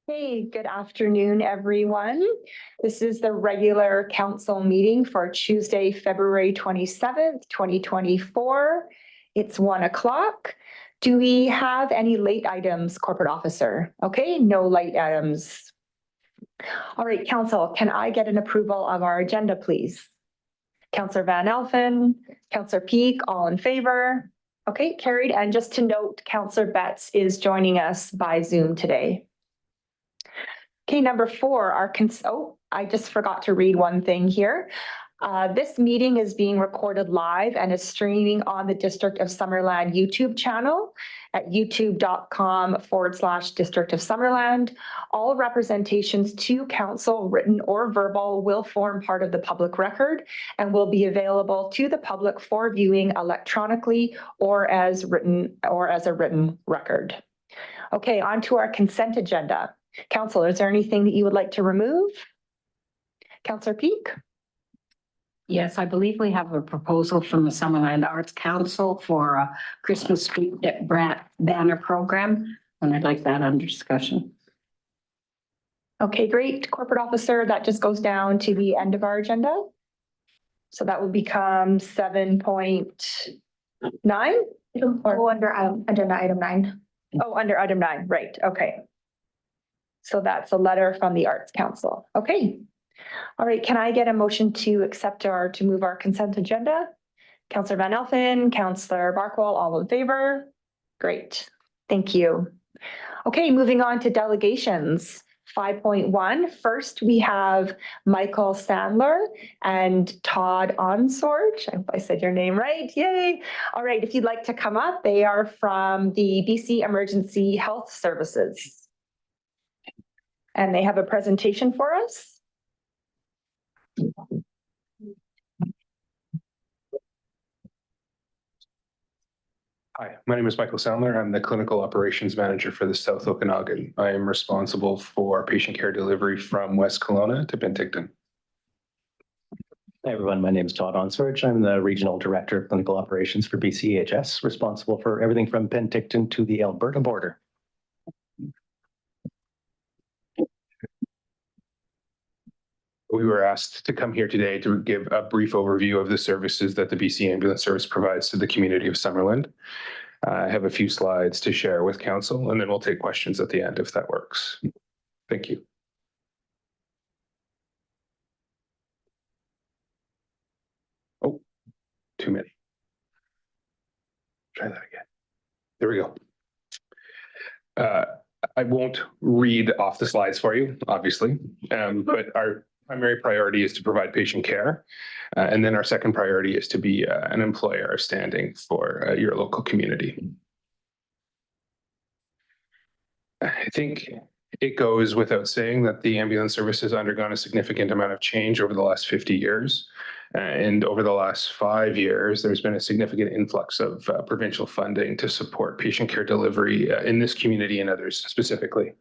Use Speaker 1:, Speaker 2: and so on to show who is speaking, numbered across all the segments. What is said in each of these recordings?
Speaker 1: Hey, good afternoon, everyone. This is the regular council meeting for Tuesday, February 27th, 2024. It's 1 o'clock. Do we have any late items, corporate officer? Okay, no late items. All right, council, can I get an approval of our agenda, please? Councillor Van Elfen, Councillor Peak, all in favor? Okay, carried. And just to note, Councillor Betts is joining us by Zoom today. Okay, number 4, I just forgot to read one thing here. This meeting is being recorded live and is streaming on the District of Summerland YouTube channel at youtube.com/District of Summerland. All representations to council, written or verbal, will form part of the public record and will be available to the public for viewing electronically or as a written record. Okay, on to our consent agenda. Council, is there anything that you would like to remove? Councillor Peak?
Speaker 2: Yes, I believe we have a proposal from the Summerland Arts Council for a Christmas street banner program, and I'd like that under discussion.
Speaker 1: Okay, great. Corporate officer, that just goes down to the end of our agenda. So that will become 7.9?
Speaker 3: Or under agenda item 9.
Speaker 1: Oh, under item 9, right, okay. So that's a letter from the Arts Council. Okay. All right, can I get a motion to move our consent agenda? Councillor Van Elfen, Councillor Barkwell, all in favor? Great, thank you. Okay, moving on to delegations. 5.1. First, we have Michael Sandler and Todd Onsorge. I hope I said your name right. Yay. All right, if you'd like to come up, they are from the BC Emergency Health Services. And they have a presentation for us.
Speaker 4: Hi, my name is Michael Sandler. I'm the Clinical Operations Manager for the South Okanagan. I am responsible for patient care delivery from West Kelowna to Penticton.
Speaker 5: Hi, everyone. My name is Todd Onsorge. I'm the Regional Director of Clinical Operations for BCEHS, responsible for everything from Penticton to the Alberta border.
Speaker 4: We were asked to come here today to give a brief overview of the services that the BC Ambulance Service provides to the community of Summerland. I have a few slides to share with council, and then we'll take questions at the end if that works. Thank you. Oh, too many. Try that again. There we go. I won't read off the slides for you, obviously, but our primary priority is to provide patient care. And then our second priority is to be an employer standing for your local community. I think it goes without saying that the ambulance service has undergone a significant amount of change over the last 50 years. And over the last 5 years, there's been a significant influx of provincial funding to support patient care delivery in this community and others specifically.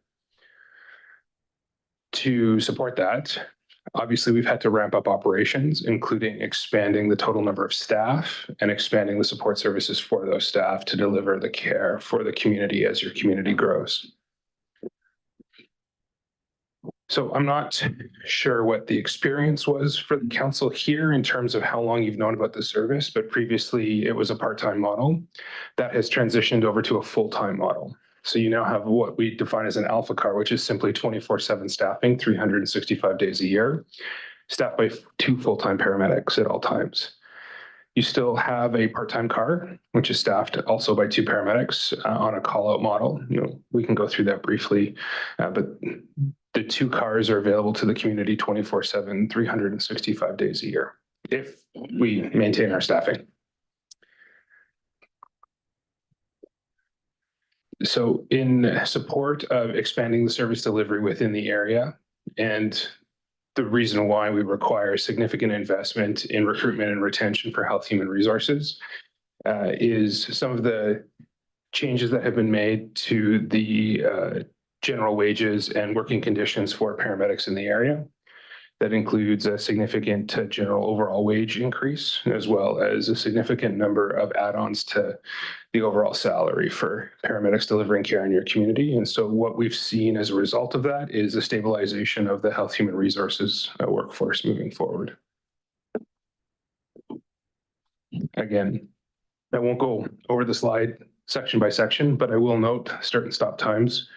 Speaker 4: To support that, obviously, we've had to ramp up operations, including expanding the total number of staff and expanding the support services for those staff to deliver the care for the community as your community grows. So I'm not sure what the experience was for the council here in terms of how long you've known about the service, but previously it was a part-time model that has transitioned over to a full-time model. So you now have what we define as an alpha car, which is simply 24/7 staffing, 365 days a year, staffed by 2 full-time paramedics at all times. You still have a part-time car, which is staffed also by 2 paramedics on a call-out model. We can go through that briefly, but the 2 cars are available to the community 24/7, 365 days a year, if we maintain our staffing. So in support of expanding the service delivery within the area, and the reason why we require significant investment in recruitment and retention for health human resources is some of the changes that have been made to the general wages and working conditions for paramedics in the area. That includes a significant general overall wage increase, as well as a significant number of add-ons to the overall salary for paramedics delivering care in your community. And so what we've seen as a result of that is a stabilization of the health human resources workforce moving forward. Again, I won't go over the slide section by section, but I will note start and stop times.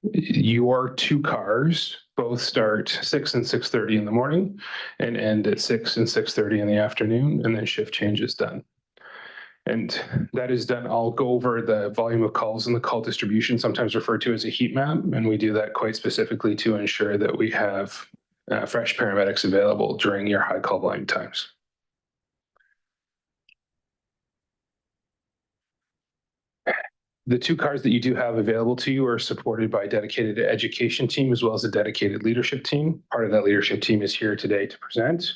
Speaker 4: Your two cars both start 6 and 6:30 in the morning and end at 6 and 6:30 in the afternoon, and then shift change is done. And that is done. I'll go over the volume of calls and the call distribution, sometimes referred to as a heat map. And we do that quite specifically to ensure that we have fresh paramedics available during your high call volume times. The two cars that you do have available to you are supported by a dedicated education team as well as a dedicated leadership team. Part of that leadership team is here today to present.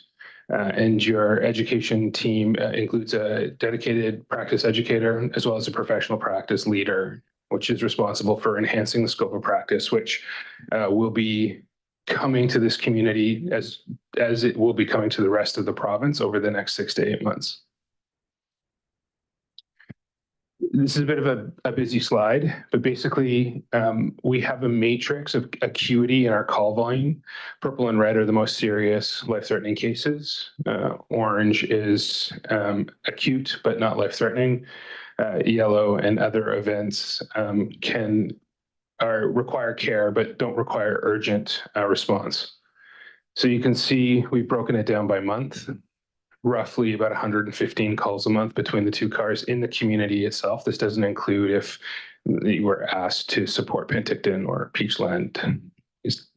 Speaker 4: And your education team includes a dedicated practice educator as well as a professional practice leader, which is responsible for enhancing the scope of practice, which will be coming to this community as it will be coming to the rest of the province over the next 6 to 8 months. This is a bit of a busy slide, but basically we have a matrix of acuity in our call volume. Purple and red are the most serious life-threatening cases. Orange is acute but not life-threatening. Yellow and other events require care but don't require urgent response. So you can see we've broken it down by month. Roughly about 115 calls a month between the two cars in the community itself. This doesn't include if you were asked to support Penticton or Peachland. It's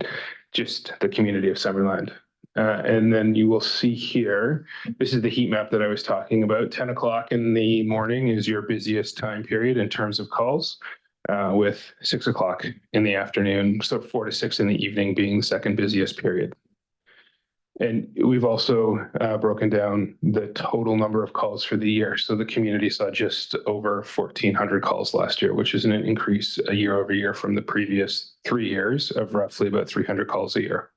Speaker 4: just the community of Summerland. And then you will see here, this is the heat map that I was talking about. 10 o'clock in the morning is your busiest time period in terms of calls, with 6 o'clock in the afternoon, so 4 to 6 in the evening being the second busiest period. And we've also broken down the total number of calls for the year. So the community saw just over 1,400 calls last year, which is an increase year over year from the previous 3 years of roughly about 300 calls a year.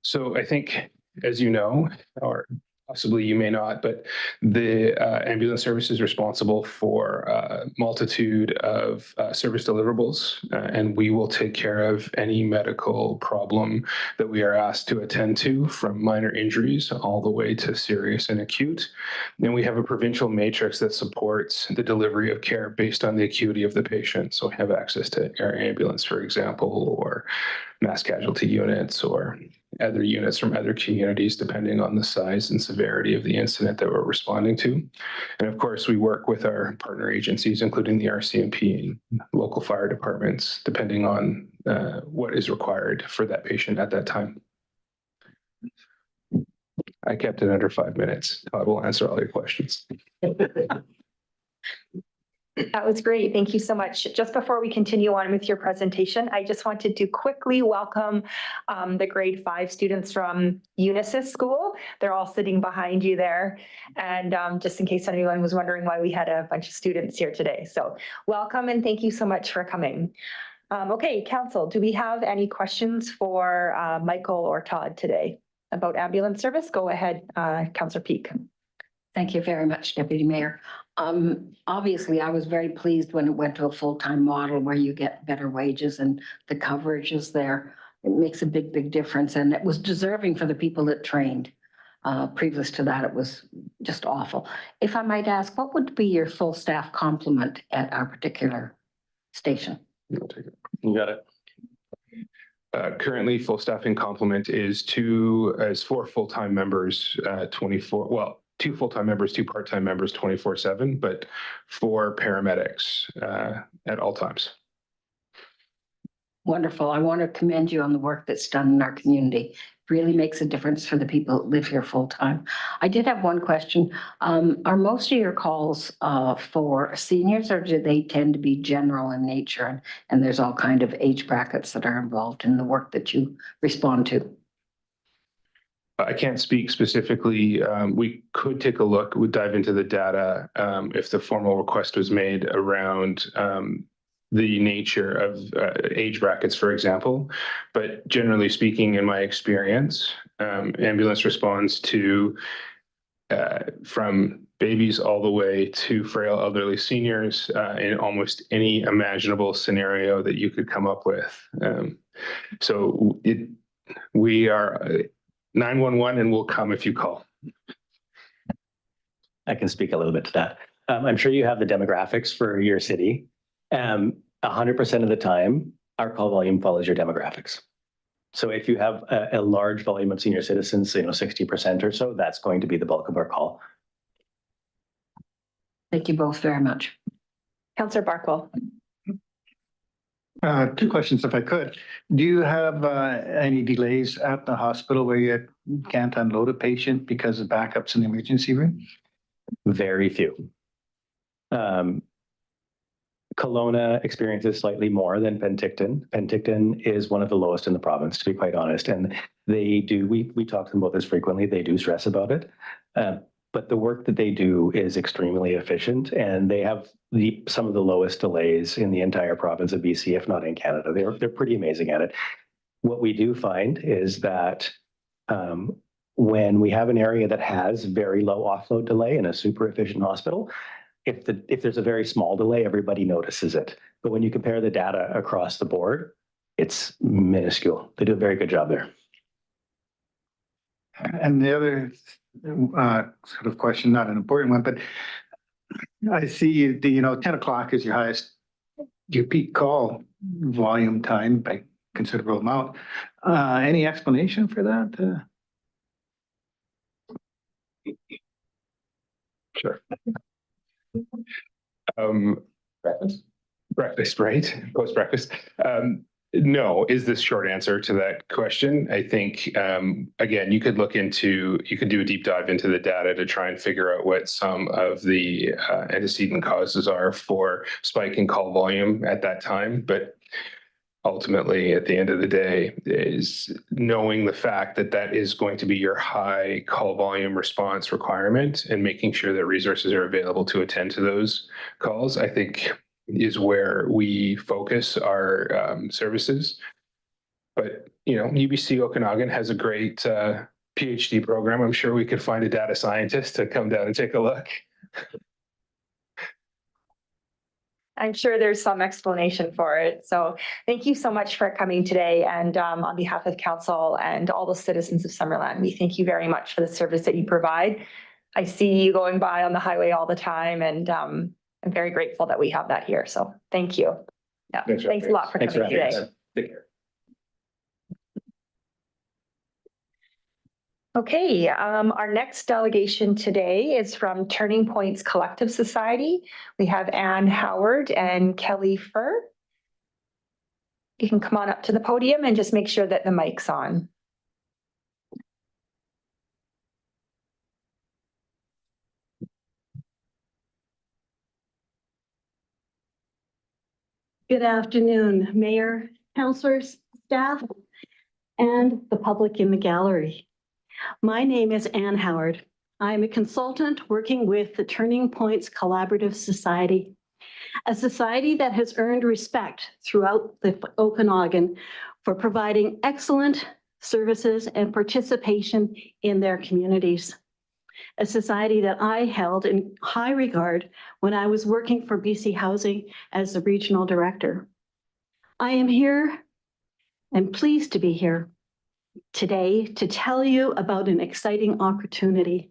Speaker 4: So I think, as you know, or possibly you may not, but the ambulance service is responsible for a multitude of service deliverables, and we will take care of any medical problem that we are asked to attend to, from minor injuries all the way to serious and acute. And we have a provincial matrix that supports the delivery of care based on the acuity of the patient. So we have access to air ambulance, for example, or mass casualty units, or other units from other communities, depending on the size and severity of the incident that we're responding to. And of course, we work with our partner agencies, including the RCMP and local fire departments, depending on what is required for that patient at that time. I kept it under 5 minutes. Todd will answer all your questions.
Speaker 1: That was great. Thank you so much. Just before we continue on with your presentation, I just wanted to quickly welcome the grade 5 students from Unisys School. They're all sitting behind you there. And just in case anyone was wondering why we had a bunch of students here today. So welcome and thank you so much for coming. Okay, Council, do we have any questions for Michael or Todd today about ambulance service? Go ahead, Councillor Peak.
Speaker 2: Thank you very much, Deputy Mayor. Obviously, I was very pleased when it went to a full-time model where you get better wages and the coverage is there. It makes a big, big difference. And it was deserving for the people that trained. Previous to that, it was just awful. If I might ask, what would be your full staff complement at our particular station?
Speaker 5: You got it.
Speaker 4: Currently, full staffing complement is 4 full-time members, 2 full-time members, 2 part-time members, 24/7, but 4 paramedics at all times.
Speaker 2: Wonderful. I want to commend you on the work that's done in our community. It really makes a difference for the people that live here full time. I did have one question. Are most of your calls for seniors, or do they tend to be general in nature? And there's all kind of age brackets that are involved in the work that you respond to?
Speaker 4: I can't speak specifically. We could take a look, we'd dive into the data if the formal request was made around the nature of age brackets, for example. But generally speaking, in my experience, ambulance responds to from babies all the way to frail elderly seniors in almost any imaginable scenario that you could come up with. So we are 911 and we'll come if you call.
Speaker 5: I can speak a little bit to that. I'm sure you have the demographics for your city. 100% of the time, our call volume follows your demographics. So if you have a large volume of senior citizens, 60% or so, that's going to be the bulk of our call.
Speaker 2: Thank you both very much.
Speaker 1: Councillor Barkwell.
Speaker 6: Two questions, if I could. Do you have any delays at the hospital where you can't unload a patient because of backups in the emergency room?
Speaker 5: Very few. Kelowna experiences slightly more than Penticton. Penticton is one of the lowest in the province, to be quite honest. And they do, we talk to them about this frequently, they do stress about it. But the work that they do is extremely efficient, and they have some of the lowest delays in the entire province of BC, if not in Canada. They're pretty amazing at it. What we do find is that when we have an area that has very low offload delay in a super efficient hospital, if there's a very small delay, everybody notices it. But when you compare the data across the board, it's minuscule. They do a very good job there.
Speaker 6: And the other sort of question, not an important one, but I see 10 o'clock is your peak call volume time by considerable amount. Any explanation for that?
Speaker 4: Sure. Breakfast, right? Post breakfast. No, is the short answer to that question. I think, again, you could do a deep dive into the data to try and figure out what some of the antecedent causes are for spike in call volume at that time. But ultimately, at the end of the day, is knowing the fact that that is going to be your high call volume response requirement and making sure that resources are available to attend to those calls, I think is where we focus our services. But, UBC Okanagan has a great PhD program. I'm sure we could find a data scientist to come down and take a look.
Speaker 1: I'm sure there's some explanation for it. So thank you so much for coming today. And on behalf of council and all the citizens of Summerland, we thank you very much for the service that you provide. I see you going by on the highway all the time, and I'm very grateful that we have that here. So thank you. Yeah, thanks a lot for coming today.
Speaker 4: Take care.
Speaker 1: Okay, our next delegation today is from Turning Points Collective Society. We have Ann Howard and Kelly Furr. You can come on up to the podium and just make sure that the mic's on.
Speaker 7: Good afternoon, Mayor, councillors, staff, and the public in the gallery. My name is Ann Howard. I am a consultant working with the Turning Points Collaborative Society, a society that has earned respect throughout the Okanagan for providing excellent services and participation in their communities. A society that I held in high regard when I was working for BC Housing as the regional director. I am here and pleased to be here today to tell you about an exciting opportunity,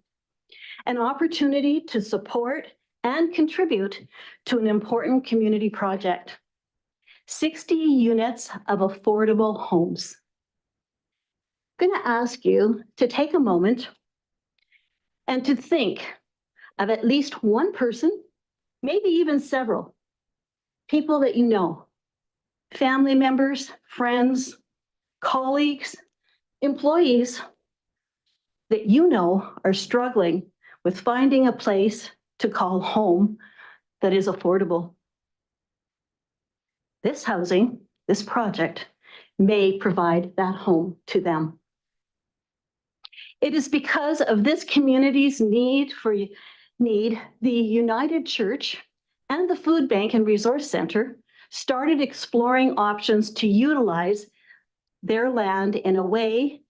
Speaker 7: an opportunity to support and contribute to an important community project, 60 units of affordable homes. I'm going to ask you to take a moment and to think of at least one person, maybe even several, people that you know, family members, friends, colleagues, employees that you know are struggling with finding a place to call home that is affordable. This housing, this project, may provide that home to them. It is because of this community's need, the United Church and the Food Bank and Resource Center started exploring options to utilize their land in a way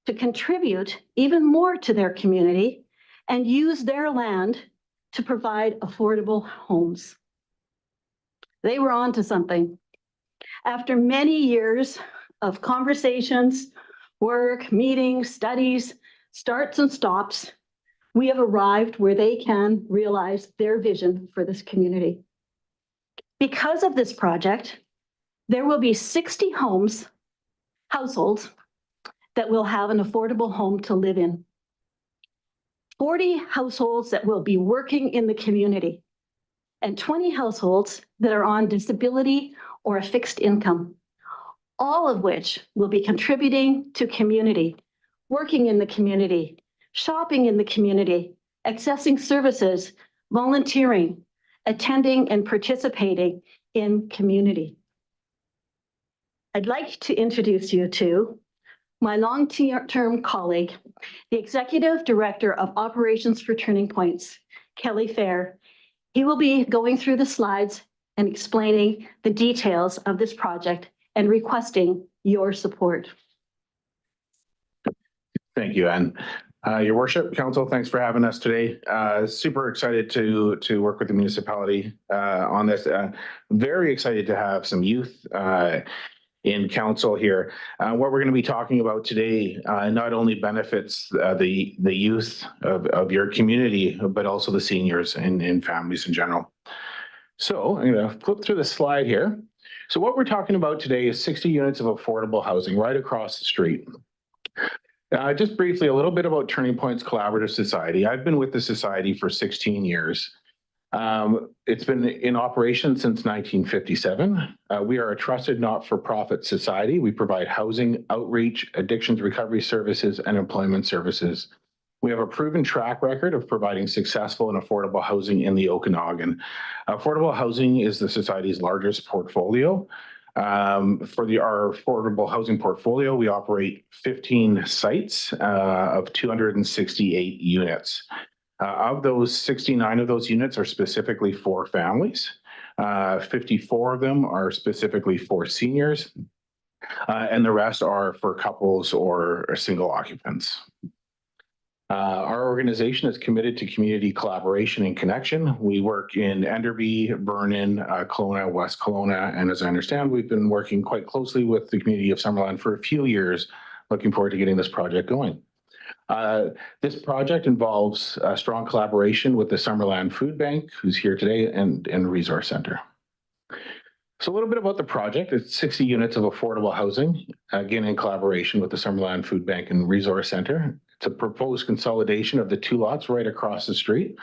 Speaker 7: to contribute even more to their community and use their land to provide affordable homes. They were on to something. After many years of conversations, work, meetings, studies, starts and stops, we have arrived where they can realize their vision for this community. Because of this project, there will be 60 households that will have an affordable home to live in. 40 households that will be working in the community, and 20 households that are on disability or a fixed income, all of which will be contributing to community, working in the community, shopping in the community, accessing services, volunteering, attending and participating in community. I'd like to introduce you to my long-term colleague, the Executive Director of Operations for Turning Points, Kelly Fair. He will be going through the slides and explaining the details of this project and requesting your support.
Speaker 8: Thank you, Anne. Your Worship, Council, thanks for having us today. Super excited to work with the municipality on this. Very excited to have some youth in council here. What we're going to be talking about today not only benefits the youth of your community, but also the seniors and families in general. So I'm going to flip through the slide here. So what we're talking about today is 60 units of affordable housing right across the street. Just briefly, a little bit about Turning Points Collaborative Society. I've been with the society for 16 years. It's been in operation since 1957. We are a trusted not-for-profit society. We provide housing, outreach, addictions recovery services, and employment services. We have a proven track record of providing successful and affordable housing in the Okanagan. Affordable housing is the society's largest portfolio. For our affordable housing portfolio, we operate 15 sites of 268 units. Of those, 69 of those units are specifically for families. 54 of them are specifically for seniors, and the rest are for couples or single occupants. Our organization is committed to community collaboration and connection. We work in Enderby, Vernon, Kelowna, West Kelowna, and as I understand, we've been working quite closely with the community of Summerland for a few years. Looking forward to getting this project going. This project involves a strong collaboration with the Summerland Food Bank, who's here today, and Resource Center. So a little bit about the project. It's 60 units of affordable housing, again in collaboration with the Summerland Food Bank and Resource Center. It's a proposed consolidation of the two lots right across the street,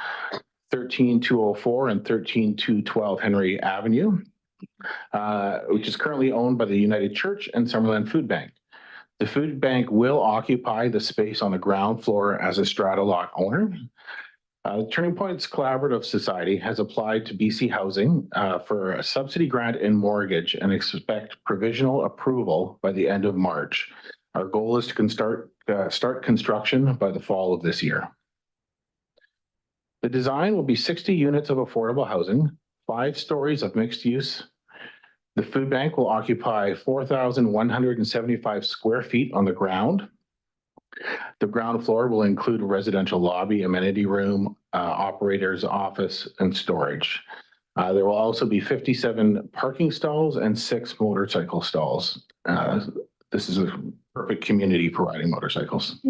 Speaker 8: 13204 and 13212 Henry Avenue, which is currently owned by the United Church and Summerland Food Bank. The food bank will occupy the space on the ground floor as a strata lot owner. Turning Points Collaborative Society has applied to BC Housing for a subsidy grant and mortgage and expect provisional approval by the end of March. Our goal is to start construction by the fall of this year. The design will be 60 units of affordable housing, 5 stories of mixed use. The food bank will occupy 4,175 square feet on the ground. The ground floor will include a residential lobby, amenity room, operator's office, and storage. There will also be 57 parking stalls and 6 motorcycle stalls. This is a perfect community providing motorcycles.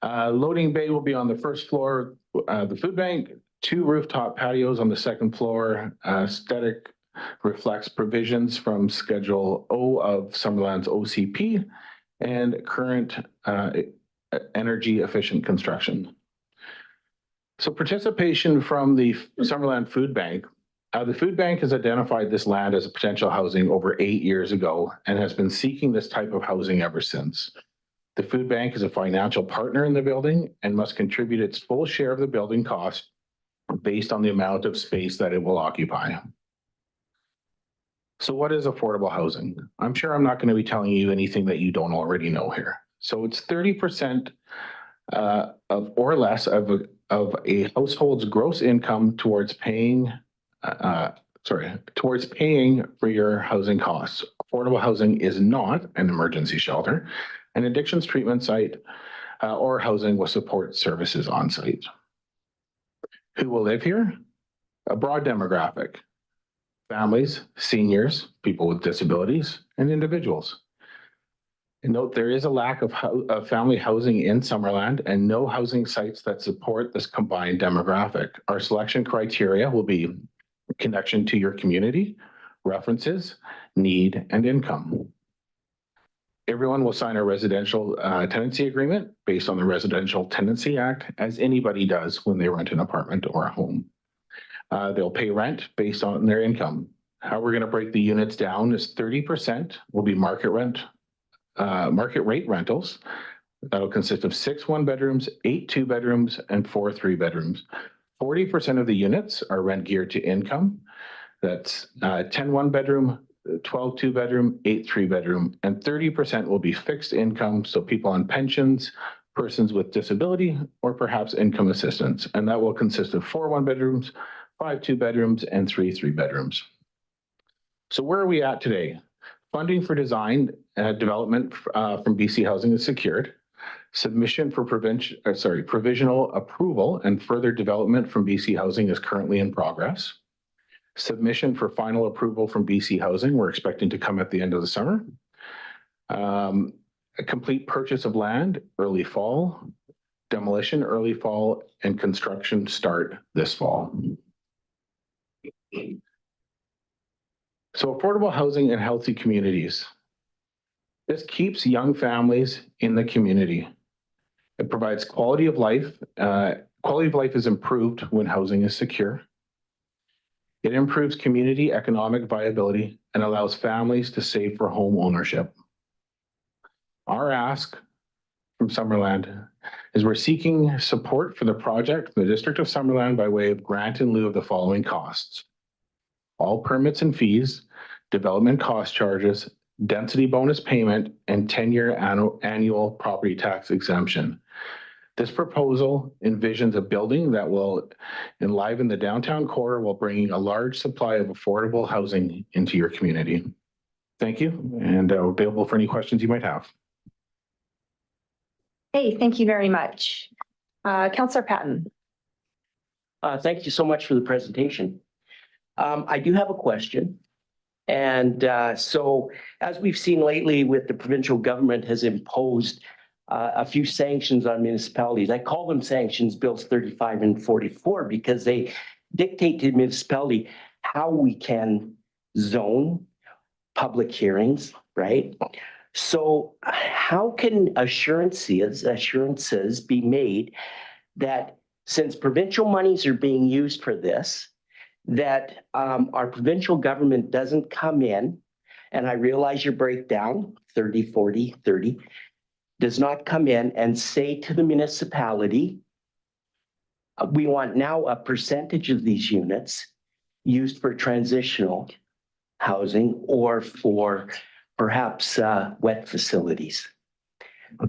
Speaker 8: Loading bay will be on the first floor of the food bank, 2 rooftop patios on the second floor. Aesthetic reflects provisions from Schedule O of Summerland's OCP and current energy efficient construction. So participation from the Summerland Food Bank. The food bank has identified this land as a potential housing over 8 years ago and has been seeking this type of housing ever since. The food bank is a financial partner in the building and must contribute its full share of the building cost based on the amount of space that it will occupy. So what is affordable housing? I'm sure I'm not going to be telling you anything that you don't already know here. So it's 30% of or less of a household's gross income towards paying towards paying for your housing costs. Affordable housing is not an emergency shelter, an addictions treatment site, or housing with support services on site. Who will live here? A broad demographic: families, seniors, people with disabilities, and individuals. And note, there is a lack of family housing in Summerland and no housing sites that support this combined demographic. Our selection criteria will be connection to your community, references, need, and income. Everyone will sign a residential tenancy agreement based on the Residential Tenancy Act, as anybody does when they rent an apartment or a home. They'll pay rent based on their income. How we're going to break the units down is 30% will be market rate rentals. That'll consist of 6 1-bedrooms, 8 2-bedrooms, and 4 3-bedrooms. 40% of the units are rent geared to income. That's 10 1-bedroom, 12 2-bedroom, 8 3-bedroom, and 30% will be fixed income. So people on pensions, persons with disability, or perhaps income assistance. And that will consist of 4 1-bedrooms, 5 2-bedrooms, and 3 3-bedrooms. So where are we at today? Funding for design development from BC Housing is secured. Submission for provisional approval and further development from BC Housing is currently in progress. Submission for final approval from BC Housing, we're expecting to come at the end of the summer. A complete purchase of land, early fall. Demolition, early fall, and construction start this fall. So affordable housing and healthy communities. This keeps young families in the community. It provides quality of life. Quality of life is improved when housing is secure. It improves community economic viability and allows families to save for home ownership. Our ask from Summerland is we're seeking support for the project from the District of Summerland by way of grant in lieu of the following costs: all permits and fees, development cost charges, density bonus payment, and 10-year annual property tax exemption. This proposal envisions a building that will enliven the downtown core while bringing a large supply of affordable housing into your community. Thank you, and available for any questions you might have.
Speaker 1: Hey, thank you very much. Councillor Patton.
Speaker 9: Thank you so much for the presentation. I do have a question. And so as we've seen lately with the provincial government has imposed a few sanctions on municipalities. I call them sanctions, bills 35 and 44, because they dictate to the municipality how we can zone public hearings, right? So how can assurances be made that since provincial monies are being used for this, that our provincial government doesn't come in, and I realize your breakdown, 30, 40, 30, does not come in and say to the municipality, we want now a percentage of these units used for transitional housing or for perhaps wet facilities.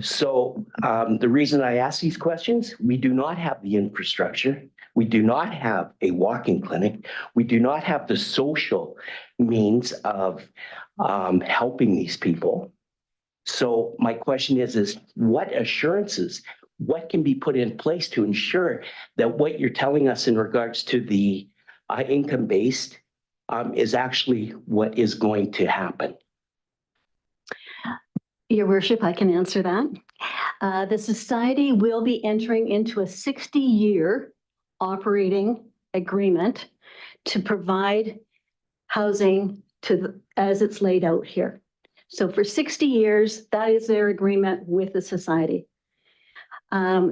Speaker 9: So the reason I ask these questions, we do not have the infrastructure. We do not have a walk-in clinic. We do not have the social means of helping these people. So my question is what assurances, what can be put in place to ensure that what you're telling us in regards to the income-based is actually what is going to happen?
Speaker 7: Your worship, I can answer that. The society will be entering into a 60-year operating agreement to provide housing as it's laid out here. So for 60 years, that is their agreement with the society.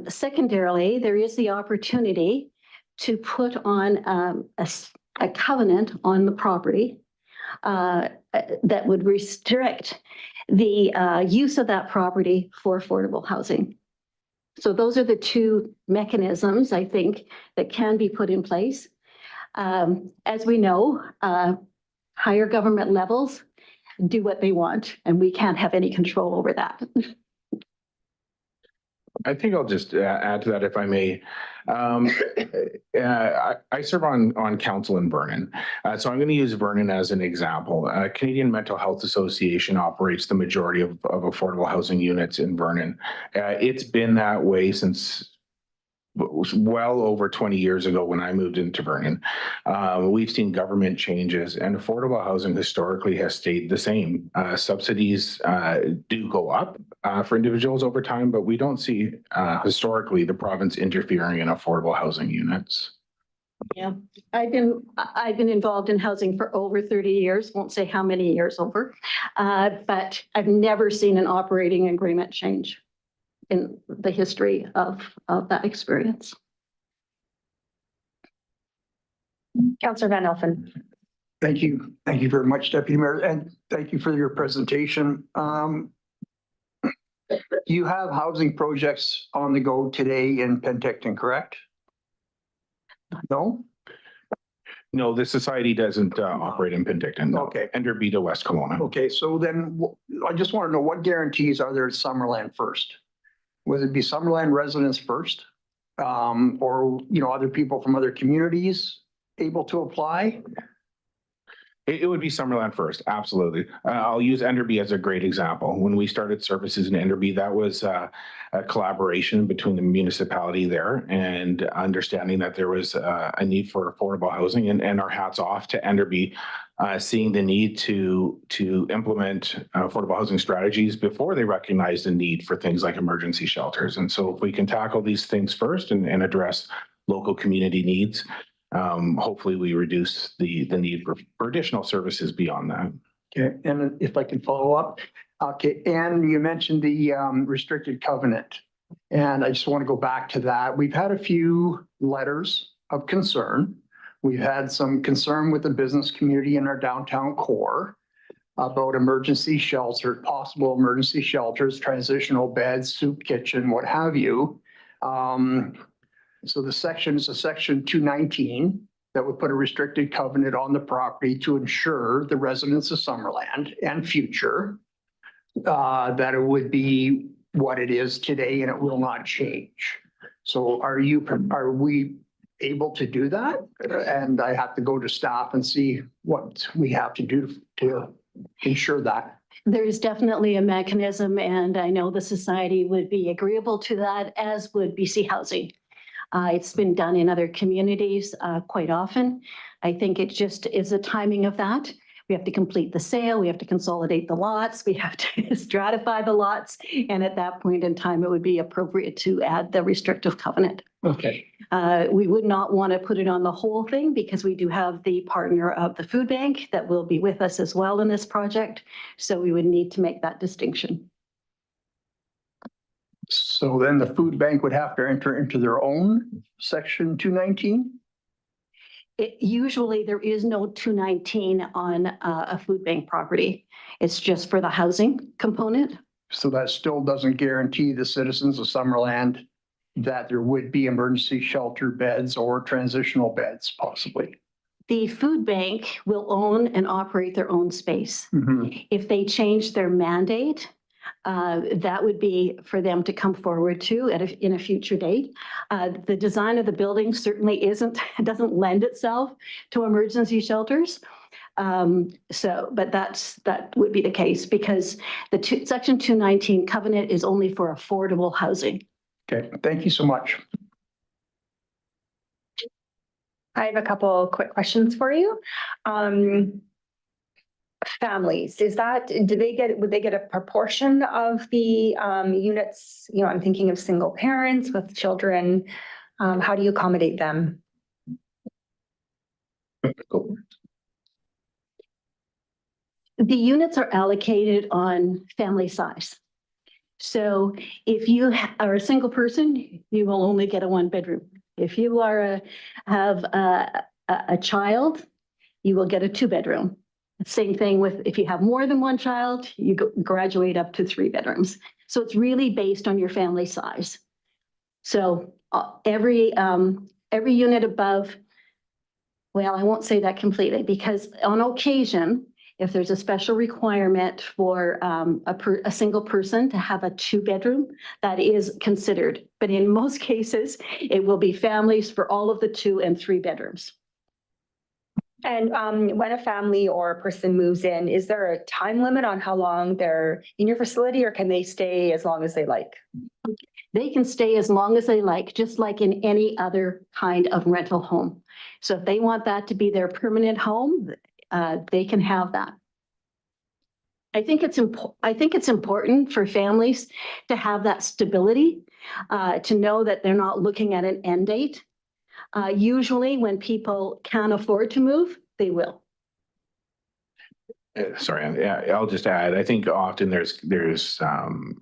Speaker 7: Secondarily, there is the opportunity to put on a covenant on the property that would restrict the use of that property for affordable housing. So those are the two mechanisms, I think, that can be put in place. As we know, higher government levels do what they want, and we can't have any control over that.
Speaker 8: I think I'll just add to that if I may. I serve on council in Vernon. So I'm going to use Vernon as an example. Canadian Mental Health Association operates the majority of affordable housing units in Vernon. It's been that way since well over 20 years ago when I moved into Vernon. We've seen government changes, and affordable housing historically has stayed the same. Subsidies do go up for individuals over time, but we don't see historically the province interfering in affordable housing units.
Speaker 7: Yeah, I've been involved in housing for over 30 years, won't say how many years over, but I've never seen an operating agreement change in the history of that experience.
Speaker 1: Councillor Van Elfen.
Speaker 10: Thank you. Thank you very much, Deputy Mayor, and thank you for your presentation. You have housing projects on the go today in Penticton, correct? No?
Speaker 8: No, the society doesn't operate in Penticton. No.
Speaker 10: Okay.
Speaker 8: Enderby to West Kelowna.
Speaker 10: Okay, so then I just want to know what guarantees are there at Summerland first? Would it be Summerland residents first? Or, other people from other communities able to apply?
Speaker 8: It would be Summerland first, absolutely. I'll use Enderby as a great example. When we started services in Enderby, that was a collaboration between the municipality there and understanding that there was a need for affordable housing, and our hats off to Enderby, seeing the need to implement affordable housing strategies before they recognized the need for things like emergency shelters. And so if we can tackle these things first and address local community needs, hopefully we reduce the need for additional services beyond that.
Speaker 10: Okay, and if I can follow up, okay, and you mentioned the restricted covenant, and I just want to go back to that. We've had a few letters of concern. We've had some concern with the business community in our downtown core about emergency shelter, possible emergency shelters, transitional beds, soup kitchen, what have you. So the section is a section 219 that would put a restricted covenant on the property to ensure the residents of Summerland and future that it would be what it is today and it will not change. So are we able to do that? And I have to go to staff and see what we have to do to ensure that.
Speaker 7: There is definitely a mechanism, and I know the society would be agreeable to that, as would BC Housing. It's been done in other communities quite often. I think it just is the timing of that. We have to complete the sale, we have to consolidate the lots, we have to stratify the lots. And at that point in time, it would be appropriate to add the restrictive covenant.
Speaker 10: Okay.
Speaker 7: We would not want to put it on the whole thing because we do have the partner of the food bank that will be with us as well in this project. So we would need to make that distinction.
Speaker 10: So then the food bank would have to enter into their own section 219?
Speaker 7: Usually there is no 219 on a food bank property. It's just for the housing component.
Speaker 10: So that still doesn't guarantee the citizens of Summerland that there would be emergency shelter beds or transitional beds possibly.
Speaker 7: The food bank will own and operate their own space.
Speaker 10: Mhm.
Speaker 7: If they change their mandate, that would be for them to come forward to in a future date. The design of the building certainly doesn't lend itself to emergency shelters. But that would be the case because the section 219 covenant is only for affordable housing.
Speaker 10: Okay, thank you so much.
Speaker 1: I have a couple quick questions for you. Families, would they get a proportion of the units? I'm thinking of single parents with children. How do you accommodate them?
Speaker 7: The units are allocated on family size. So if you are a single person, you will only get a 1-bedroom. If you have a child, you will get a 2-bedroom. Same thing with if you have more than one child, you graduate up to 3 bedrooms. So it's really based on your family size. So every unit above, well, I won't say that completely because on occasion, If there's a special requirement for a single person to have a 2-bedroom, that is considered. But in most cases, it will be families for all of the 2 and 3 bedrooms.
Speaker 1: And when a family or a person moves in, is there a time limit on how long they're in your facility, or can they stay as long as they like?
Speaker 7: They can stay as long as they like, just like in any other kind of rental home. So if they want that to be their permanent home, they can have that. I think it's important for families to have that stability, to know that they're not looking at an end date. Usually when people can't afford to move, they will.
Speaker 8: Sorry, yeah, I'll just add, I think often there's some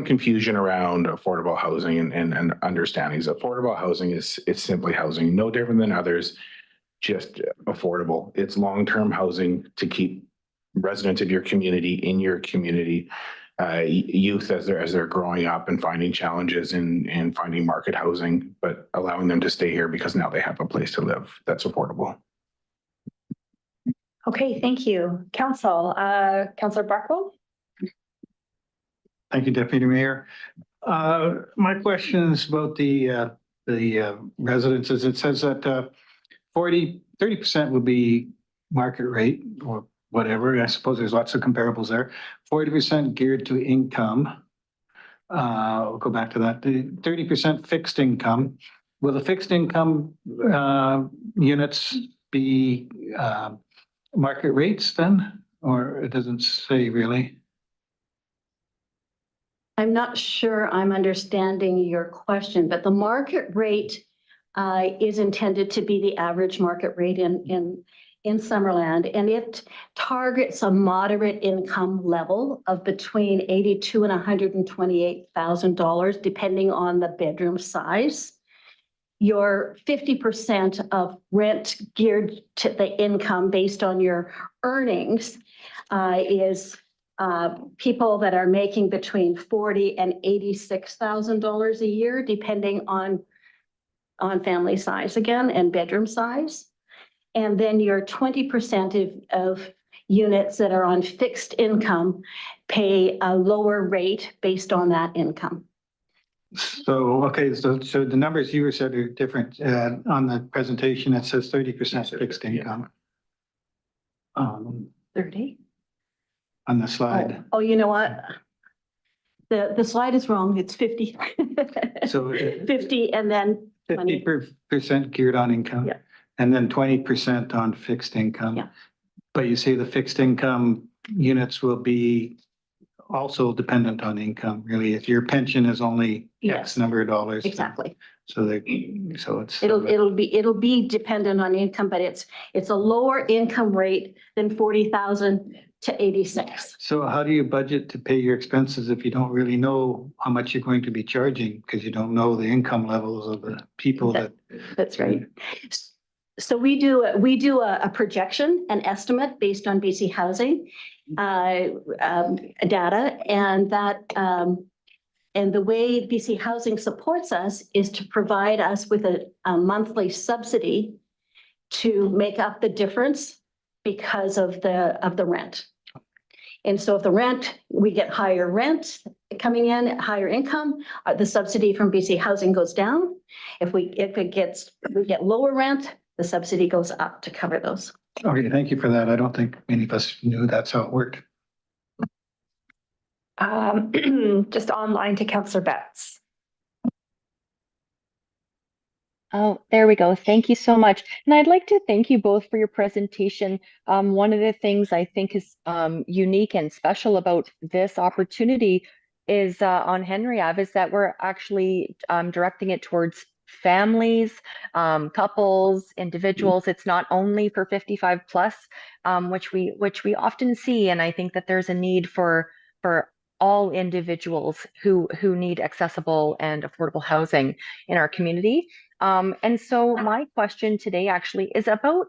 Speaker 8: confusion around affordable housing and understandings. Affordable housing is simply housing, no different than others, just affordable. It's long-term housing to keep residents of your community in your community, youth as they're growing up and finding challenges in finding market housing, but allowing them to stay here because now they have a place to live that's affordable.
Speaker 1: Okay, thank you. Council, Councillor Barkle?
Speaker 6: Thank you, Deputy Mayor. My question is about the residences. It says that 30% would be market rate or whatever. I suppose there's lots of comparables there. 40% geared to income. We'll go back to that. 30% fixed income. Will the fixed income units be market rates then, or it doesn't say really?
Speaker 7: I'm not sure I'm understanding your question, but the market rate is intended to be the average market rate in Summerland, and it targets a moderate income level of between $82,000 and $128,000, depending on the bedroom size. Your 50% of rent geared to the income based on your earnings is people that are making between $40,000 and $86,000 a year, depending on family size again and bedroom size. And then your 20% of units that are on fixed income pay a lower rate based on that income.
Speaker 6: So, okay, so the numbers you said are different. On the presentation, it says 30% fixed income.
Speaker 7: 30?
Speaker 6: On the slide.
Speaker 7: Oh, you know what? The slide is wrong. It's 50.
Speaker 6: So
Speaker 7: 50 and then 20.
Speaker 6: 50% geared on income.
Speaker 7: Yeah.
Speaker 6: And then 20% on fixed income.
Speaker 7: Yeah.
Speaker 6: But you say the fixed income units will be also dependent on income, really. If your pension is only
Speaker 7: Yes.
Speaker 6: X number of dollars.
Speaker 7: Exactly.
Speaker 6: So it's.
Speaker 7: It'll be dependent on income, but it's a lower income rate than 40,000 to 86.
Speaker 6: So how do you budget to pay your expenses if you don't really know how much you're going to be charging? Because you don't know the income levels of the people that.
Speaker 7: That's right. So we do a projection, an estimate based on BC Housing data, and that and the way BC Housing supports us is to provide us with a monthly subsidy to make up the difference because of the rent. And so if the rent, we get higher rent coming in, higher income, the subsidy from BC Housing goes down. If we get lower rent, the subsidy goes up to cover those.
Speaker 6: Okay, thank you for that. I don't think many of us knew that's how it worked.
Speaker 1: Just online to Councillor Betts.
Speaker 11: Oh, there we go. Thank you so much. And I'd like to thank you both for your presentation. One of the things I think is unique and special about this opportunity is on Henry Ave is that we're actually directing it towards families, couples, individuals. It's not only for 55 plus, which we often see. And I think that there's a need for all individuals who need accessible and affordable housing in our community. And so my question today actually is about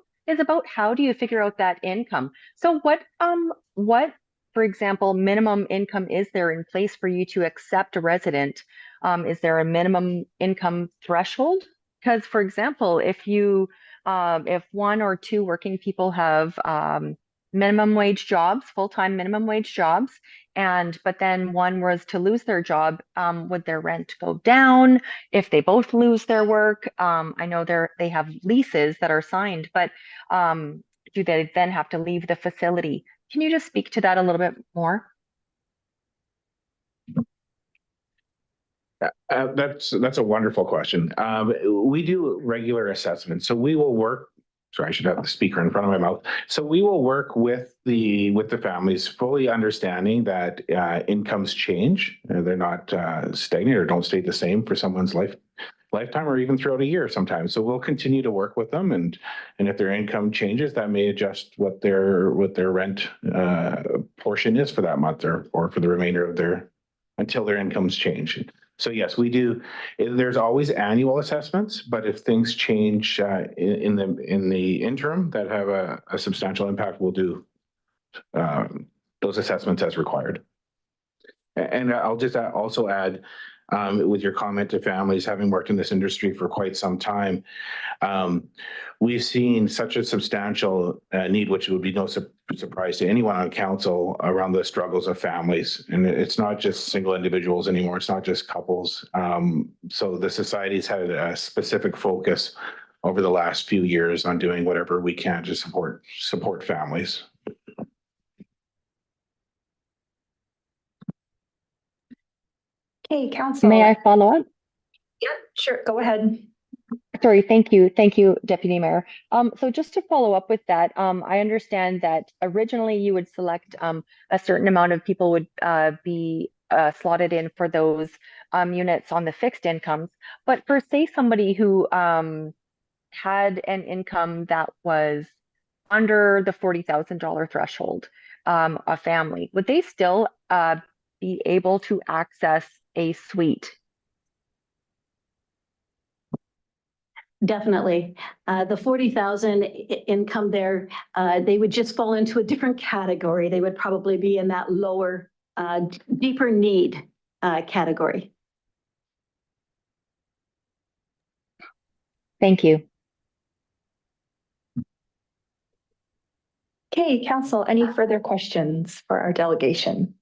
Speaker 11: how do you figure out that income? So what, for example, minimum income is there in place for you to accept a resident? Is there a minimum income threshold? Because, for example, if 1 or 2 working people have minimum wage jobs, full-time minimum wage jobs. But then one was to lose their job, would their rent go down if they both lose their work? I know they have leases that are signed, but do they then have to leave the facility? Can you just speak to that a little bit more?
Speaker 8: That's a wonderful question. We do regular assessments, so we will work. Sorry, I should have the speaker in front of my mouth. So we will work with the families, fully understanding that incomes change. They're not stagnant or don't stay the same for someone's lifetime or even throughout a year sometimes. So we'll continue to work with them, and if their income changes, that may adjust what their rent portion is for that month or for the remainder of until their incomes change. So yes, we do. There's always annual assessments, but if things change in the interim that have a substantial impact, we'll do those assessments as required. And I'll just also add, with your comment to families, having worked in this industry for quite some time, we've seen such a substantial need, which would be no surprise to anyone on council, around the struggles of families. And it's not just single individuals anymore. It's not just couples. So the society's had a specific focus over the last few years on doing whatever we can to support families.
Speaker 1: Okay, council.
Speaker 11: May I follow up?
Speaker 1: Yeah, sure. Go ahead.
Speaker 11: Sorry, thank you. Thank you, Deputy Mayor. So just to follow up with that, I understand that originally you would select a certain amount of people would be slotted in for those units on the fixed incomes. But for, say, somebody who had an income that was under the $40,000 threshold, a family, would they still be able to access a suite?
Speaker 7: Definitely. The 40,000 income there, they would just fall into a different category. They would probably be in that lower, deeper need category.
Speaker 11: Thank you.
Speaker 1: Okay, council, any further questions for our delegation?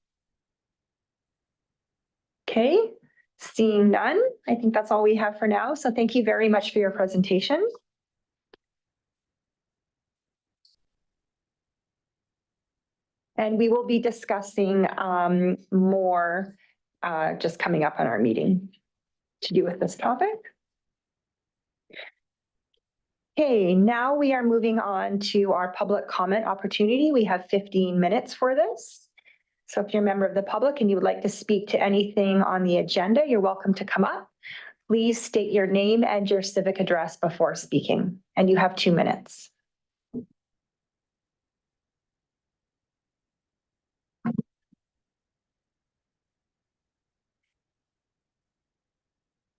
Speaker 1: Okay, seeing none, I think that's all we have for now. So thank you very much for your presentation. And we will be discussing more just coming up on our meeting to do with this topic. Okay, now we are moving on to our public comment opportunity. We have 15 minutes for this. So if you're a member of the public and you would like to speak to anything on the agenda, you're welcome to come up. Please state your name and your civic address before speaking, and you have 2 minutes.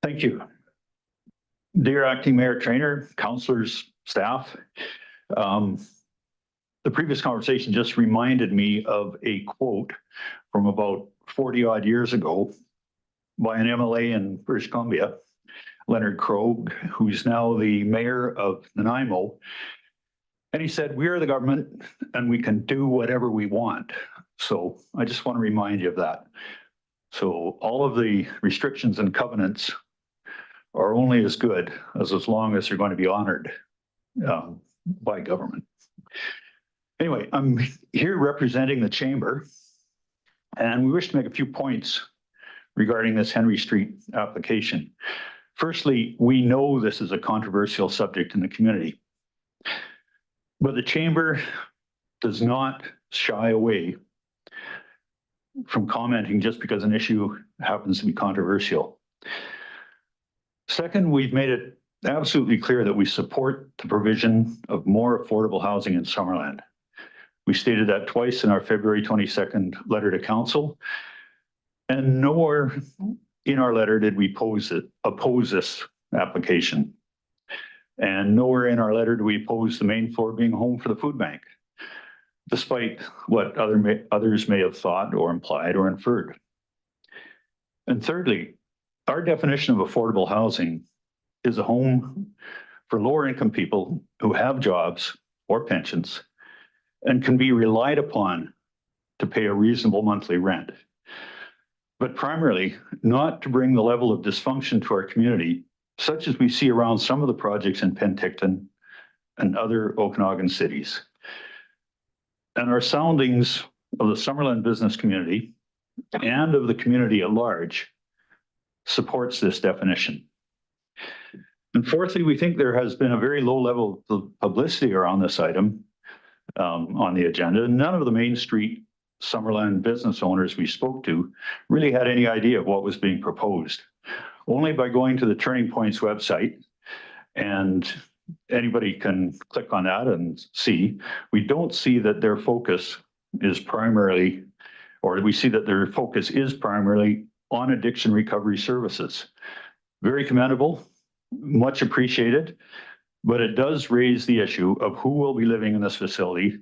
Speaker 12: Thank you. Dear Acting Mayor Trainer, councillors, staff, the previous conversation just reminded me of a quote from about 40 odd years ago by an MLA in British Columbia, Leonard Krogh, who's now the mayor of Nanaimo. And he said, "We are the government and we can do whatever we want." So I just want to remind you of that. So all of the restrictions and covenants are only as good as long as they're going to be honored by government. Anyway, I'm here representing the chamber, and we wish to make a few points regarding this Henry Street application. Firstly, we know this is a controversial subject in the community, but the chamber does not shy away from commenting just because an issue happens to be controversial. Second, we've made it absolutely clear that we support the provision of more affordable housing in Summerland. We stated that twice in our February 22nd letter to council, and nowhere in our letter did we oppose this application. And nowhere in our letter do we oppose the main floor being home for the food bank, despite what others may have thought or implied or inferred. And thirdly, our definition of affordable housing is a home for lower income people who have jobs or pensions and can be relied upon to pay a reasonable monthly rent. But primarily, not to bring the level of dysfunction to our community, such as we see around some of the projects in Penticton and other Okanagan cities. And our soundings of the Summerland business community and of the community at large supports this definition. And fourthly, we think there has been a very low level of publicity around this item on the agenda. None of the Main Street Summerland business owners we spoke to really had any idea of what was being proposed. Only by going to the Turning Point's website, and anybody can click on that and see, we don't see that their focus is primarily, or we see that their focus is primarily on addiction recovery services. Very commendable, much appreciated, but it does raise the issue of who will be living in this facility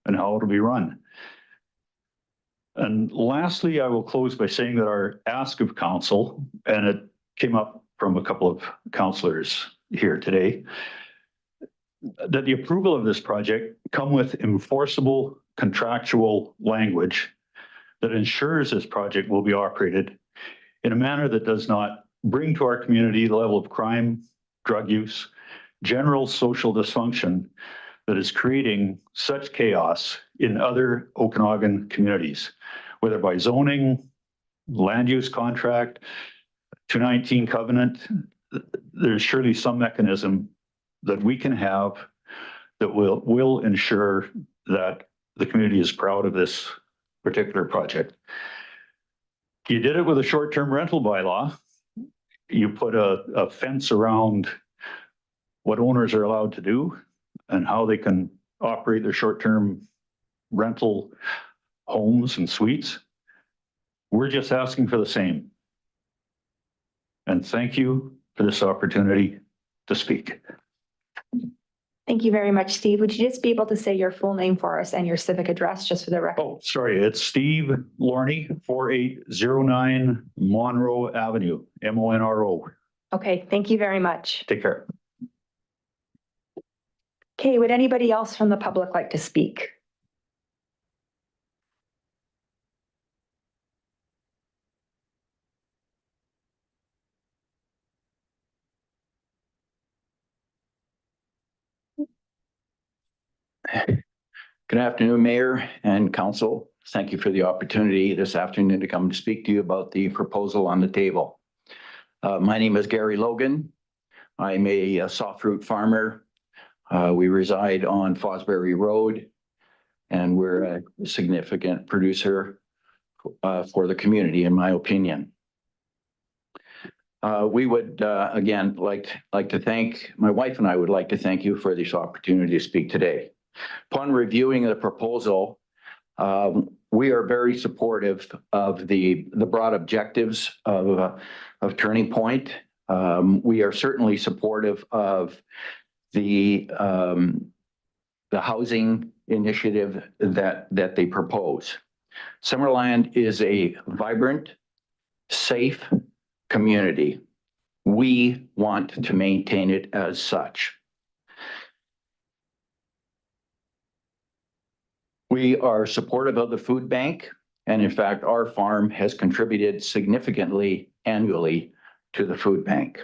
Speaker 12: and how it'll be run. And lastly, I will close by saying that our ask of council, and it came up from a couple of councillors here today, that the approval of this project come with enforceable contractual language that ensures this project will be operated in a manner that does not bring to our community the level of crime, drug use, general social dysfunction that is creating such chaos in other Okanagan communities, whether by zoning, land use contract, 219 covenant. There's surely some mechanism that we can have that will ensure that the community is proud of this particular project. You did it with a short-term rental bylaw. You put a fence around what owners are allowed to do and how they can operate their short-term rental homes and suites. We're just asking for the same. And thank you for this opportunity to speak.
Speaker 1: Thank you very much, Steve. Would you just be able to say your full name for us and your civic address just for the record?
Speaker 12: Oh, sorry, it's Steve Lorney, 4809 Monroe Avenue, Monro.
Speaker 1: Okay, thank you very much.
Speaker 12: Take care.
Speaker 1: Okay, would anybody else from the public like to speak?
Speaker 13: Good afternoon, Mayor and Council. Thank you for the opportunity this afternoon to come to speak to you about the proposal on the table. My name is Gary Logan. I'm a soft fruit farmer. We reside on Fosbury Road, and we're a significant producer for the community, in my opinion. We would, again, like to thank, my wife and I would like to thank you for this opportunity to speak today. Upon reviewing the proposal, we are very supportive of the broad objectives of Turning Point. We are certainly supportive of the housing initiative that they propose. Summerland is a vibrant, safe community. We want to maintain it as such. We are supportive of the food bank, and in fact, our farm has contributed significantly annually to the food bank.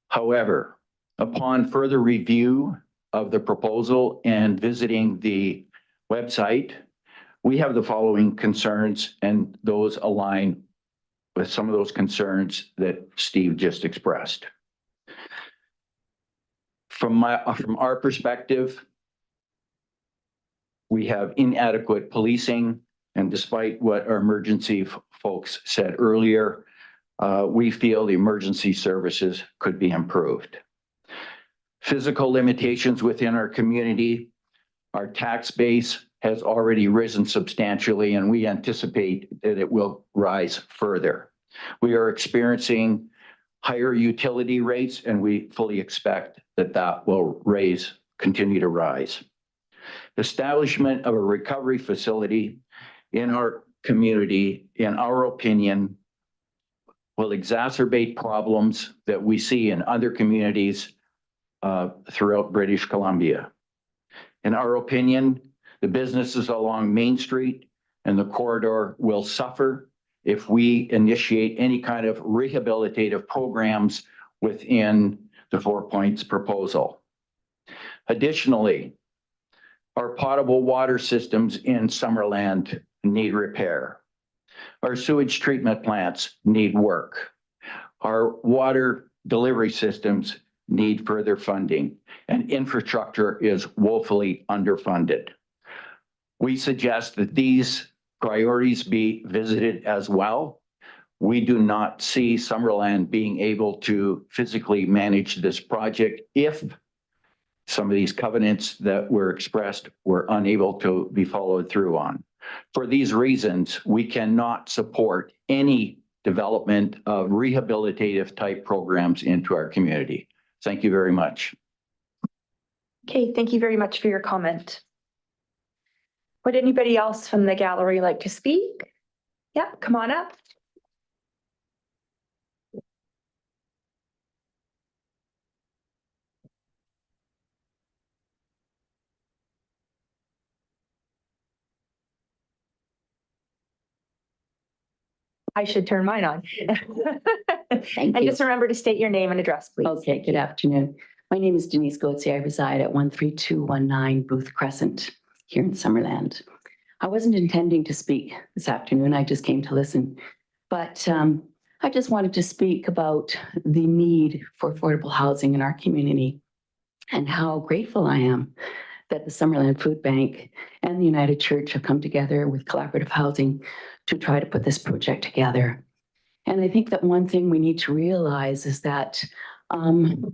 Speaker 13: However, upon further review of the proposal and visiting the website, we have the following concerns, and those align with some of those concerns that Steve just expressed. From our perspective, we have inadequate policing, and despite what our emergency folks said earlier, we feel the emergency services could be improved. Physical limitations within our community. Our tax base has already risen substantially, and we anticipate that it will rise further. We are experiencing higher utility rates, and we fully expect that that will continue to rise. Establishment of a recovery facility in our community, in our opinion, will exacerbate problems that we see in other communities throughout British Columbia. In our opinion, The businesses along Main Street and the corridor will suffer if we initiate any kind of rehabilitative programs within the 4 Points proposal. Additionally, our potable water systems in Summerland need repair. Our sewage treatment plants need work. Our water delivery systems need further funding, and infrastructure is woefully underfunded. We suggest that these priorities be visited as well. We do not see Summerland being able to physically manage this project if some of these covenants that were expressed were unable to be followed through on. For these reasons, we cannot support any development of rehabilitative type programs into our community. Thank you very much.
Speaker 1: Okay, thank you very much for your comment. Would anybody else from the gallery like to speak? Yeah, come on up. I should turn mine on.
Speaker 14: Thank
Speaker 1: And
Speaker 14: you.
Speaker 1: just remember to state your name and address, please.
Speaker 14: Okay, good afternoon. My name is Denise Goetze. I reside at 13219 Booth Crescent here in Summerland. I wasn't intending to speak this afternoon. I just came to listen. But I just wanted to speak about the need for affordable housing in our community and how grateful I am that the Summerland Food Bank and the United Church have come together with collaborative housing to try to put this project together. And I think that one thing we need to realize is that affordable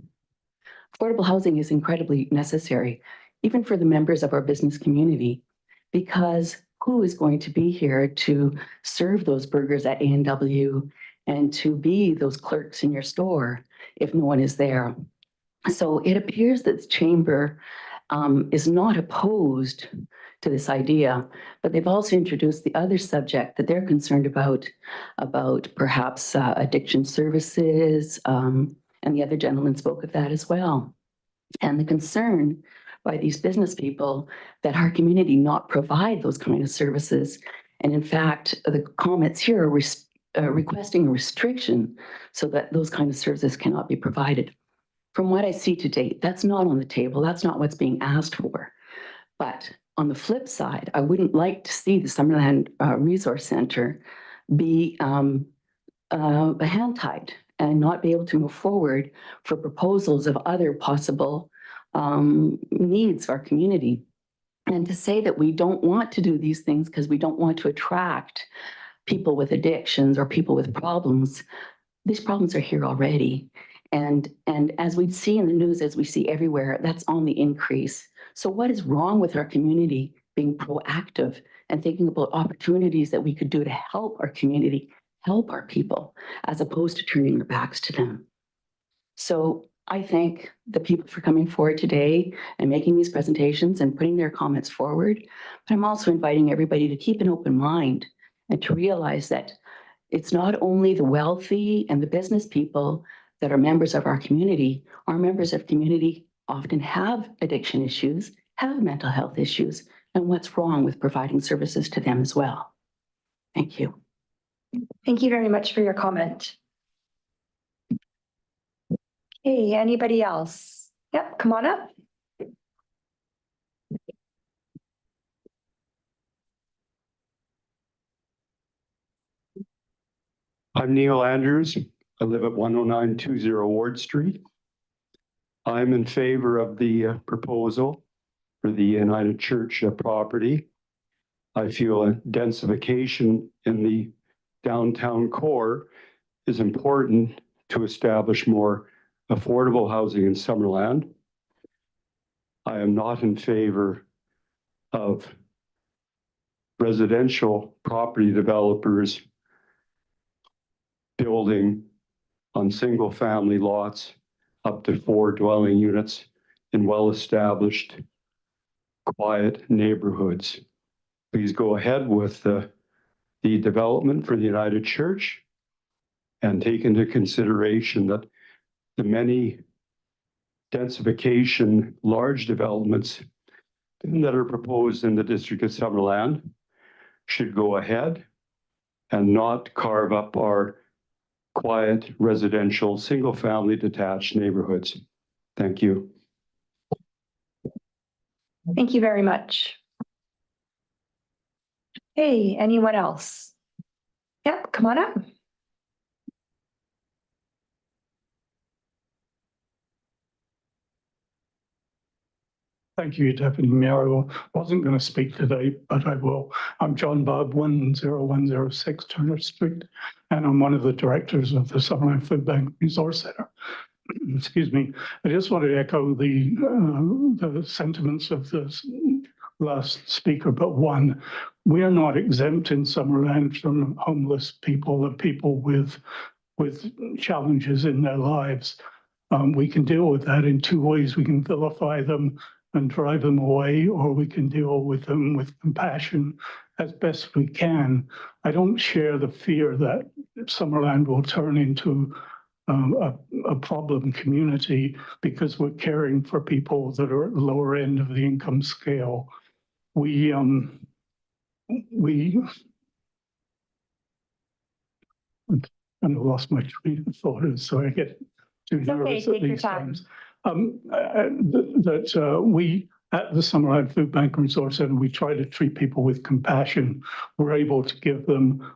Speaker 14: housing is incredibly necessary, even for the members of our business community, because who is going to be here to serve those burgers at A&W and to be those clerks in your store if no one is there? So it appears that the chamber is not opposed to this idea, but they've also introduced the other subject that they're concerned about perhaps addiction services, and the other gentleman spoke of that as well. And the concern by these business people that our community not provide those kind of services. And in fact, the comments here are requesting a restriction so that those kind of services cannot be provided. From what I see to date, that's not on the table. That's not what's being asked for. But on the flip side, I wouldn't like to see the Summerland Resource Center be hand-tied and not be able to move forward for proposals of other possible needs of our community. And to say that we don't want to do these things because we don't want to attract people with addictions or people with problems, these problems are here already. And as we see in the news, as we see everywhere, that's on the increase. So what is wrong with our community being proactive and thinking about opportunities that we could do to help our community, help our people, as opposed to turning our backs to them? So I thank the people for coming forward today and making these presentations and putting their comments forward. But I'm also inviting everybody to keep an open mind and to realize that it's not only the wealthy and the business people that are members of our community. Our members of community often have addiction issues, have mental health issues, and what's wrong with providing services to them as well. Thank you.
Speaker 1: Thank you very much for your comment. Hey, anybody else? Yep, come on up.
Speaker 15: I'm Neil Andrews. I live at 10920 Ward Street. I'm in favor of the proposal for the United Church property. I feel a densification in the downtown core is important to establish more affordable housing in Summerland. I am not in favor of residential property developers building on single-family lots up to 4 dwelling units in well-established, quiet neighborhoods. Please go ahead with the development for the United Church and take into consideration that the many densification, large developments that are proposed in the District of Summerland should go ahead and not carve up our quiet residential, single-family detached neighborhoods. Thank you.
Speaker 1: Thank you very much. Hey, anyone else? Yep, come on up.
Speaker 16: Thank you, Deputy Mayor. I wasn't going to speak today, but I will. I'm John Bob, 10106 Turner Street, and I'm one of the directors of the Summerland Food Bank Resource Center. Excuse me. I just want to echo the sentiments of the last speaker, but one, we are not exempt in Summerland from homeless people and people with challenges in their lives. We can deal with that in two ways. We can vilify them and drive them away, or we can deal with them with compassion as best we can. I don't share the fear that Summerland will turn into a problem community because we're caring for people that are at the lower end of the income scale. I lost my train of thought, so I get too nervous at these times. We at the Summerland Food Bank and Resource Center, we try to treat people with compassion. We're able to give them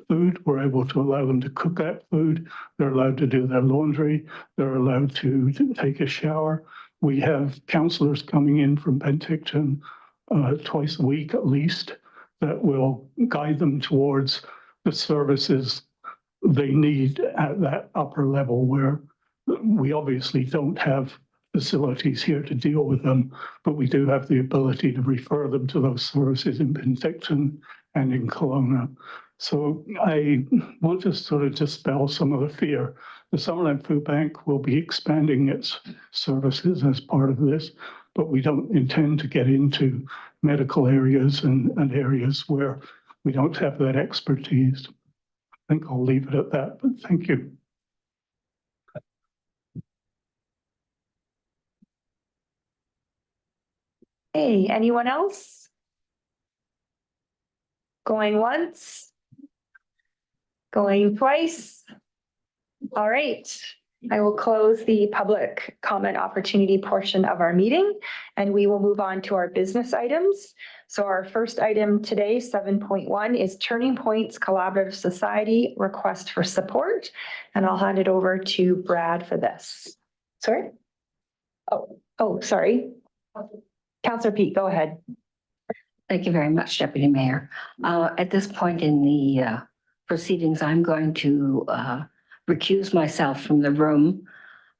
Speaker 16: food. We're able to allow them to cook that food. They're allowed to do their laundry. They're allowed to take a shower. We have counselors coming in from Penticton twice a week at least that will guide them towards the services they need at that upper level, where we obviously don't have facilities here to deal with them, but we do have the ability to refer them to those services in Penticton and in Kelowna. So I want to sort of dispel some of the fear. The Summerland Food Bank will be expanding its services as part of this, but we don't intend to get into medical areas and areas where we don't have that expertise. I think I'll leave it at that, but thank you.
Speaker 1: Hey, anyone else? Going once? Going twice? All right. I will close the public comment opportunity portion of our meeting, and we will move on to our business items. So our first item today, 7.1, is Turning Points Collaborative Society request for support. And I'll hand it over to Brad for this. Sorry? Oh, sorry. Councillor Pete, go ahead.
Speaker 2: Thank you very much, Deputy Mayor. At this point in the proceedings, I'm going to recuse myself from the room.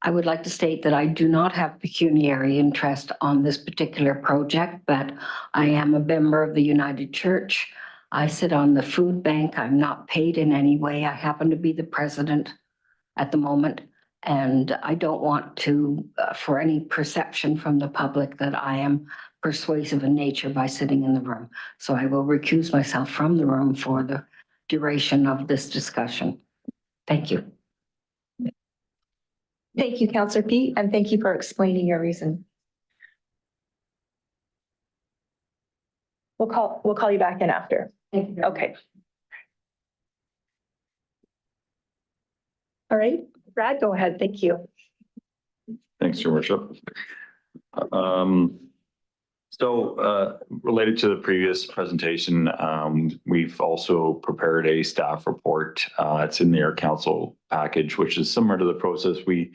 Speaker 2: I would like to state that I do not have pecuniary interest on this particular project, but I am a member of the United Church. I sit on the food bank. I'm not paid in any way. I happen to be the president at the moment, and I don't want to, for any perception from the public that I am persuasive in nature by sitting in the room. So I will recuse myself from the room for the duration of this discussion. Thank you.
Speaker 1: Thank you, Councillor Pete, and thank you for explaining your reason. We'll call you back in after.
Speaker 2: Thank you.
Speaker 1: Okay. All right, Brad, go ahead. Thank you.
Speaker 17: Thanks, Your Worship. Related to the previous presentation, we've also prepared a staff report. It's in the council package, which is similar to the process we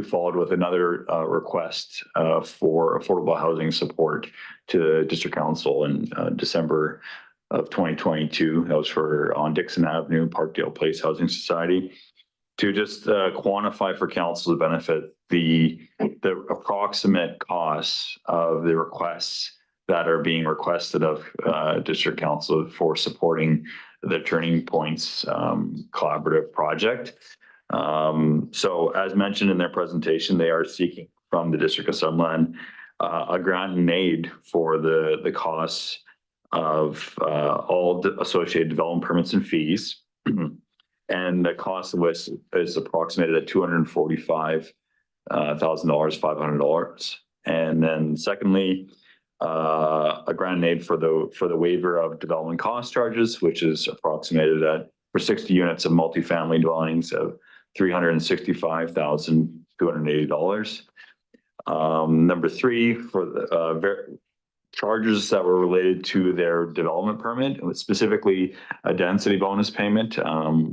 Speaker 17: followed with another request for affordable housing support to District Council in December of 2022. That was for on Dixon Avenue, Parkdale Place Housing Society. To just quantify for council's benefit the approximate costs of the requests that are being requested of District Council for supporting the Turning Points collaborative project. So as mentioned in their presentation, they are seeking from the District of Summerland a grant and aid for the costs of all associated development permits and fees. And the cost of which is approximated at $245,500. And then secondly, a grant aid for the waiver of development cost charges, which is approximated at for 60 units of multifamily dwellings of $365,280. Number three, for the charges that were related to their development permit, specifically a density bonus payment,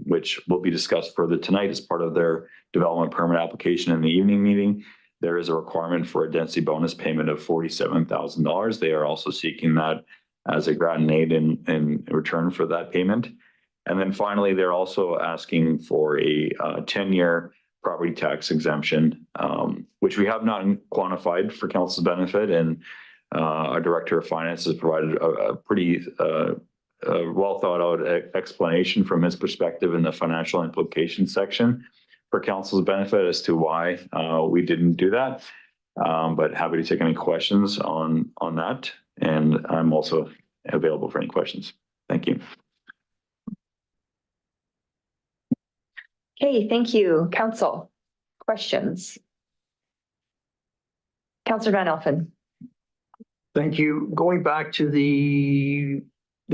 Speaker 17: which will be discussed further tonight as part of their development permit application in the evening meeting. There is a requirement for a density bonus payment of $47,000. They are also seeking that as a grant aid in return for that payment. And then finally, they're also asking for a 10-year property tax exemption, which we have not quantified for council's benefit. And our director of finance has provided a pretty well thought out explanation from his perspective in the financial implications section for council's benefit as to why we didn't do that. But happy to take any questions on that. And I'm also available for any questions. Thank you.
Speaker 1: Okay, thank you. Council, questions? Councillor Van Elfen.
Speaker 10: Thank you. Going back to the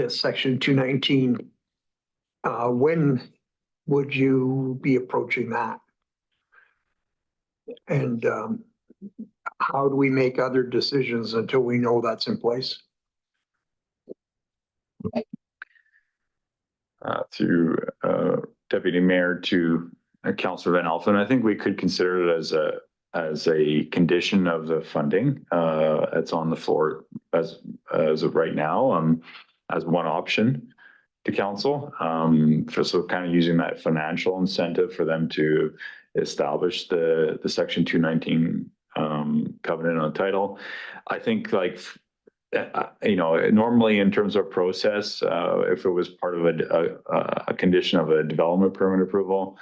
Speaker 10: section 219, when would you be approaching that? And how do we make other decisions until we know that's in place?
Speaker 17: Through Deputy Mayor to Councillor Van Elfen, I think we could consider it as a condition of the funding. It's on the floor as of right now, as one option to council. So kind of using that financial incentive for them to establish the section 219 covenant on title. I think normally in terms of process, if it was part of a condition of a development permit approval,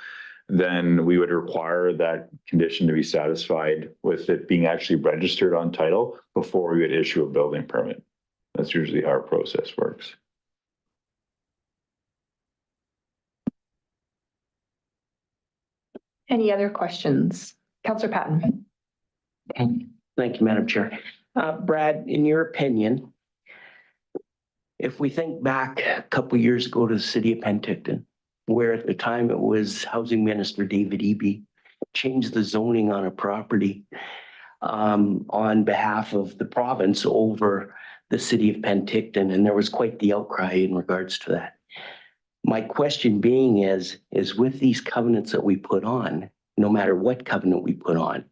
Speaker 17: then we would require that condition to be satisfied with it being actually registered on title before we would issue a building permit. That's usually how our process works.
Speaker 1: Any other questions? Councillor Patton.
Speaker 9: Thank you, Madam Chair. Brad, in your opinion, if we think back a couple of years ago to the city of Penticton, where at the time it was Housing Minister David Eby changed the zoning on a property on behalf of the province over the city of Penticton, and there was quite the outcry in regards to that. My question being is with these covenants that we put on, no matter what covenant we put on,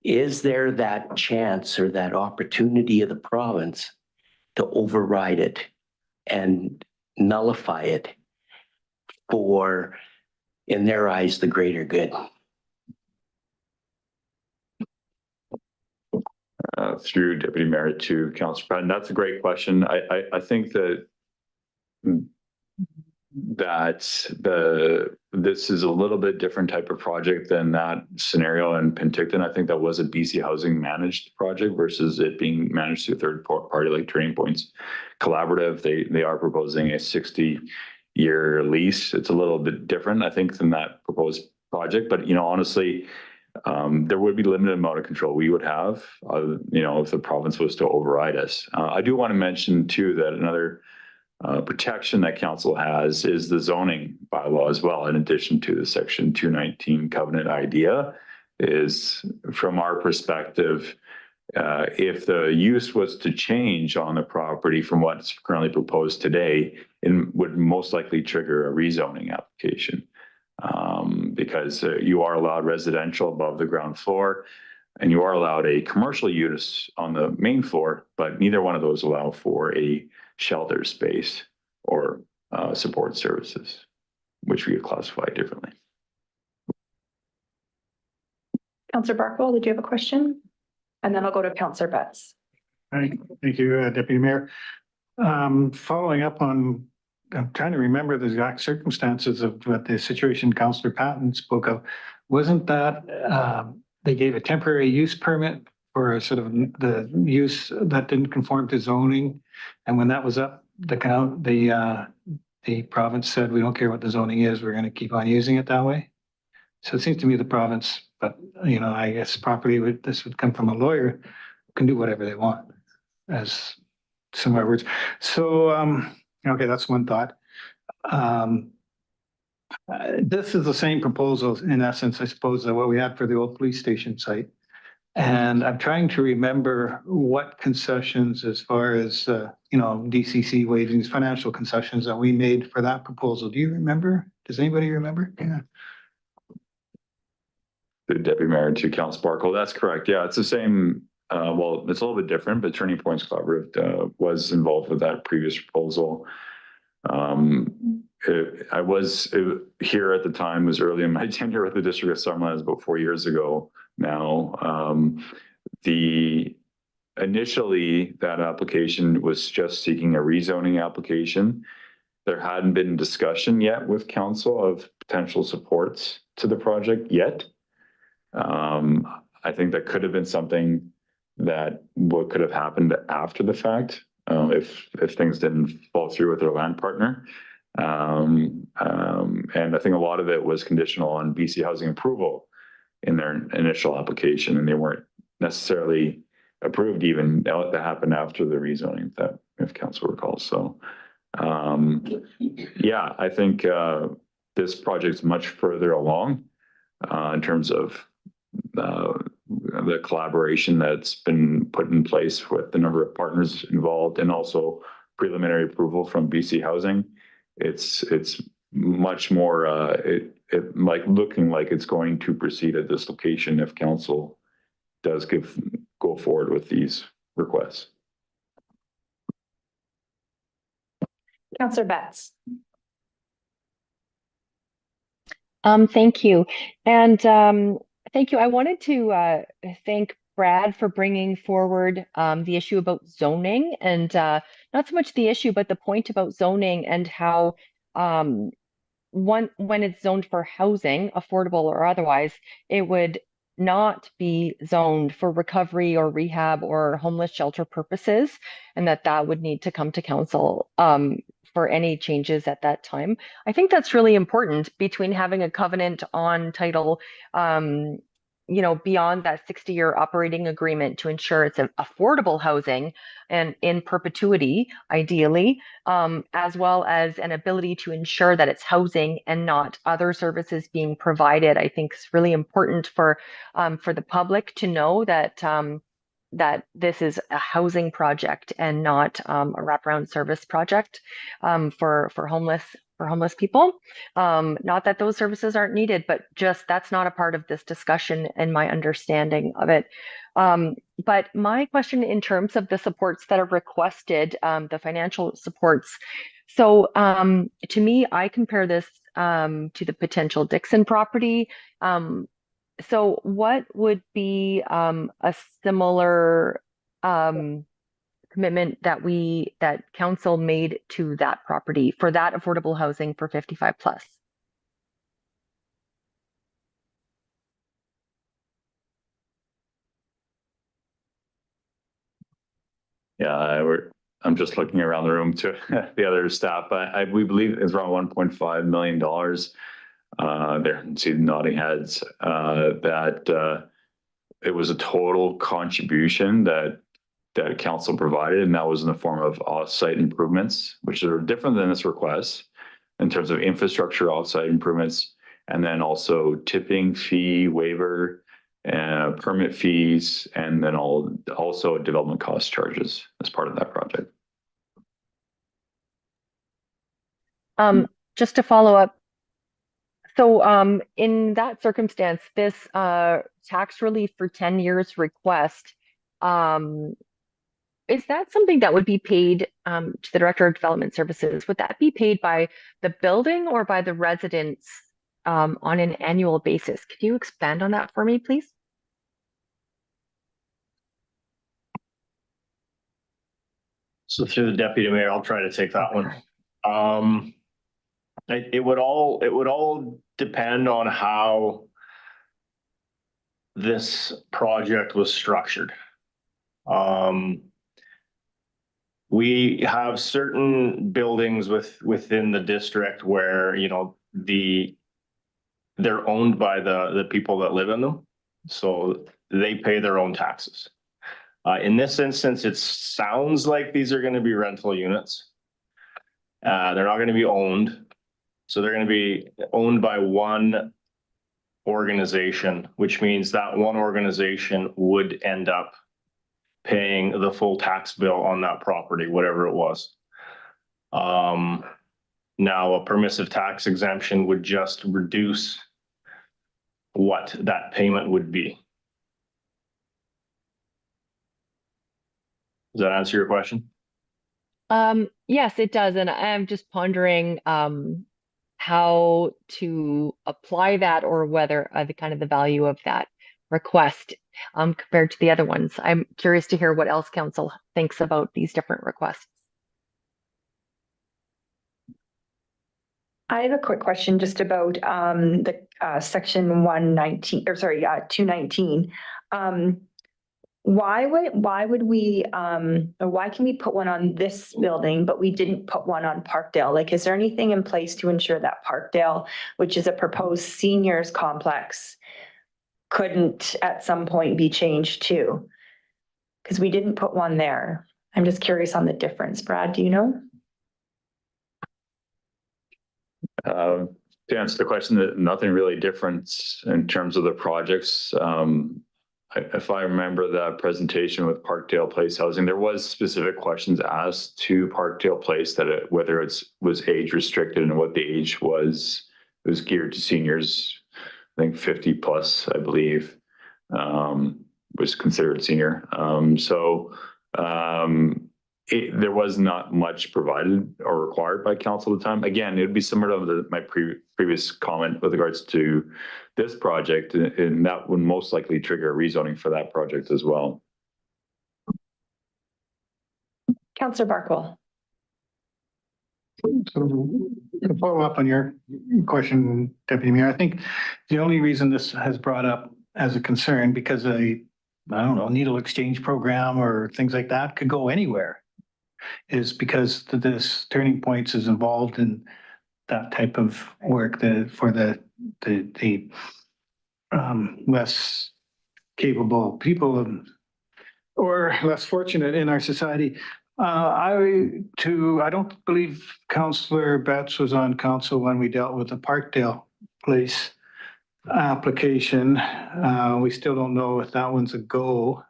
Speaker 9: is there that chance or that opportunity of the province to override it and nullify it for, in their eyes, the greater good?
Speaker 17: Through Deputy Mayor to Councillor Patton, that's a great question. I think that this is a little bit different type of project than that scenario in Penticton. I think that was a BC Housing managed project versus it being managed through a third party like Turning Points Collaborative. They are proposing a 60-year lease. It's a little bit different, I think, than that proposed project. But honestly, there would be limited amount of control we would have, if the province was to override us. I do want to mention too that another protection that council has is the zoning bylaw as well. In addition to the section 219 covenant idea, is from our perspective, if the use was to change on the property from what's currently proposed today, it would most likely trigger a rezoning application. Because you are allowed residential above the ground floor and you are allowed a commercial use on the main floor, but neither one of those allow for a shelter space or support services, which we have classified differently.
Speaker 1: Councillor Barkwell, did you have a question? And then I'll go to Councillor Betts.
Speaker 6: Thank you, Deputy Mayor. Following up on, I'm trying to remember the exact circumstances of what the situation Councillor Patton spoke of. Wasn't that they gave a temporary use permit for a sort of the use that didn't conform to zoning? And when that was up, the province said, we don't care what the zoning is, we're going to keep on using it that way. So it seems to me the province, but I guess properly this would come from a lawyer, can do whatever they want. as similar words. So, okay, that's one thought. This is the same proposal in essence, I suppose, that what we had for the old police station site. And I'm trying to remember what concessions as far as, DCC waivings, financial concessions that we made for that proposal. Do you remember? Does anybody remember? Yeah.
Speaker 17: The Deputy Mayor to Council Sparkle, that's correct. Yeah, it's the same. Well, it's a little bit different, but Turning Points Collaborative was involved with that previous proposal. I was here at the time, was early in my tenure with the District of Summerland, about 4 years ago now. Initially, that application was just seeking a rezoning application. There hadn't been discussion yet with council of potential supports to the project yet. I think that could have been something that what could have happened after the fact, if things didn't fall through with their land partner. And I think a lot of it was conditional on BC Housing approval in their initial application, and they weren't necessarily approved even. That happened after the rezoning, if council recalls. So, yeah, I think this project's much further along in terms of the collaboration that's been put in place with the number of partners involved, and also preliminary approval from BC Housing. It's much more like looking like it's going to proceed at this location if council does go forward with these requests.
Speaker 1: Councillor Betts.
Speaker 11: Thank you. And thank you. I wanted to thank Brad for bringing forward the issue about zoning, and not so much the issue, but the point about zoning and how when it's zoned for housing, affordable or otherwise, it would not be zoned for recovery or rehab or homeless shelter purposes, and that would need to come to council for any changes at that time. I think that's really important between having a covenant on title, beyond that 60-year operating agreement to ensure it's an affordable housing and in perpetuity, ideally, as well as an ability to ensure that it's housing and not other services being provided. I think it's really important for the public to know that that this is a housing project and not a wraparound service project for homeless people. Not that those services aren't needed, but just that's not a part of this discussion and my understanding of it. But my question in terms of the supports that are requested, the financial supports. So to me, I compare this to the potential Dixon property. So what would be a similar commitment that council made to that property for that affordable housing for 55 plus?
Speaker 17: Yeah, I'm just looking around the room to the other staff. We believe it's around $1.5 million. There, see nodding heads. That it was a total contribution that council provided, and that was in the form of off-site improvements, which are different than this request in terms of infrastructure off-site improvements, and then also tipping fee waiver, permit fees, and then also development cost charges as part of that project.
Speaker 11: Just to follow up. So in that circumstance, this tax relief for 10 years request, is that something that would be paid to the Director of Development Services? Would that be paid by the building or by the residents on an annual basis? Could you expand on that for me, please?
Speaker 18: So through the Deputy Mayor, I'll try to take that one. It would all depend on how this project was structured. We have certain buildings within the district where, they're owned by the people that live in them. So they pay their own taxes. In this instance, it sounds like these are gonna be rental units. They're not gonna be owned. So they're gonna be owned by one organization, which means that one organization would end up paying the full tax bill on that property, whatever it was. Now a permissive tax exemption would just reduce what that payment would be. Does that answer your question?
Speaker 11: Yes, it does. And I'm just pondering how to apply that, or whether the kind of the value of that request compared to the other ones. I'm curious to hear what else council thinks about these different requests.
Speaker 1: I have a quick question just about the section 119, or sorry, 219. Why would we or why can we put one on this building, but we didn't put one on Parkdale? Like, is there anything in place to ensure that Parkdale, which is a proposed seniors complex, couldn't at some point be changed too? Because we didn't put one there. I'm just curious on the difference. Brad, do you know?
Speaker 17: To answer the question, that nothing really different in terms of the projects. If I remember that presentation with Parkdale Place Housing, there was specific questions asked to Parkdale Place that whether it was age restricted and what the age was. It was geared to seniors, I think 50 plus, I believe, was considered senior. There was not much provided or required by council at the time. Again, it would be similar to my previous comment with regards to this project, and that would most likely trigger a rezoning for that project as well.
Speaker 1: Councillor Barkwell.
Speaker 6: So to follow up on your question, Deputy Mayor, I think the only reason this has brought up as a concern, because I don't know, needle exchange program or things like that could go anywhere, is because this Turning Points is involved in that type of work for the less capable people or less fortunate in our society. I don't believe Councillor Betts was on council when we dealt with the Parkdale Place application. We still don't know if that one's a go,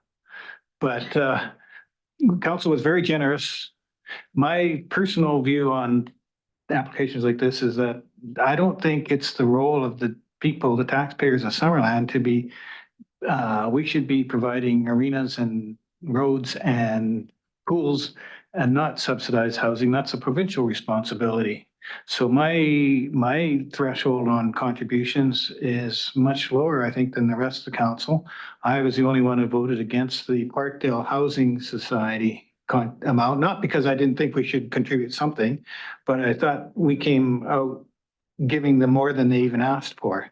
Speaker 6: but council was very generous. My personal view on applications like this is that I don't think it's the role of the people, the taxpayers of Summerland, to be, we should be providing arenas and roads and pools and not subsidized housing. That's a provincial responsibility. So my threshold on contributions is much lower, I think, than the rest of the council. I was the only one who voted against the Parkdale Housing Society amount, not because I didn't think we should contribute something, but I thought we came out giving them more than they even asked for.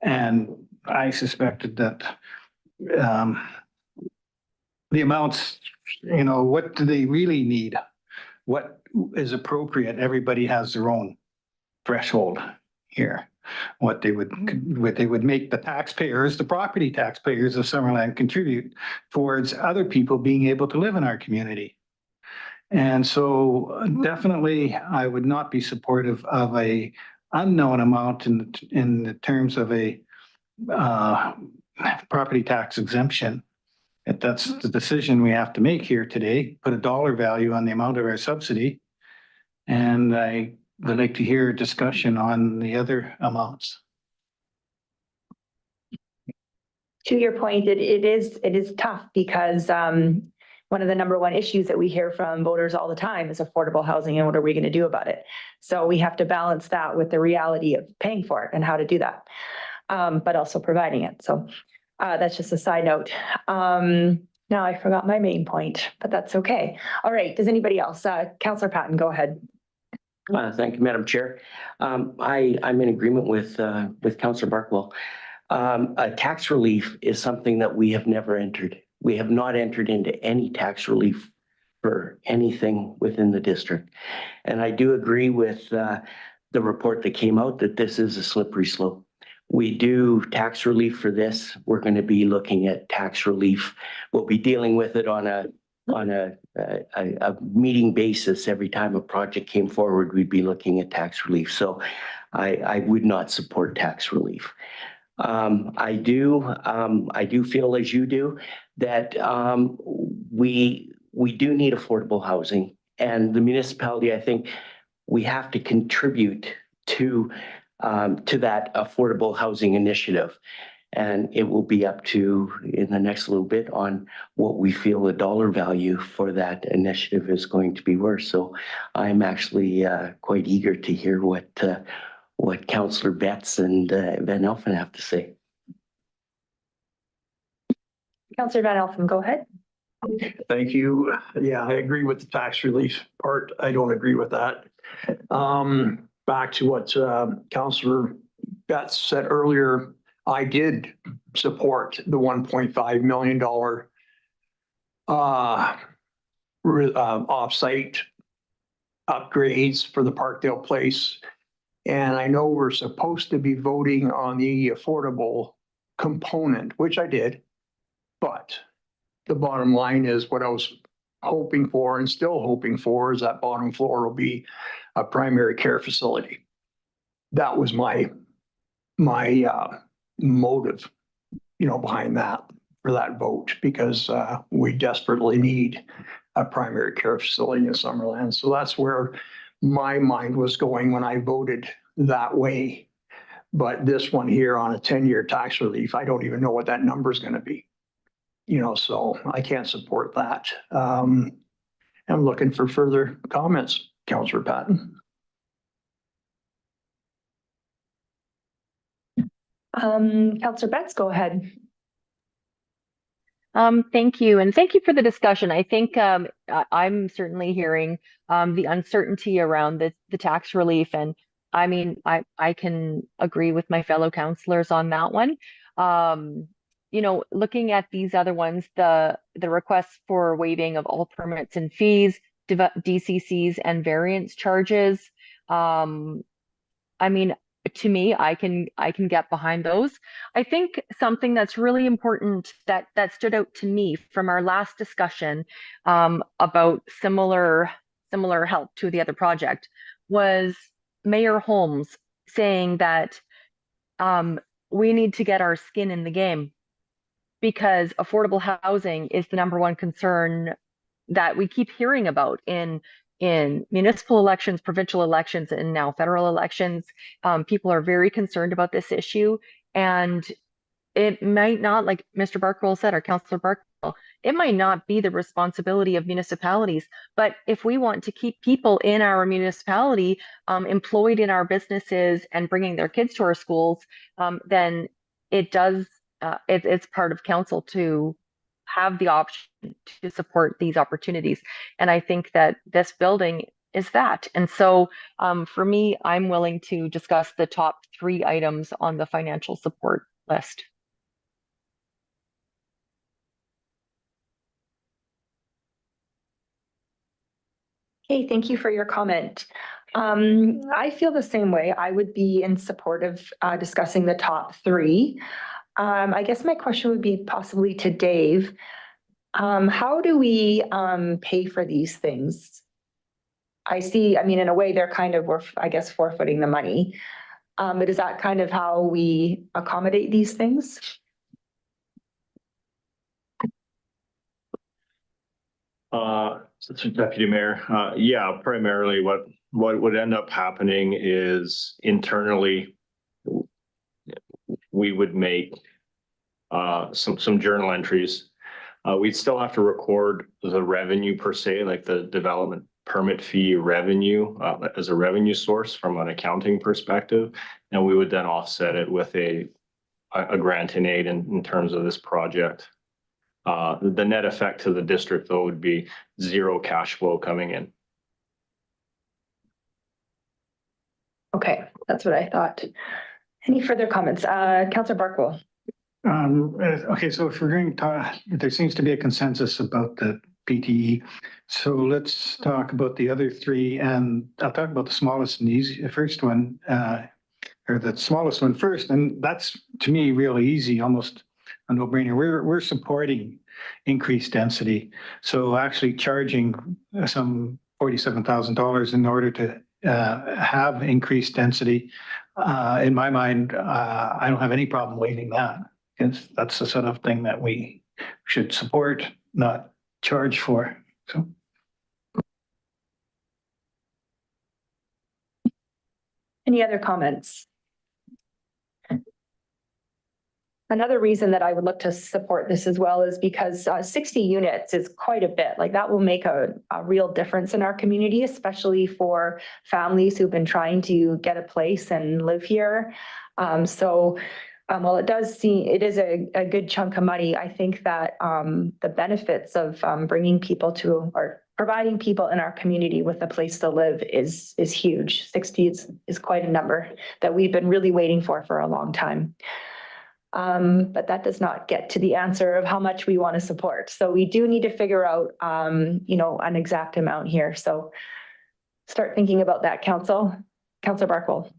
Speaker 6: And I suspected that the amounts, what do they really need? What is appropriate? Everybody has their own threshold here. What they would make the taxpayers, the property taxpayers of Summerland, contribute towards other people being able to live in our community. And so definitely I would not be supportive of a unknown amount in the terms of a property tax exemption. If that's the decision we have to make here today, put a dollar value on the amount of our subsidy. And I would like to hear a discussion on the other amounts.
Speaker 1: To your point, it is tough because one of the number one issues that we hear from voters all the time is affordable housing, and what are we going to do about it? So we have to balance that with the reality of paying for it and how to do that, but also providing it. So that's just a side note. Now I forgot my main point, but that's okay. All right. Does anybody else? Councillor Patton, go ahead.
Speaker 9: Thank you, Madam Chair. I'm in agreement with Councillor Barkwell. A tax relief is something that we have never entered. We have not entered into any tax relief for anything within the district. And I do agree with the report that came out that this is a slippery slope. we do tax relief for this, we're going to be looking at tax relief. We'll be dealing with it on a meeting basis. Every time a project came forward, we'd be looking at tax relief. So I would not support tax relief. I do feel as you do that we do need affordable housing, and the municipality, I think we have to contribute to that affordable housing initiative. And it will be up to, in the next little bit, on what we feel the dollar value for that initiative is going to be worth. So I'm actually quite eager to hear what Councillor Betts and Van Elfen have to say.
Speaker 1: Councillor Van Elfen, go ahead.
Speaker 10: Thank you. Yeah, I agree with the tax relief part. I don't agree with that. Back to what Councillor Betts said earlier, I did support the $1.5 million offsite upgrades for the Parkdale Place. And I know we're supposed to be voting on the affordable component, which I did. But the bottom line is what I was hoping for and still hoping for is that bottom floor will be a primary care facility. That was my motive, behind that, for that vote, because we desperately need a primary care facility in Summerland. So that's where my mind was going when I voted that way. But this one here on a 10-year tax relief, I don't even know what that number is going to be. So I can't support that. I'm looking for further comments, Councillor Patton.
Speaker 1: Councillor Betts, go ahead.
Speaker 11: Thank you. And thank you for the discussion. I think I'm certainly hearing the uncertainty around the tax relief. And I mean, I can agree with my fellow councillors on that one. Looking at these other ones, the requests for waiving of all permits and fees, DCCs and variance charges. I mean, to me, I can get behind those. I think something that's really important that stood out to me from our last discussion about similar help to the other project was Mayor Holmes saying that we need to get our skin in the game because affordable housing is the number one concern that we keep hearing about in municipal elections, provincial elections, and now federal elections. People are very concerned about this issue, and it might not, like Mr. Barkwell said, or Councillor Barkwell, it might not be the responsibility of municipalities, but if we want to keep people in our municipality employed in our businesses and bringing their kids to our schools, then it's part of council to have the option to support these opportunities. And I think that this building is that. And so for me, I'm willing to discuss the top 3 items on the financial support list.
Speaker 1: Okay, thank you for your comment. I feel the same way. I would be in support of discussing the top 3. I guess my question would be possibly to Dave. How do we pay for these things? I mean, in a way, they're kind of, I guess, forfeiting the money. But is that kind of how we accommodate these things?
Speaker 18: Deputy Mayor, yeah, primarily what would end up happening is internally we would make some journal entries. We'd still have to record the revenue per se, like the development permit fee revenue as a revenue source from an accounting perspective. And we would then offset it with a grant in aid in terms of this project. The net effect to the district, though, would be 0 cash flow coming in.
Speaker 1: Okay, that's what I thought. Any further comments? Councillor Barkwell.
Speaker 6: Okay, so if we're going to, there seems to be a consensus about the PTE. So let's talk about the other 3, and I'll talk about the smallest and easy. The first one, or the smallest one first, and that's to me really easy, almost a no-brainer. We're supporting increased density. So actually charging some $47,000 in order to have increased density, in my mind, I don't have any problem waiving that. Because that's the sort of thing that we should support, not charge for. So.
Speaker 1: Any other comments? Another reason that I would look to support this as well is because 60 units is quite a bit. Like that will make a real difference in our community, especially for families who've been trying to get a place and live here. While it is a good chunk of money, I think that the benefits of bringing people to or providing people in our community with a place to live is huge. 60 is quite a number that we've been really waiting for a long time. But that does not get to the answer of how much we want to support. So we do need to figure out, an exact amount here. So start thinking about that, Councillor Barkle.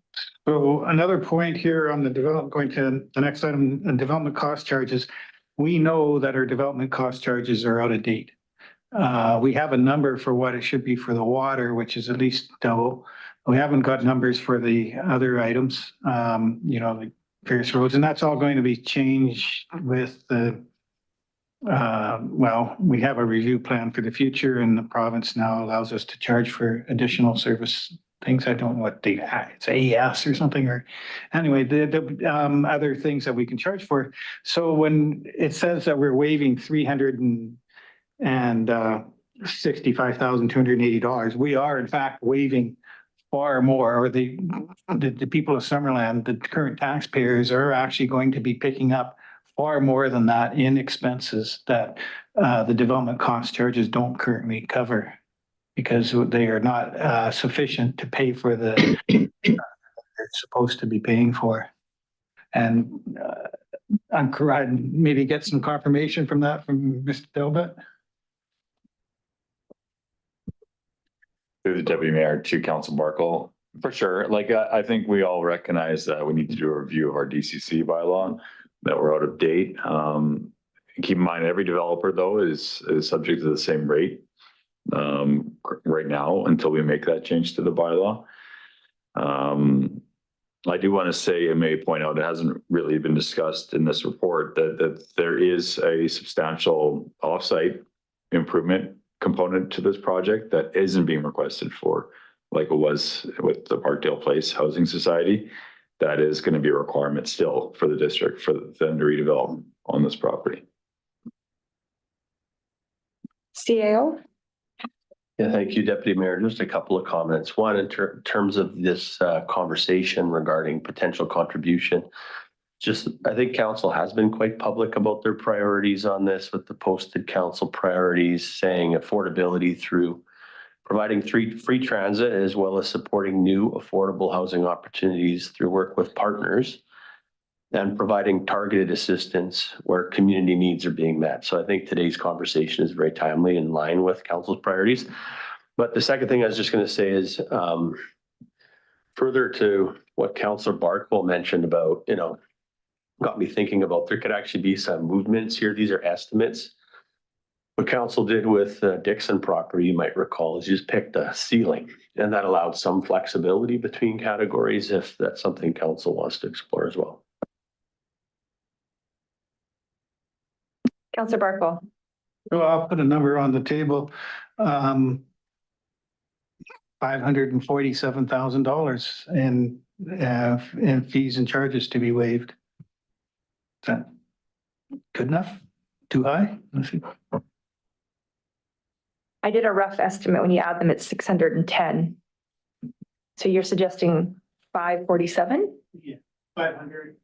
Speaker 6: So another point here on the development, going to the next item, development cost charges. We know that our development cost charges are out of date. We have a number for what it should be for the water, which is at least double. We haven't got numbers for the other items, like various roads, and that's all going to be changed with the, we have a review plan for the future, and the province now allows us to charge for additional service things. I don't know what it's AES or something, or anyway, the other things that we can charge for. So when it says that we're waiving $365,280, we are in fact waiving far more, or the people of Summerland, the current taxpayers, are actually going to be picking up far more than that in expenses that the development cost charges don't currently cover, because they are not sufficient to pay for the they're supposed to be paying for. And I'm correct, maybe get some confirmation from that from Mr. Delbert.
Speaker 17: Through the deputy mayor to Council Barkle, for sure. Like, I think we all recognize that we need to do a review of our DCC bylaw, that we're out of date. Keep in mind, every developer though is subject to the same rate right now until we make that change to the bylaw. I do want to say, I may point out, it hasn't really been discussed in this report that there is a substantial offsite improvement component to this project that isn't being requested for, like it was with the Parkdale Place Housing Society. That is going to be a requirement still for the district for them to redevelop on this property.
Speaker 1: CAO?
Speaker 19: Yeah, thank you, Deputy Mayor. Just a couple of comments. One, in terms of this conversation regarding potential contribution, I think council has been quite public about their priorities on this, with the posted council priorities saying affordability through providing free transit, as well as supporting new affordable housing opportunities through work with partners, and providing targeted assistance where community needs are being met. So I think today's conversation is very timely, in line with council's priorities. But the second thing I was just going to say is, further to what Councillor Barkle mentioned about, got me thinking about there could actually be some movements here. These are estimates. What council did with the Dixon property, you might recall, is you just picked a ceiling, and that allowed some flexibility between categories if that's something council wants to explore as well.
Speaker 1: Councillor Barkle.
Speaker 6: So I'll put a number on the table. $547,000 in fees and charges to be waived. Is that good enough? Too high? Let's see.
Speaker 1: I did a rough estimate. When you add them, it's 610. So you're suggesting 547?
Speaker 6: Yeah, 500.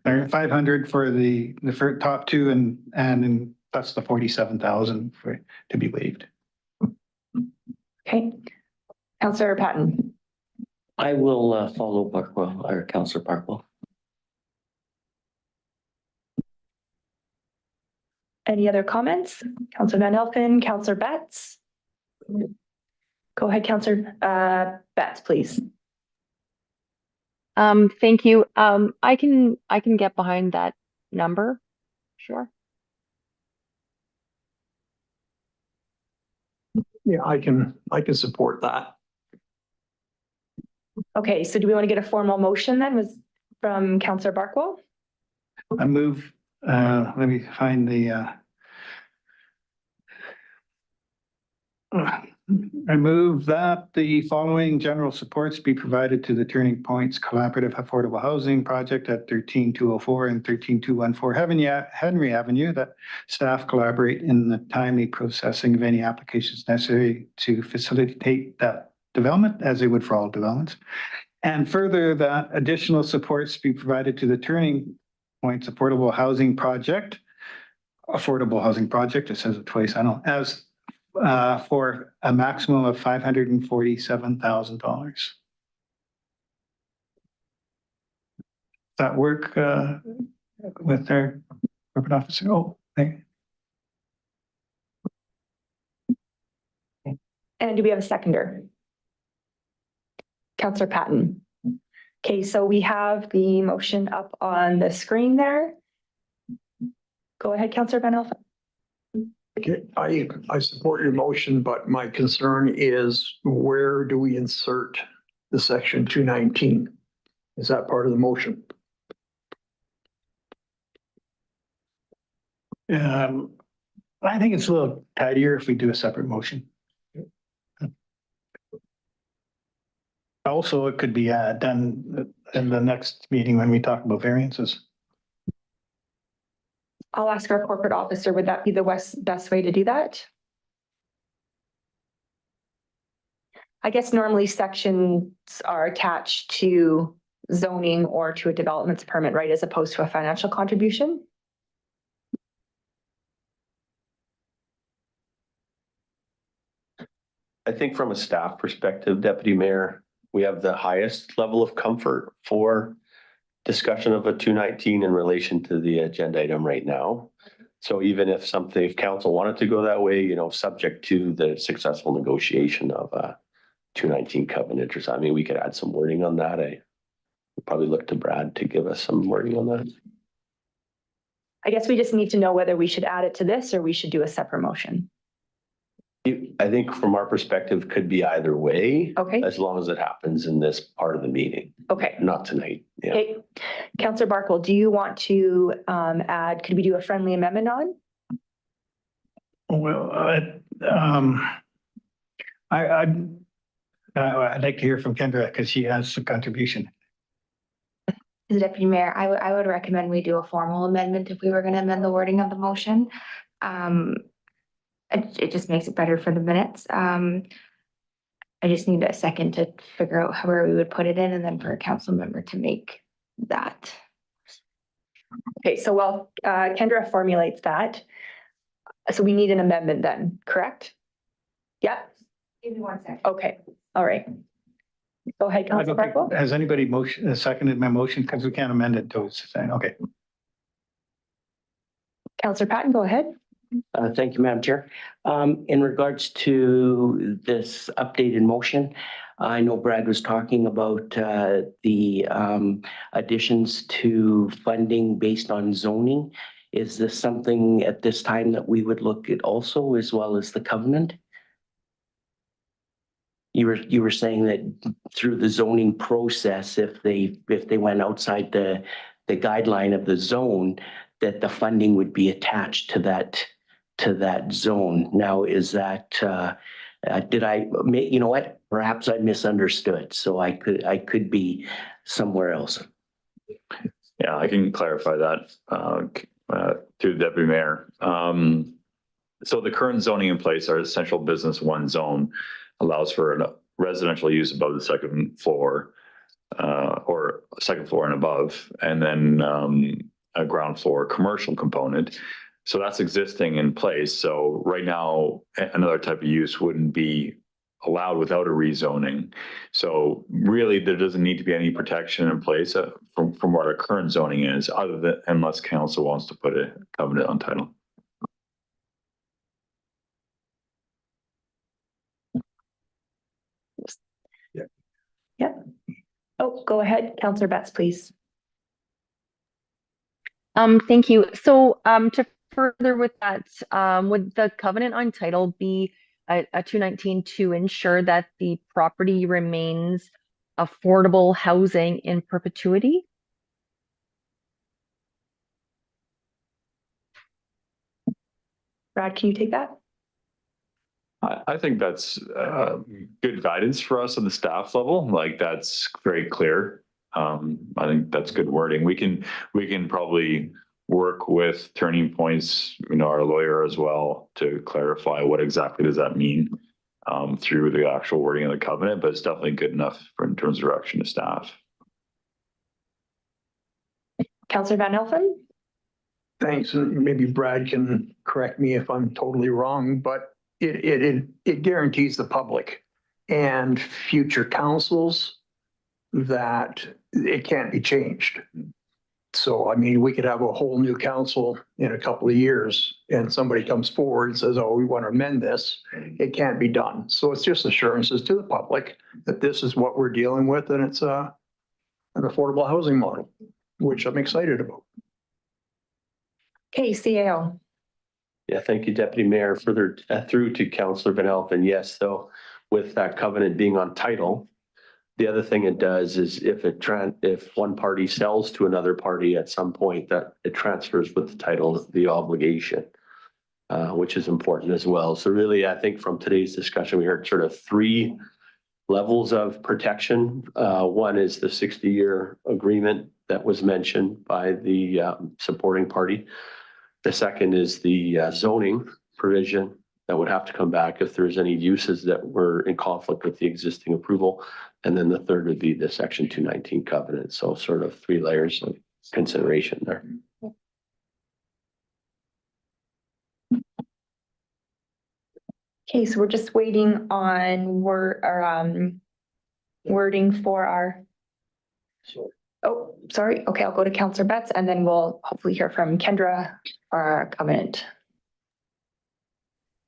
Speaker 6: 500 for the first top two, and that's the 47,000 for to be waived.
Speaker 1: Okay. Councillor Patton.
Speaker 9: I will follow Barkwell, or Councillor Barkwell.
Speaker 1: Any other comments? Councillor Van Elfen, Councillor Betts. Go ahead, Councillor Betts, please.
Speaker 11: Thank you. I can get behind that number. Sure.
Speaker 10: Yeah, I can support that.
Speaker 1: Okay, so do we want to get a formal motion then was from Councillor Barkwell?
Speaker 6: I move, let me find the, I move that the following general supports be provided to the Turning Points Collaborative Affordable Housing Project at 13204 and 13214 Henry Avenue, that staff collaborate in the timely processing of any applications necessary to facilitate that development, as they would for all developments. And further, that additional supports be provided to the Turning Points Affordable Housing Project, it says it twice, I don't know, as for a maximum of $547,000. That work with their corporate officer? Oh, thank you.
Speaker 1: And do we have a seconder? Councillor Patton. Okay, so we have the motion up on the screen there. Go ahead, Councillor Van Elfen.
Speaker 10: Okay, I support your motion, but my concern is where do we insert the section 219? Is that part of the motion?
Speaker 6: I think it's a little tidier if we do a separate motion. Also, it could be done in the next meeting when we talk about variances.
Speaker 1: I'll ask our corporate officer, would that be the best way to do that? I guess normally sections are attached to zoning or to a developments permit, right, as opposed to a financial contribution?
Speaker 19: I think from a staff perspective, Deputy Mayor, we have the highest level of comfort for discussion of a 219 in relation to the agenda item right now. So even if council wanted to go that way, subject to the successful negotiation of a 219 covenant or something, we could add some wording on that. I would probably look to Brad to give us some wording on that.
Speaker 1: I guess we just need to know whether we should add it to this or we should do a separate motion.
Speaker 19: I think from our perspective, could be either way.
Speaker 1: Okay.
Speaker 19: As long as it happens in this part of the meeting.
Speaker 1: Okay.
Speaker 19: Not tonight. Yeah.
Speaker 1: Okay. Councillor Barkwell, do you want to could we do a friendly amendment on?
Speaker 6: Well, I'd like to hear from Kendra because she has some contribution.
Speaker 3: Deputy Mayor, I would recommend we do a formal amendment if we were going to amend the wording of the motion. It just makes it better for the minutes. I just need a second to figure out where we would put it in and then for a council member to make that.
Speaker 1: Okay, so while Kendra formulates that, so we need an amendment then, correct? Yep.
Speaker 3: Give me 1 second.
Speaker 1: Okay, all right. Go ahead, Councilor Barkwell.
Speaker 6: Has anybody seconded my motion? Because we can't amend it to it's saying, okay.
Speaker 1: Councillor Patton, go ahead.
Speaker 9: Thank you, Madam Chair. In regards to this updated motion, I know Brad was talking about the additions to funding based on zoning. Is this something at this time that we would look at also, as well as the covenant? You were saying that through the zoning process, if they went outside the guideline of the zone, that the funding would be attached to that zone. Now, is that you know what? Perhaps I misunderstood. So I could be somewhere else.
Speaker 17: Yeah, I can clarify that through the Deputy Mayor. So the current zoning in place, our essential business one zone, allows for a residential use above the second floor or second floor and above, and then a ground floor commercial component. So that's existing in place. So right now, another type of use wouldn't be allowed without a rezoning. So really, there doesn't need to be any protection in place from what our current zoning is, other than unless council wants to put a covenant on title.
Speaker 1: Yep. Oh, go ahead, Counselor Betts, please.
Speaker 11: Thank you. So, to further with that, would the covenant on title be a 219 to ensure that the property remains affordable housing in perpetuity?
Speaker 1: Brad, can you take that?
Speaker 17: I think that's good guidance for us at the staff level. Like that's very clear. I think that's good wording. We can probably work with Turning Points, our lawyer as well, to clarify what exactly does that mean through the actual wording of the covenant, but it's definitely good enough in terms of direction to staff.
Speaker 1: Counselor Van Elfen?
Speaker 10: Thanks. And maybe Brad can correct me if I'm totally wrong, but it guarantees the public and future councils that it can't be changed. So, I mean, we could have a whole new council in a couple of years and somebody comes forward and says, oh, we want to amend this. It can't be done. So it's just assurances to the public that this is what we're dealing with and it's an affordable housing model, which I'm excited about.
Speaker 1: Okay, CAO.
Speaker 19: Yeah, thank you, Deputy Mayor. Further through to Councillor Van Elfen. Yes, so with that covenant being on title, the other thing it does is if one party sells to another party at some point, that it transfers with the title the obligation, which is important as well. So really, I think from today's discussion, we heard sort of three levels of protection. One is the 60-year agreement that was mentioned by the supporting party. The second is the zoning provision that would have to come back if there's any uses that were in conflict with the existing approval. And then the third would be the Section 219 covenant. So sort of three layers of consideration there.
Speaker 1: Okay, so we're just waiting on wording for our. Oh, sorry. Okay, I'll go to Counselor Betts and then we'll hopefully hear from Kendra, our covenant.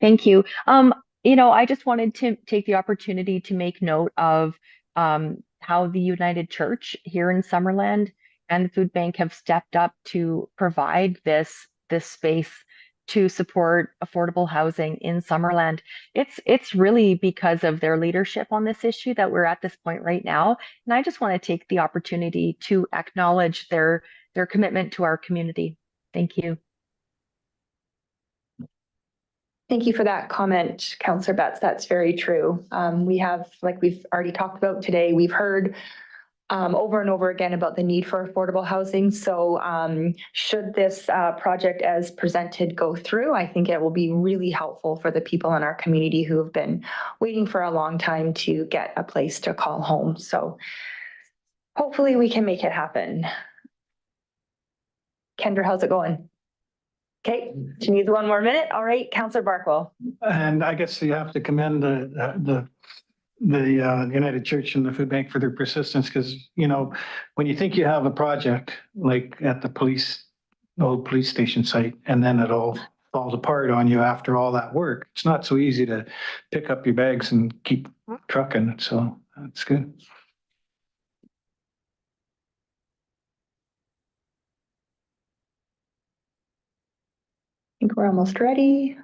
Speaker 11: Thank you. I just wanted to take the opportunity to make note of how the United Church here in Summerland and the food bank have stepped up to provide this space to support affordable housing in Summerland. It's really because of their leadership on this issue that we're at this point right now. And I just want to take the opportunity to acknowledge their commitment to our community. Thank you.
Speaker 1: Thank you for that comment, Counselor Betts. That's very true. We have, like we've already talked about today, we've heard over and over again about the need for affordable housing. So should this project as presented go through, I think it will be really helpful for the people in our community who have been waiting for a long time to get a place to call home. So hopefully we can make it happen. Kendra, how's it going? Okay, she needs one more minute. All right, Counselor Barkwell.
Speaker 6: And I guess you have to commend the United Church and the Food Bank for their persistence, because, when you think you have a project like at the old police station site, and then it all falls apart on you after all that work, it's not so easy to pick up your bags and keep trucking. So that's good.
Speaker 1: I think we're almost ready.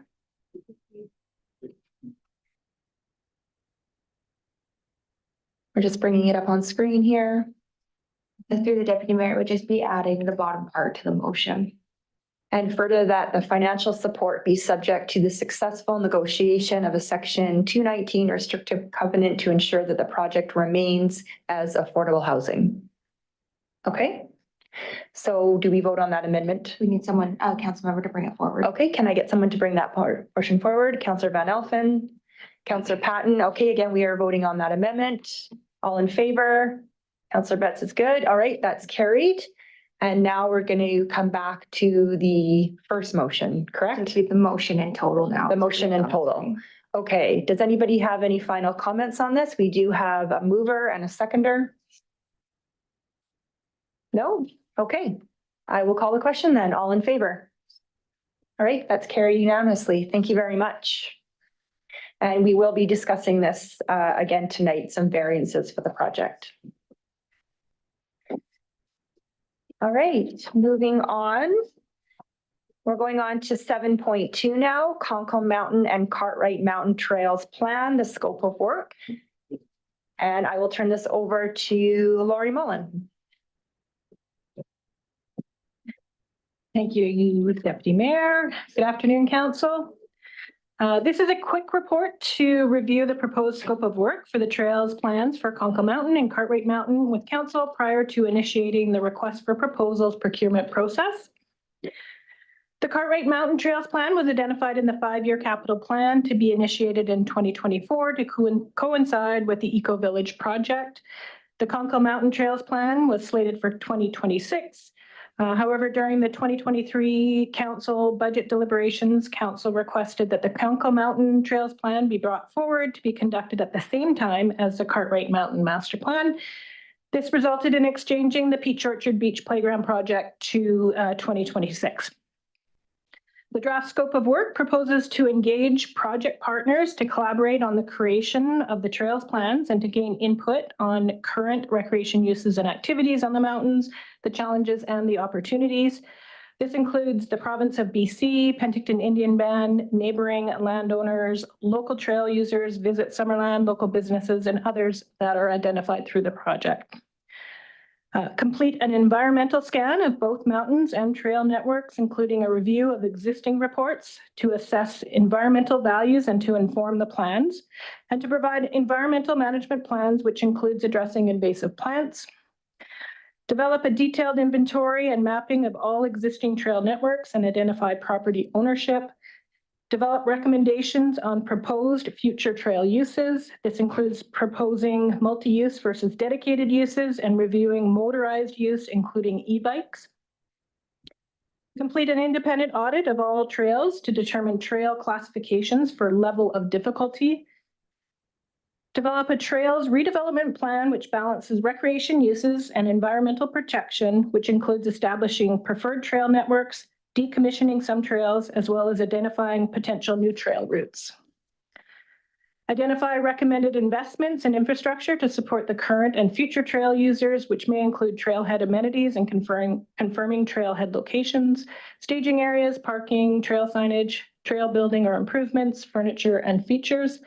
Speaker 1: We're just bringing it up on screen here.
Speaker 3: And through the deputy mayor, it would just be adding the bottom part to the motion.
Speaker 1: And further that the financial support be subject to the successful negotiation of a Section 219 restrictive covenant to ensure that the project remains as affordable housing. Okay. So do we vote on that amendment?
Speaker 3: We need someone, a council member to bring it forward.
Speaker 1: Okay, can I get someone to bring that portion forward? Counselor Van Elfen, Counselor Patton. Okay, again, we are voting on that amendment. All in favor? Counselor Betts is good. All right, that's carried. And now we're going to come back to the first motion, correct?
Speaker 3: To the motion in total now.
Speaker 1: The motion in total. Okay, does anybody have any final comments on this? We do have a mover and a seconder. No? Okay, I will call the question then. All in favor? All right, that's carried unanimously. Thank you very much. And we will be discussing this again tonight, some variances for the project. All right, moving on. We're going on to 7.2 now, Conkle Mountain and Cartwright Mountain Trails Plan, the scope of work. And I will turn this over to Lori Mullen.
Speaker 20: Thank you, Deputy Mayor. Good afternoon, Council. This is a quick report to review the proposed scope of work for the trails plans for Conkle Mountain and Cartwright Mountain with Council prior to initiating the request for proposals procurement process. The Cartwright Mountain Trails Plan was identified in the 5-year capital plan to be initiated in 2024 to coincide with the Eco Village project. The Conkle Mountain Trails Plan was slated for 2026. However, during the 2023 council budget deliberations, council requested that the Conkle Mountain Trails Plan be brought forward to be conducted at the same time as the Cartwright Mountain Master Plan. This resulted in exchanging the Peach Orchard Beach Playground project to 2026. The draft scope of work proposes to engage project partners to collaborate on the creation of the trails plans and to gain input on current recreation uses and activities on the mountains, the challenges and the opportunities. This includes the province of BC, Penticton Indian Band, neighboring landowners, local trail users, Visit Summerland, local businesses, and others that are identified through the project. Complete an environmental scan of both mountains and trail networks, including a review of existing reports to assess environmental values and to inform the plans, and to provide environmental management plans, which includes addressing invasive plants. Develop a detailed inventory and mapping of all existing trail networks and identify property ownership. Develop recommendations on proposed future trail uses. This includes proposing multi-use versus dedicated uses and reviewing motorized use, including e-bikes. Complete an independent audit of all trails to determine trail classifications for level of difficulty. Develop a trails redevelopment plan which balances recreation uses and environmental protection, which includes establishing preferred trail networks, decommissioning some trails, as well as identifying potential new trail routes. Identify recommended investments and infrastructure to support the current and future trail users, which may include trailhead amenities and confirming trailhead locations, staging areas, parking, trail signage, trail building or improvements, furniture and features.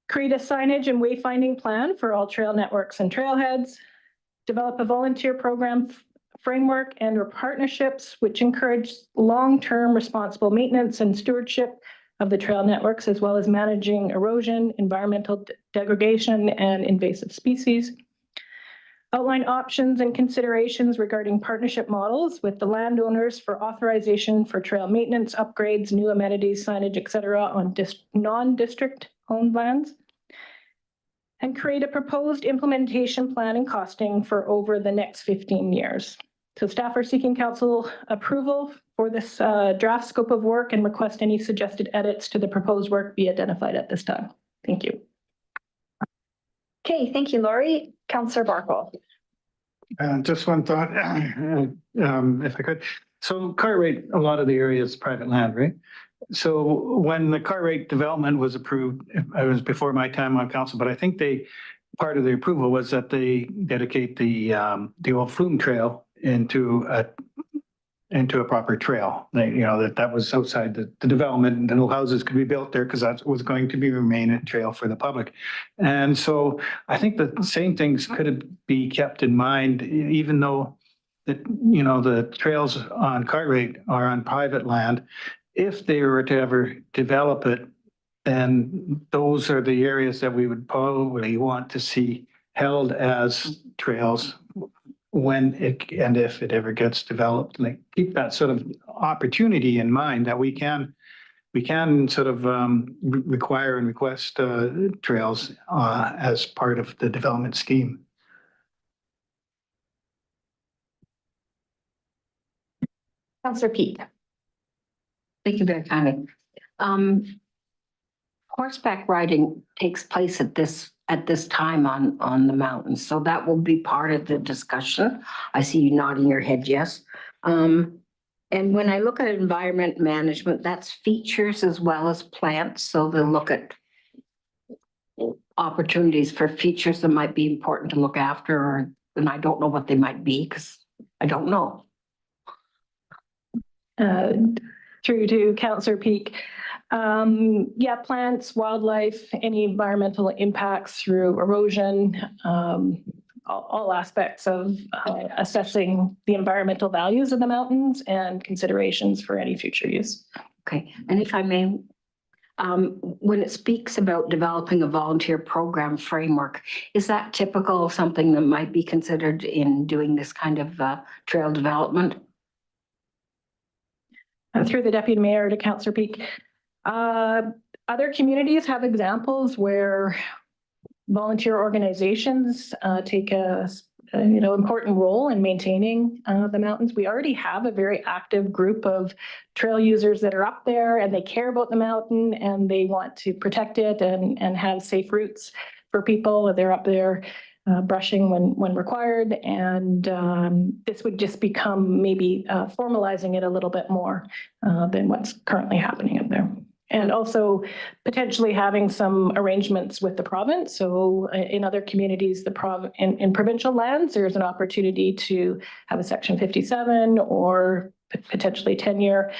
Speaker 20: Create a signage and wayfinding plan for all trail networks and trailheads. Develop a volunteer program framework and or partnerships which encourage long-term responsible maintenance and stewardship of the trail networks, as well as managing erosion, environmental degradation, and invasive species. Outline options and considerations regarding partnership models with the landowners for authorization for trail maintenance, upgrades, new amenities, signage, etc. on non-district owned lands. And create a proposed implementation plan and costing for over the next 15 years. So staff are seeking council approval for this draft scope of work and request any suggested edits to the proposed work be identified at this time. Thank you.
Speaker 1: Okay, thank you, Lori. Councillor Barkle.
Speaker 6: Just one thought, if I could. So Cartwright, a lot of the area is private land, right? So when the Cartwright development was approved, it was before my time on council, but I think part of the approval was that they dedicate the old Flume Trail into a proper trail. That was outside the development, and no houses could be built there because that was going to remain a trail for the public. And so I think the same things could be kept in mind, even though the trails on Cartwright are on private land. If they were to ever develop it, then those are the areas that we would probably want to see held as trails when and if it ever gets developed. Like, keep that sort of opportunity in mind that we can sort of require and request trails as part of the development scheme.
Speaker 1: Councillor Peak.
Speaker 2: Thank you very kindly. Horseback riding takes place at this time on the mountains, so that will be part of the discussion. I see you nodding your head yes. And when I look at environment management, that's features as well as plants. So they'll look at opportunities for features that might be important to look after, and I don't know what they might be because I don't know.
Speaker 20: Through to Councillor Peak. Yeah, plants, wildlife, any environmental impacts through erosion, all aspects of assessing the environmental values of the mountains and considerations for any future use.
Speaker 2: Okay, and if I may, when it speaks about developing a volunteer program framework, is that typical of something that might be considered in doing this kind of trail development?
Speaker 20: Through the Deputy Mayor to Councillor Peak. Other communities have examples where volunteer organizations take a important role in maintaining the mountains. We already have a very active group of trail users that are up there, and they care about the mountain and they want to protect it and have safe routes for people. They're up there brushing when required, and this would just become maybe formalizing it a little bit more than what's currently happening up there. And also potentially having some arrangements with the province. So in other communities, in provincial lands, there's an opportunity to have a Section 57 or potentially tenure,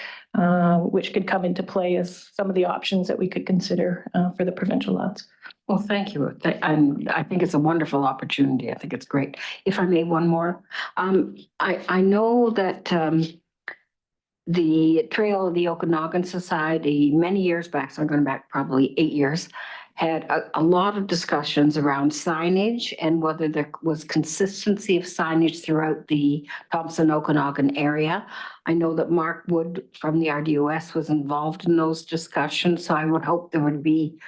Speaker 20: which could come into play as some of the options that we could consider for the provincial lands.
Speaker 2: Well, thank you. And I think it's a wonderful opportunity. I think it's great. If I may, one more. I know that the Trail of the Okanagan Society, many years back, so I'm going back probably 8 years, had a lot of discussions around signage and whether there was consistency of signage throughout the Thompson Okanagan area. I know that Mark Wood from the RDOS was involved in those discussions, so I would hope there would be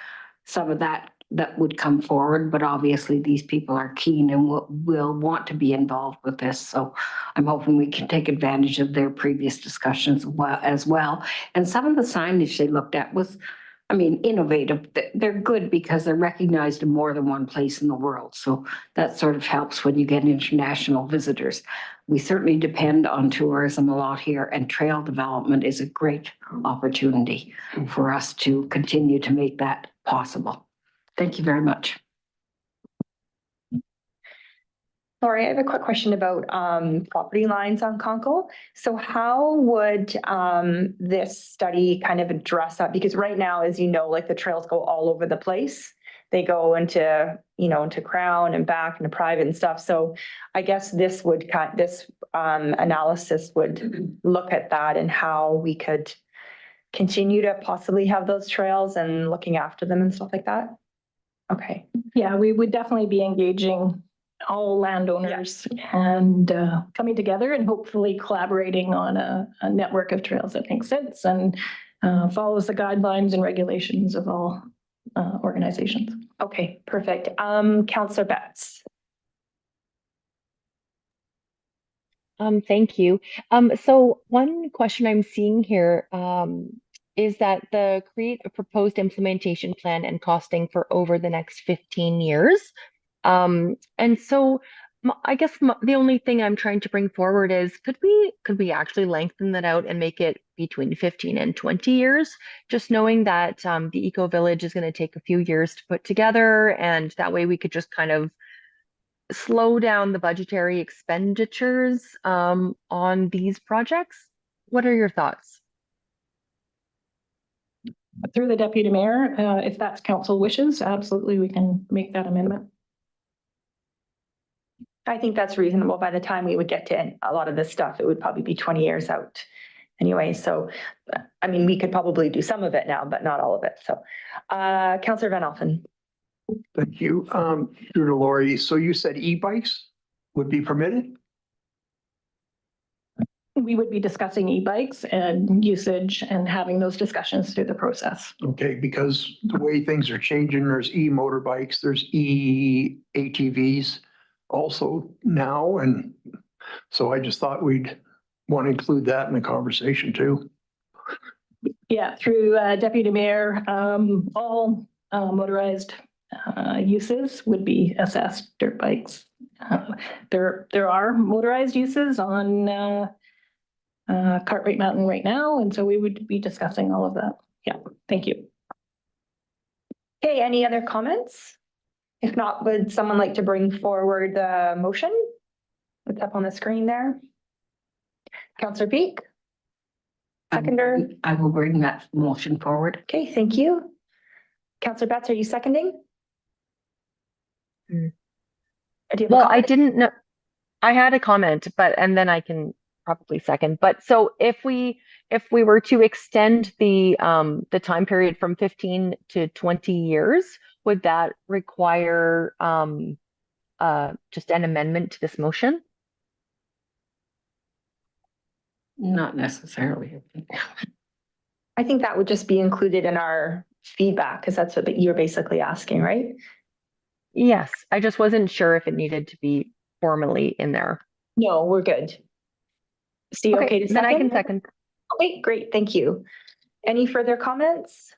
Speaker 2: some of that would come forward, but obviously these people are keen and will want to be involved with this. So I'm hoping we can take advantage of their previous discussions as well. And some of the signage they looked at was, I mean, innovative. They're good because they're recognized in more than one place in the world. So that sort of helps when you get international visitors. We certainly depend on tourism a lot here, and trail development is a great opportunity for us to continue to make that possible. Thank you very much.
Speaker 1: Lori, I have a quick question about property lines on Conkle. So how would this study kind of address that? Because right now, as you know, like the trails go all over the place. They go into, into Crown and back into private and stuff. So I guess this analysis would look at that and how we could continue to possibly have those trails and looking after them and stuff like that. Okay.
Speaker 20: Yeah, we would definitely be engaging all landowners and coming together and hopefully collaborating on a network of trails that makes sense and follows the guidelines and regulations of all organizations.
Speaker 1: Okay, perfect. Councillor Betts.
Speaker 11: Thank you. So one question I'm seeing here is that the create a proposed implementation plan and costing for over the next 15 years. And so I guess the only thing I'm trying to bring forward is could we actually lengthen that out and make it between 15 and 20 years? Just knowing that the Eco Village is going to take a few years to put together, and that way we could just kind of slow down the budgetary expenditures on these projects. What are your thoughts?
Speaker 20: Through the Deputy Mayor, if that's council wishes, absolutely we can make that amendment.
Speaker 1: I think that's reasonable. By the time we would get to a lot of this stuff, it would probably be 20 years out anyway. So, I mean, we could probably do some of it now, but not all of it. So, Councillor Van Alphen.
Speaker 10: Thank you. Through to Lori. So you said e-bikes would be permitted?
Speaker 20: We would be discussing e-bikes and usage and having those discussions through the process.
Speaker 10: Okay, because the way things are changing, there's e-motorbikes, there's e-ATVs also now. And so I just thought we'd want to include that in the conversation too.
Speaker 20: Yeah, through Deputy Mayor, all motorized uses would be assessed, dirt bikes. There are motorized uses on Cartwright Mountain right now, and so we would be discussing all of that. Yeah, thank you.
Speaker 1: Okay, any other comments? If not, would someone like to bring forward the motion? It's up on the screen there. Counselor Peak? Seconder?
Speaker 2: I will bring that motion forward.
Speaker 1: Okay, thank you. Counselor Betts, are you seconding? Or do you have a
Speaker 11: Well, I
Speaker 1: comment?
Speaker 11: didn't know, I had a comment, and then I can probably second. But so if we were to extend the time period from 15 to 20 years, would that require just an amendment to this motion?
Speaker 2: Not necessarily.
Speaker 1: I think that would just be included in our feedback, because that's what you're basically asking, right?
Speaker 11: Yes, I just wasn't sure if it needed to be formally in there.
Speaker 1: No, we're good. Steve, okay to second?
Speaker 11: Then I can second.
Speaker 1: Okay, great, thank you. Any further comments?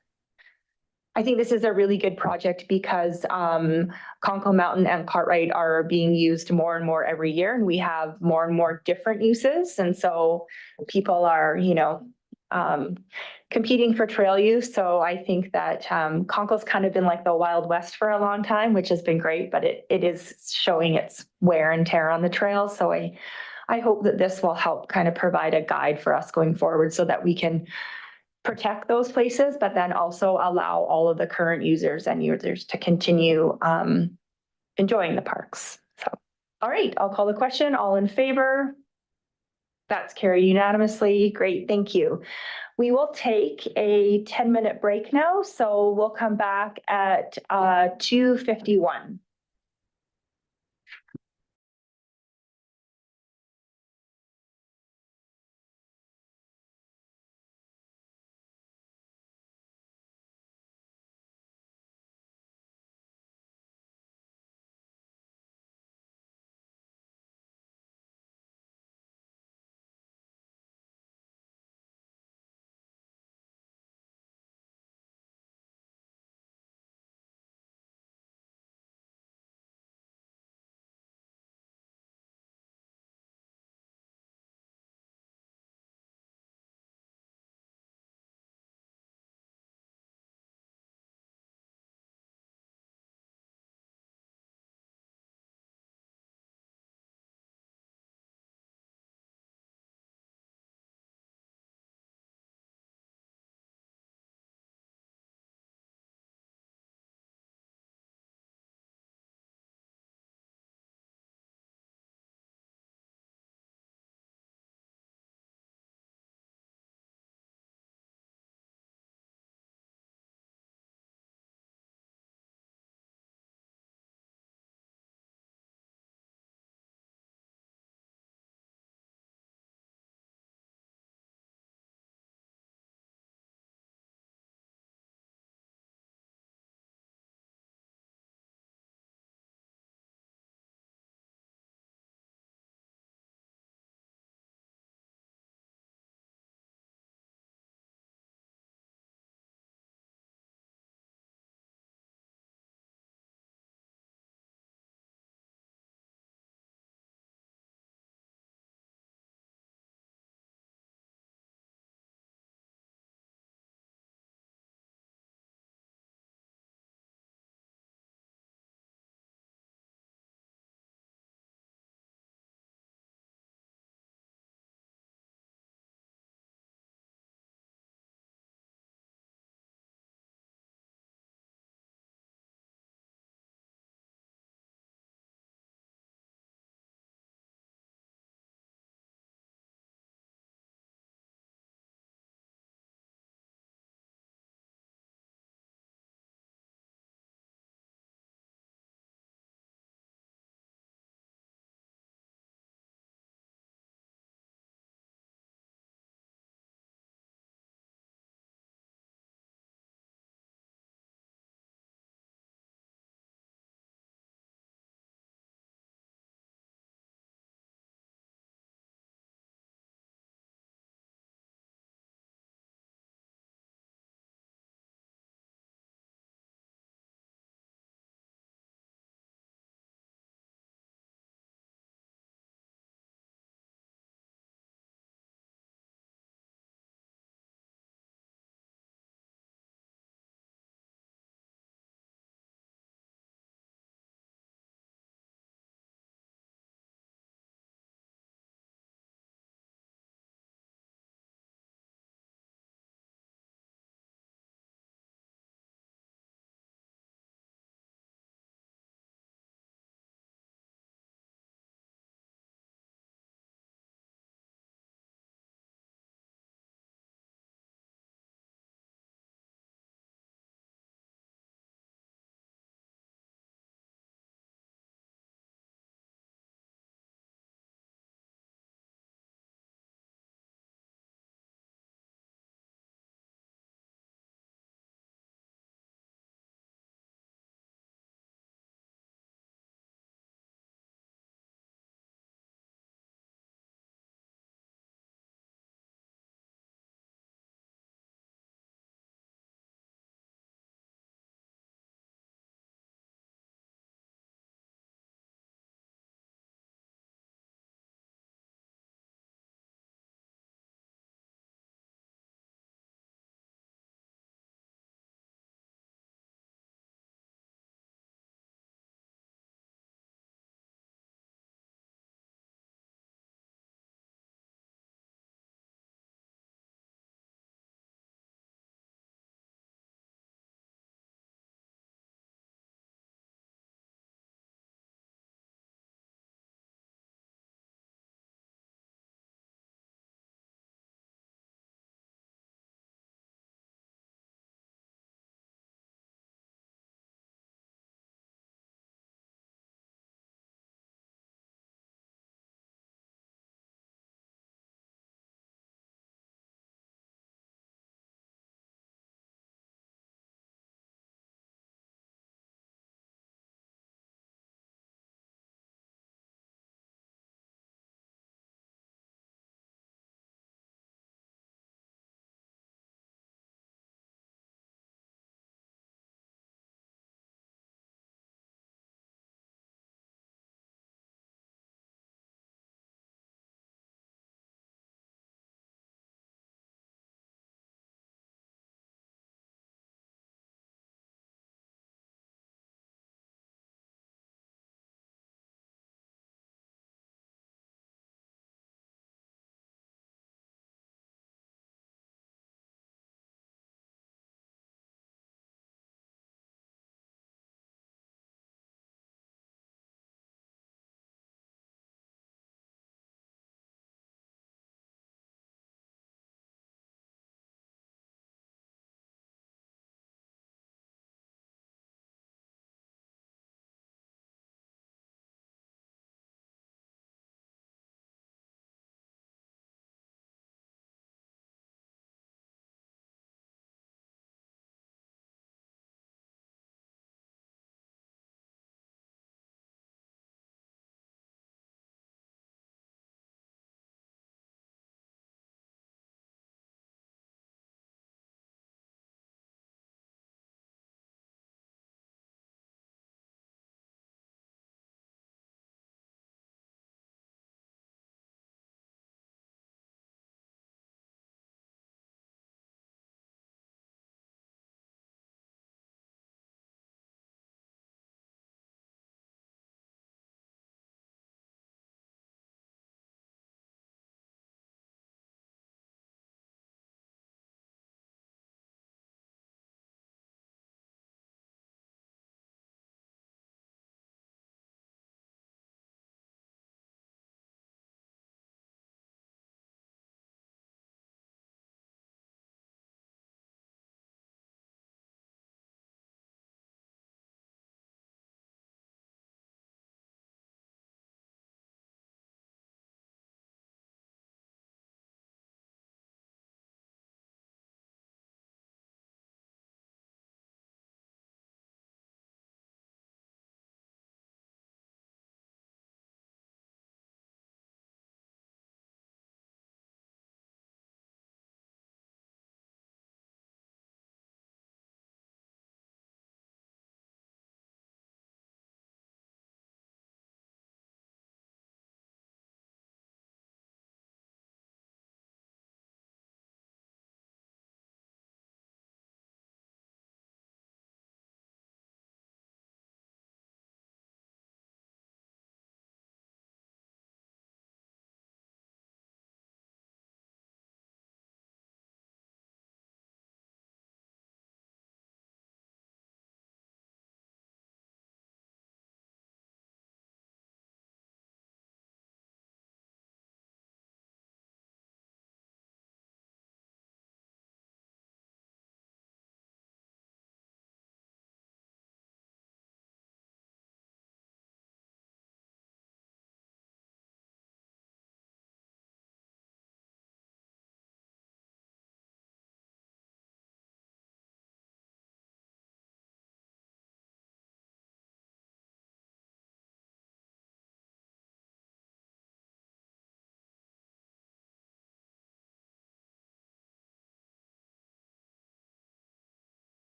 Speaker 1: I think this is a really good project because Conkle Mountain and Cartwright are being used more and more every year, and we have more and more different uses. And so people are, competing for trail use. So I think that Conkle's kind of been like the Wild West for a long time, which has been great, but it is showing its wear and tear on the trail. So I hope that this will help kind of provide a guide for us going forward so that we can protect those places, but then also allow all of the current users and users to continue enjoying the parks. So, all right, I'll call the question. All in favor? That's carried unanimously. Great, thank you. We will take a 10-minute break now, so we'll come back at 2:51.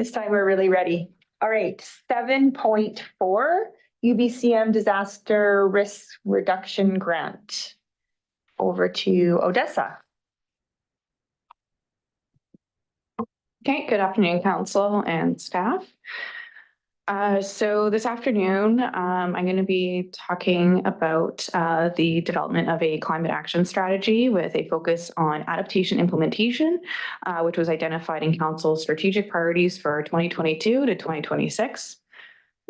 Speaker 1: This time we're really ready. All right, 7.4, UBCM Disaster Risk Reduction Grant. Over to Odessa.
Speaker 21: Okay, good afternoon, council and staff. So this afternoon, I'm going to be talking about the development of a climate action strategy with a focus on adaptation implementation, which was identified in council's strategic priorities for 2022 to 2026.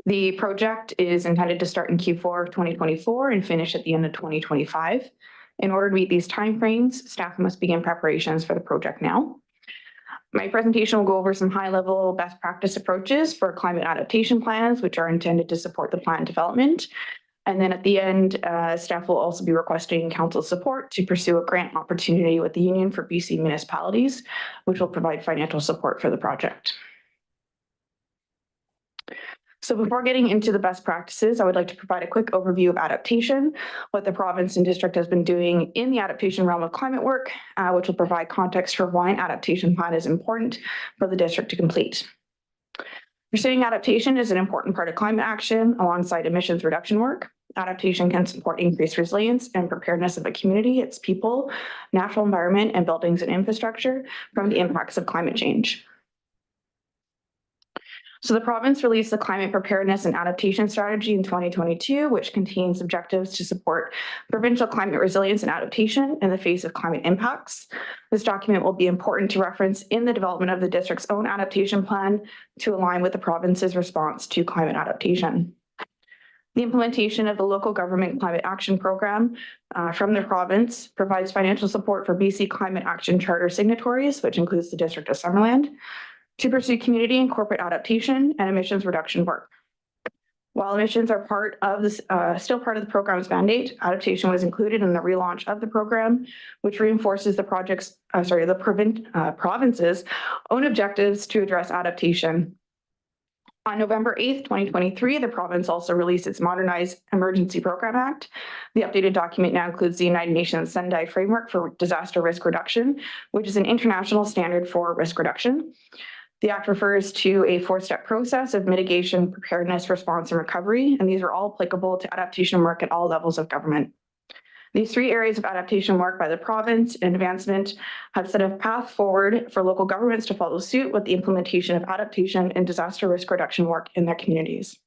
Speaker 21: The project is intended to start in Q4 of 2024 and finish at the end of 2025. In order to meet these timeframes, staff must begin preparations for the project now. My presentation will go over some high-level best practice approaches for climate adaptation plans, which are intended to support the plan development. And then at the end, staff will also be requesting council support to pursue a grant opportunity with the Union for BC Municipalities, which will provide financial support for the project. So before getting into the best practices, I would like to provide a quick overview of adaptation, what the province and district has been doing in the adaptation realm of climate work, which will provide context for why an adaptation plan is important for the district to complete. Pursuing adaptation is an important part of climate action alongside emissions reduction work. Adaptation can support increased resilience and preparedness of a community, its people, natural environment, and buildings and infrastructure from the impacts of climate change. So the province released the Climate Preparedness and Adaptation Strategy in 2022, which contains objectives to support provincial climate resilience and adaptation in the face of climate impacts. This document will be important to reference in the development of the district's own adaptation plan to align with the province's response to climate adaptation. The implementation of the local government climate action program from the province provides financial support for BC Climate Action Charter signatories, which includes the District of Summerland, to pursue community and corporate adaptation and emissions reduction work. While emissions are part of this, still part of the program's mandate, adaptation was included in the relaunch of the program, which reinforces the province's own objectives to address adaptation. On November 8th, 2023, the province also released its Modernized Emergency Program Act. The updated document now includes the United Nations Sendai Framework for Disaster Risk Reduction, which is an international standard for risk reduction. The act refers to a four-step process of mitigation, preparedness, response, and recovery, and these are all applicable to adaptation work at all levels of government. These three areas of adaptation work by the province and advancement have set a path forward for local governments to follow suit with the implementation of adaptation and disaster risk reduction work in their communities.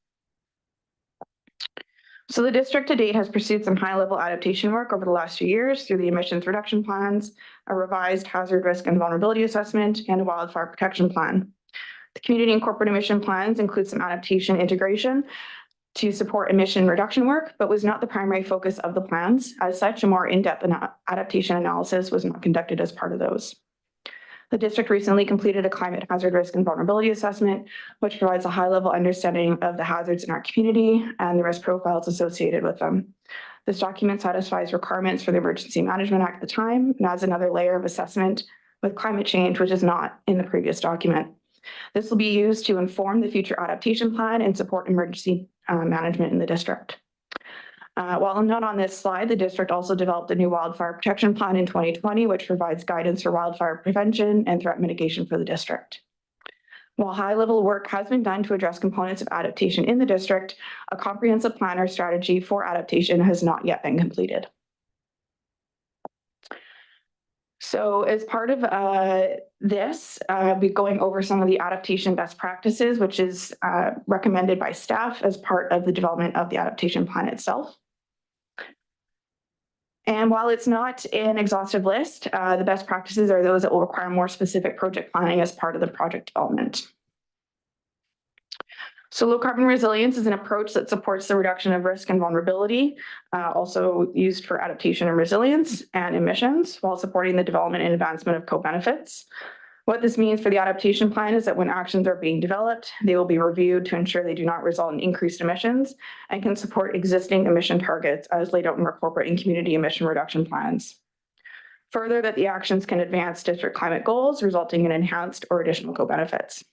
Speaker 21: So the district to date has pursued some high-level adaptation work over the last few years through the emissions reduction plans, a revised hazard risk and vulnerability assessment, and a wildfire protection plan. The community and corporate emission plans include some adaptation integration to support emission reduction work, but was not the primary focus of the plans. As such, a more in-depth adaptation analysis was not conducted as part of those. The district recently completed a climate hazard risk and vulnerability assessment, which provides a high-level understanding of the hazards in our community and the risk profiles associated with them. This document satisfies requirements for the Emergency Management Act at the time and adds another layer of assessment with climate change, which is not in the previous document. This will be used to inform the future adaptation plan and support emergency management in the district. While not on this slide, the district also developed a new wildfire protection plan in 2020, which provides guidance for wildfire prevention and threat mitigation for the district. While high-level work has been done to address components of adaptation in the district, a comprehensive plan or strategy for adaptation has not yet been completed. So as part of this, I'll be going over some of the adaptation best practices, which is recommended by staff as part of the development of the adaptation plan itself. And while it's not an exhaustive list, the best practices are those that will require more specific project planning as part of the project development. So low carbon resilience is an approach that supports the reduction of risk and vulnerability, also used for adaptation and resilience and emissions, while supporting the development and advancement of co-benefits. What this means for the adaptation plan is that when actions are being developed, they will be reviewed to ensure they do not result in increased emissions and can support existing emission targets as laid out in our corporate and community emission reduction plans. Further, that the actions can advance district climate goals, resulting in enhanced or additional co-benefits.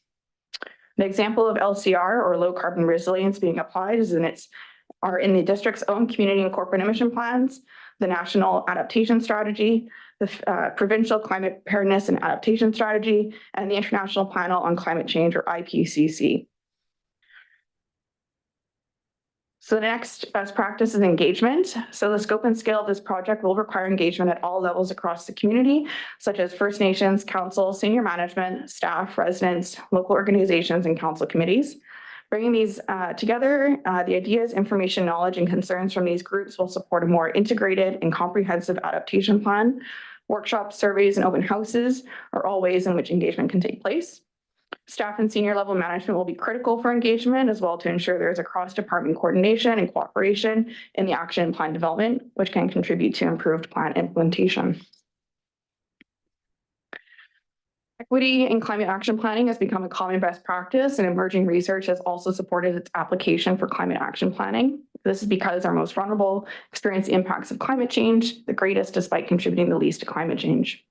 Speaker 21: An example of LCR, or low carbon resilience, being applied is in the district's own community and corporate emission plans. the National Adaptation Strategy, the Provincial Climate Preparedness and Adaptation Strategy, and the International Panel on Climate Change, or IPCC. So the next best practice is engagement. So the scope and scale of this project will require engagement at all levels across the community, such as First Nations, council, senior management, staff, residents, local organizations, and council committees. Bringing these together, the ideas, information, knowledge, and concerns from these groups will support a more integrated and comprehensive adaptation plan. Workshops, surveys, and open houses are all ways in which engagement can take place. Staff and senior level management will be critical for engagement, as well to ensure there is a cross-department coordination and cooperation in the action plan development, which can contribute to improved plan implementation. Equity in climate action planning has become a common best practice, and emerging research has also supported its application for climate action planning. This is because our most vulnerable experience the impacts of climate change the greatest, despite contributing the least to climate change.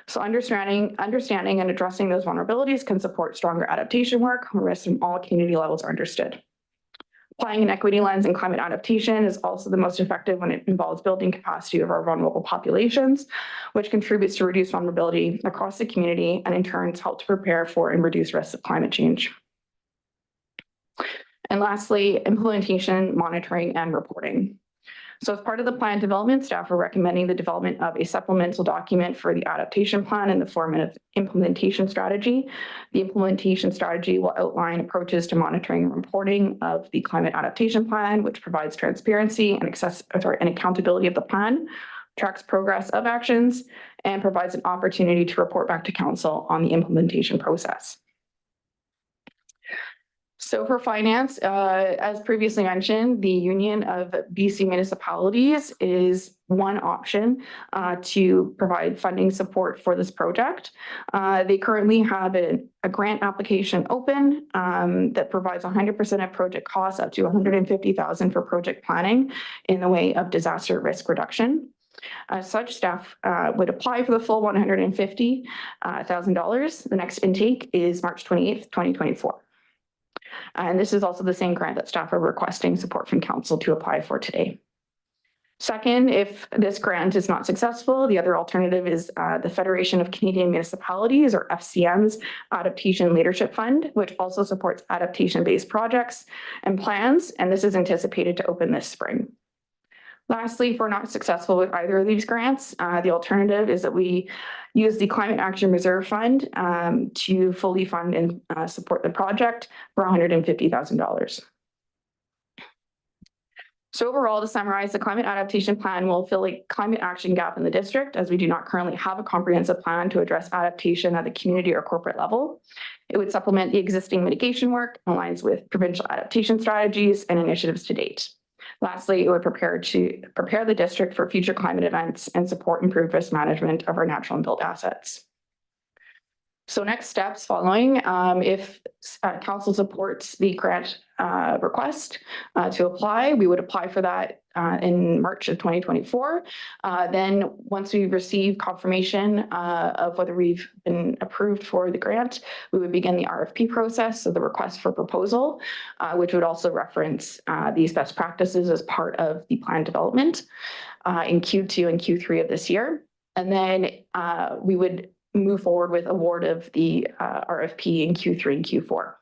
Speaker 21: So understanding and addressing those vulnerabilities can support stronger adaptation work when risks from all community levels are understood. Applying an equity lens in climate adaptation is also the most effective when it involves building capacity of our vulnerable populations, which contributes to reduce vulnerability across the community and in turn help to prepare for and reduce risks of climate change. And lastly, implementation, monitoring, and reporting. So as part of the plan development, staff are recommending the development of a supplemental document for the adaptation plan in the form of implementation strategy. The implementation strategy will outline approaches to monitoring and reporting of the climate adaptation plan, which provides transparency and accountability of the plan, tracks progress of actions, and provides an opportunity to report back to council on the implementation process. So for finance, as previously mentioned, the Union of BC Municipalities is one option to provide funding support for this project. They currently have a grant application open that provides 100% of project costs up to $150,000 for project planning in the way of disaster risk reduction. As such, staff would apply for the full $150,000. The next intake is March 28th, 2024. And this is also the same grant that staff are requesting support from council to apply for today. Second, if this grant is not successful, the other alternative is the Federation of Canadian Municipalities, or FCM's Adaptation Leadership Fund, which also supports adaptation-based projects and plans, and this is anticipated to open this spring. Lastly, if we're not successful with either of these grants, the alternative is that we use the Climate Action Reserve Fund to fully fund and support the project for $150,000. So overall, to summarize, the climate adaptation plan will fill a climate action gap in the district, as we do not currently have a comprehensive plan to address adaptation at the community or corporate level. It would supplement the existing mitigation work, aligns with provincial adaptation strategies and initiatives to date. Lastly, it would prepare the district for future climate events and support improved risk management of our natural and built assets. So next steps following, if council supports the grant request to apply, we would apply for that in March of 2024. Then once we receive confirmation of whether we've been approved for the grant, we would begin the RFP process, so the request for proposal, which would also reference these best practices as part of the plan development in Q2 and Q3 of this year. And then we would move forward with award of the RFP in Q3 and Q4.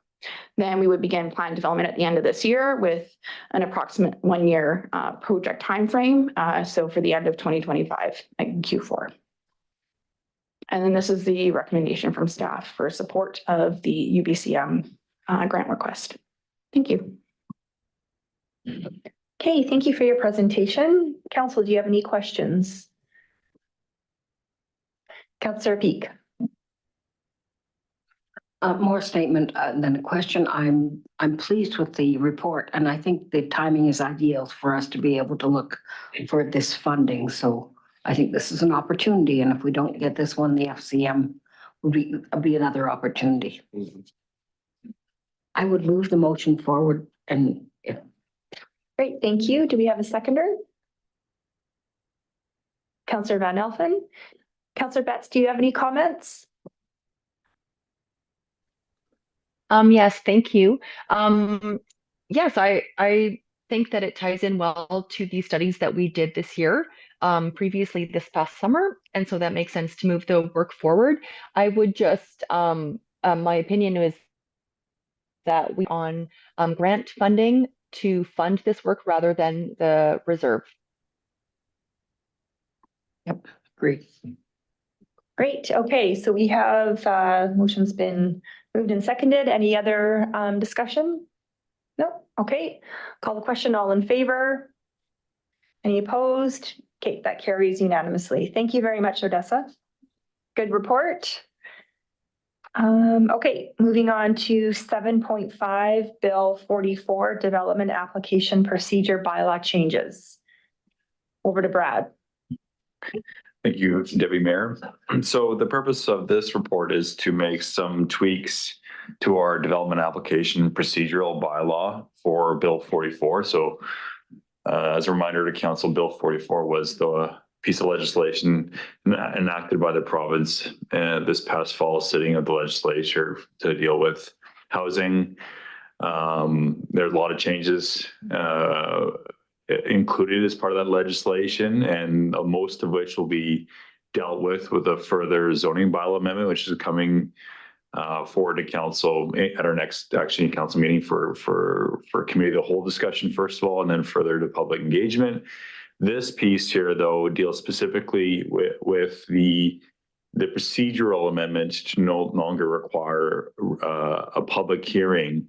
Speaker 21: Then we would begin plan development at the end of this year with an approximate 1 year project timeframe. So for the end of 2025 in Q4. And then this is the recommendation from staff for support of the UBCM grant request. Thank you.
Speaker 1: Okay, thank you for your presentation. Council, do you have any questions? Councillor Peak.
Speaker 2: More statement than a question. I'm pleased with the report, and I think the timing is ideal for us to be able to look for this funding. So I think this is an opportunity, and if we don't get this one, the FCM will be another opportunity. I would move the motion forward, and if
Speaker 1: Great, thank you. Do we have a seconder? Councillor Van Elfen. Councillor Betts, do you have any comments?
Speaker 11: Yes, thank you. Yes, I think that it ties in well to the studies that we did this year. previously this past summer. And so that makes sense to move the work forward. I would just, my opinion is that we on grant funding to fund this work rather than the reserve.
Speaker 2: Yep, great.
Speaker 1: Great. Okay, so we have motion's been moved and seconded. Any other discussion? No? Okay. Call the question. All in favor? Any opposed? Okay, that carries unanimously. Thank you very much, Odessa. Good report. Okay, moving on to 7.5, Bill 44, Development Application Procedure Bylaw Changes. Over to Brad.
Speaker 17: Thank you, Deputy Mayor. So the purpose of this report is to make some tweaks to our development application procedural bylaw for Bill 44. So as a reminder to Council, Bill 44 was the piece of legislation enacted by the province this past fall sitting of the legislature to deal with housing. There's a lot of changes included as part of that legislation, and most of which will be dealt with a further zoning bylaw amendment, which is coming forward to council at our next council meeting for committee of the whole discussion first of all, and then further to public engagement. This piece here, though, deals specifically with the procedural amendment to no longer require a public hearing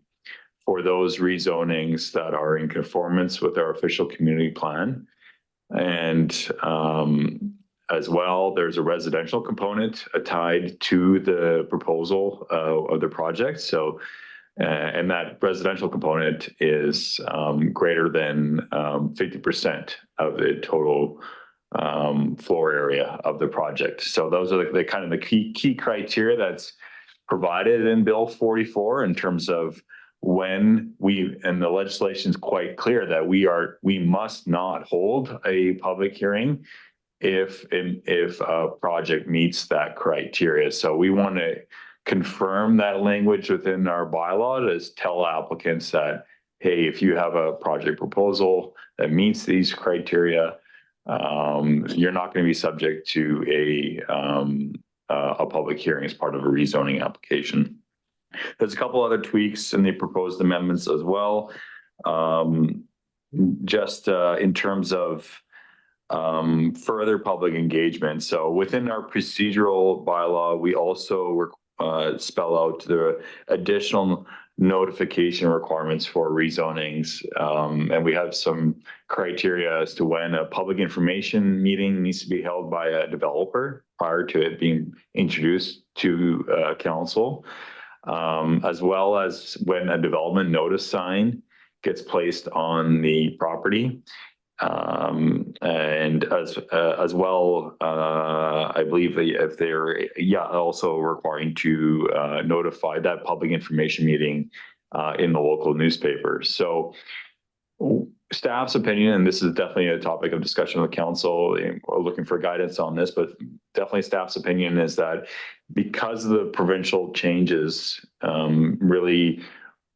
Speaker 17: for those rezonings that are in conformance with our official community plan. And as well, there's a residential component tied to the proposal of the project. So, and that residential component is greater than 50% of the total floor area of the project. So those are the kind of the key criteria that's provided in Bill 44 in terms of when and the legislation is quite clear that we must not hold a public hearing if a project meets that criteria. So we want to confirm that language within our bylaw to tell applicants that, hey, if you have a project proposal that meets these criteria, you're not going to be subject to a public hearing as part of a rezoning application. There's a couple other tweaks in the proposed amendments as well. Just in terms of further public engagement. So within our procedural bylaw, we also spell out the additional notification requirements for rezonings. And we have some criteria as to when a public information meeting needs to be held by a developer prior to it being introduced to council. As well as when a development notice sign gets placed on the property. And as well, I believe if they're also requiring to notify that public information meeting in the local newspaper. So staff's opinion, and this is definitely a topic of discussion with council, we're looking for guidance on this, but definitely staff's opinion is that because of the provincial changes, really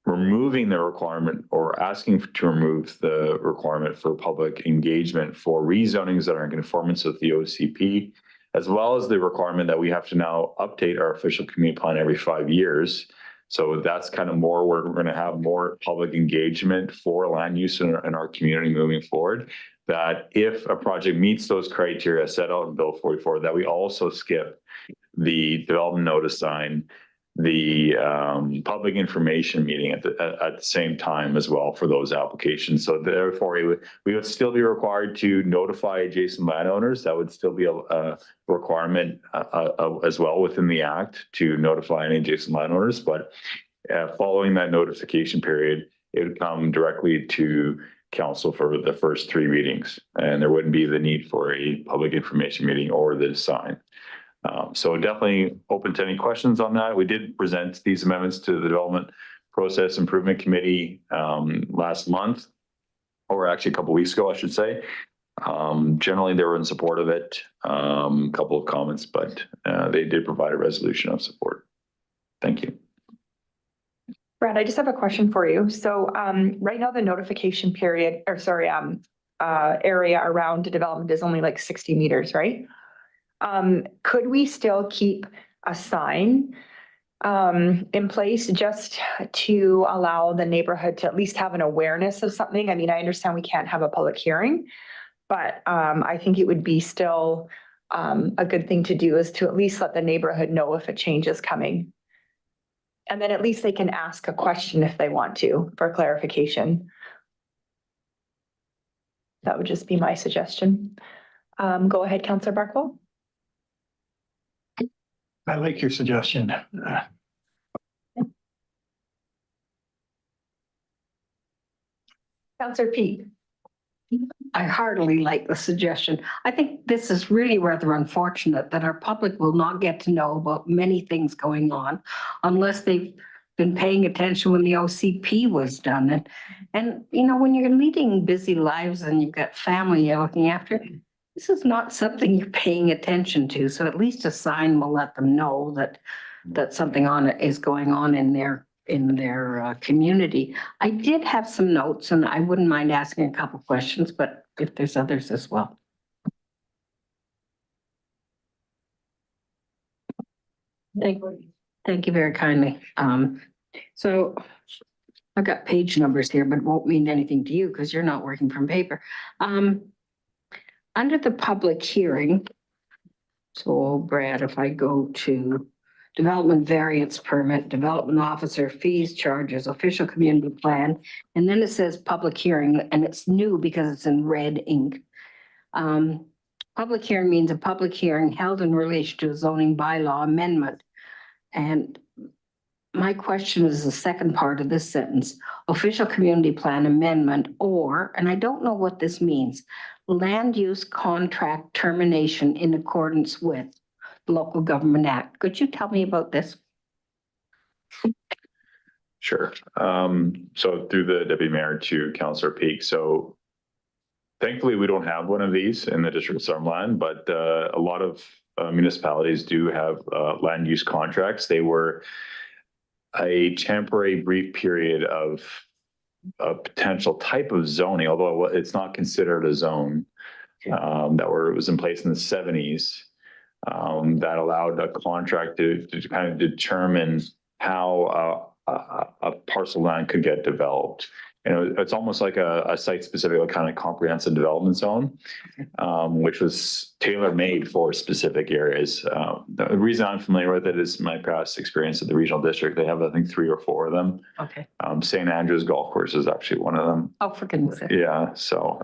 Speaker 17: removing the requirement or asking to remove the requirement for public engagement for rezonings that are in conformance with the OCP, as well as the requirement that we have to now update our official community plan every 5 years. So that's kind of more, we're going to have more public engagement for land use in our community moving forward. That if a project meets those criteria set out in Bill 44, that we also skip the development notice sign, the public information meeting at the same time as well for those applications. So therefore, we would still be required to notify adjacent landowners. That would still be a requirement as well within the Act to notify any adjacent landowners. But following that notification period, it would come directly to council for the first 3 readings, and there wouldn't be the need for a public information meeting or the sign. So definitely open to any questions on that. We did present these amendments to the Development Process Improvement Committee last month, or actually a couple of weeks ago, I should say. Generally, they were in support of it. A couple of comments, but they did provide a resolution of support. Thank you.
Speaker 1: Brad, I just have a question for you. So right now the notification period, or sorry, area around the development is only like 60 meters, right? Could we still keep a sign in place just to allow the neighborhood to at least have an awareness of something? I mean, I understand we can't have a public hearing, but I think it would be still a good thing to do is to at least let the neighborhood know if a change is coming. And then at least they can ask a question if they want to for clarification. That would just be my suggestion. Go ahead, Councillor Barkwell.
Speaker 16: I like your suggestion.
Speaker 1: Councillor Peak.
Speaker 2: I heartily like the suggestion. I think this is really rather unfortunate that our public will not get to know about many things going on unless they've been paying attention when the OCP was done. And you know, when you're leading busy lives and you've got family you're looking after, this is not something you're paying attention to. So at least a sign will let them know that something is going on in their community. I did have some notes and I wouldn't mind asking a couple questions, but if there's others as well. Thank you very kindly. So I've got page numbers here, but it won't mean anything to you because you're not working from paper. Under the public hearing, so Brad, if I go to development variance permit, development officer, fees, charges, official community plan, and then it says public hearing, and it's new because it's in red ink. Public hearing means a public hearing held in relation to a zoning bylaw amendment. And my question is the second part of this sentence, official community plan amendment, or, and I don't know what this means, land use contract termination in accordance with Local Government Act. Could you tell me about this?
Speaker 17: Sure. So through the Deputy Mayor to Councillor Peak. So thankfully, we don't have one of these in the District of Summerland, but a lot of municipalities do have land use contracts. They were a temporary brief period of a potential type of zoning, although it's not considered a zone, was in place in the 70s. That allowed a contract to kind of determine how a parcel of land could get developed. And it's almost like a site-specific, like kind of comprehensive development zone, which was tailor-made for specific areas. The reason I'm familiar with it is my past experience at the regional district. They have, I think, 3 or 4 of them.
Speaker 2: Okay.
Speaker 17: St. Andrews Golf Course is actually one of them.
Speaker 2: Oh, for goodness sake.
Speaker 17: Yeah. So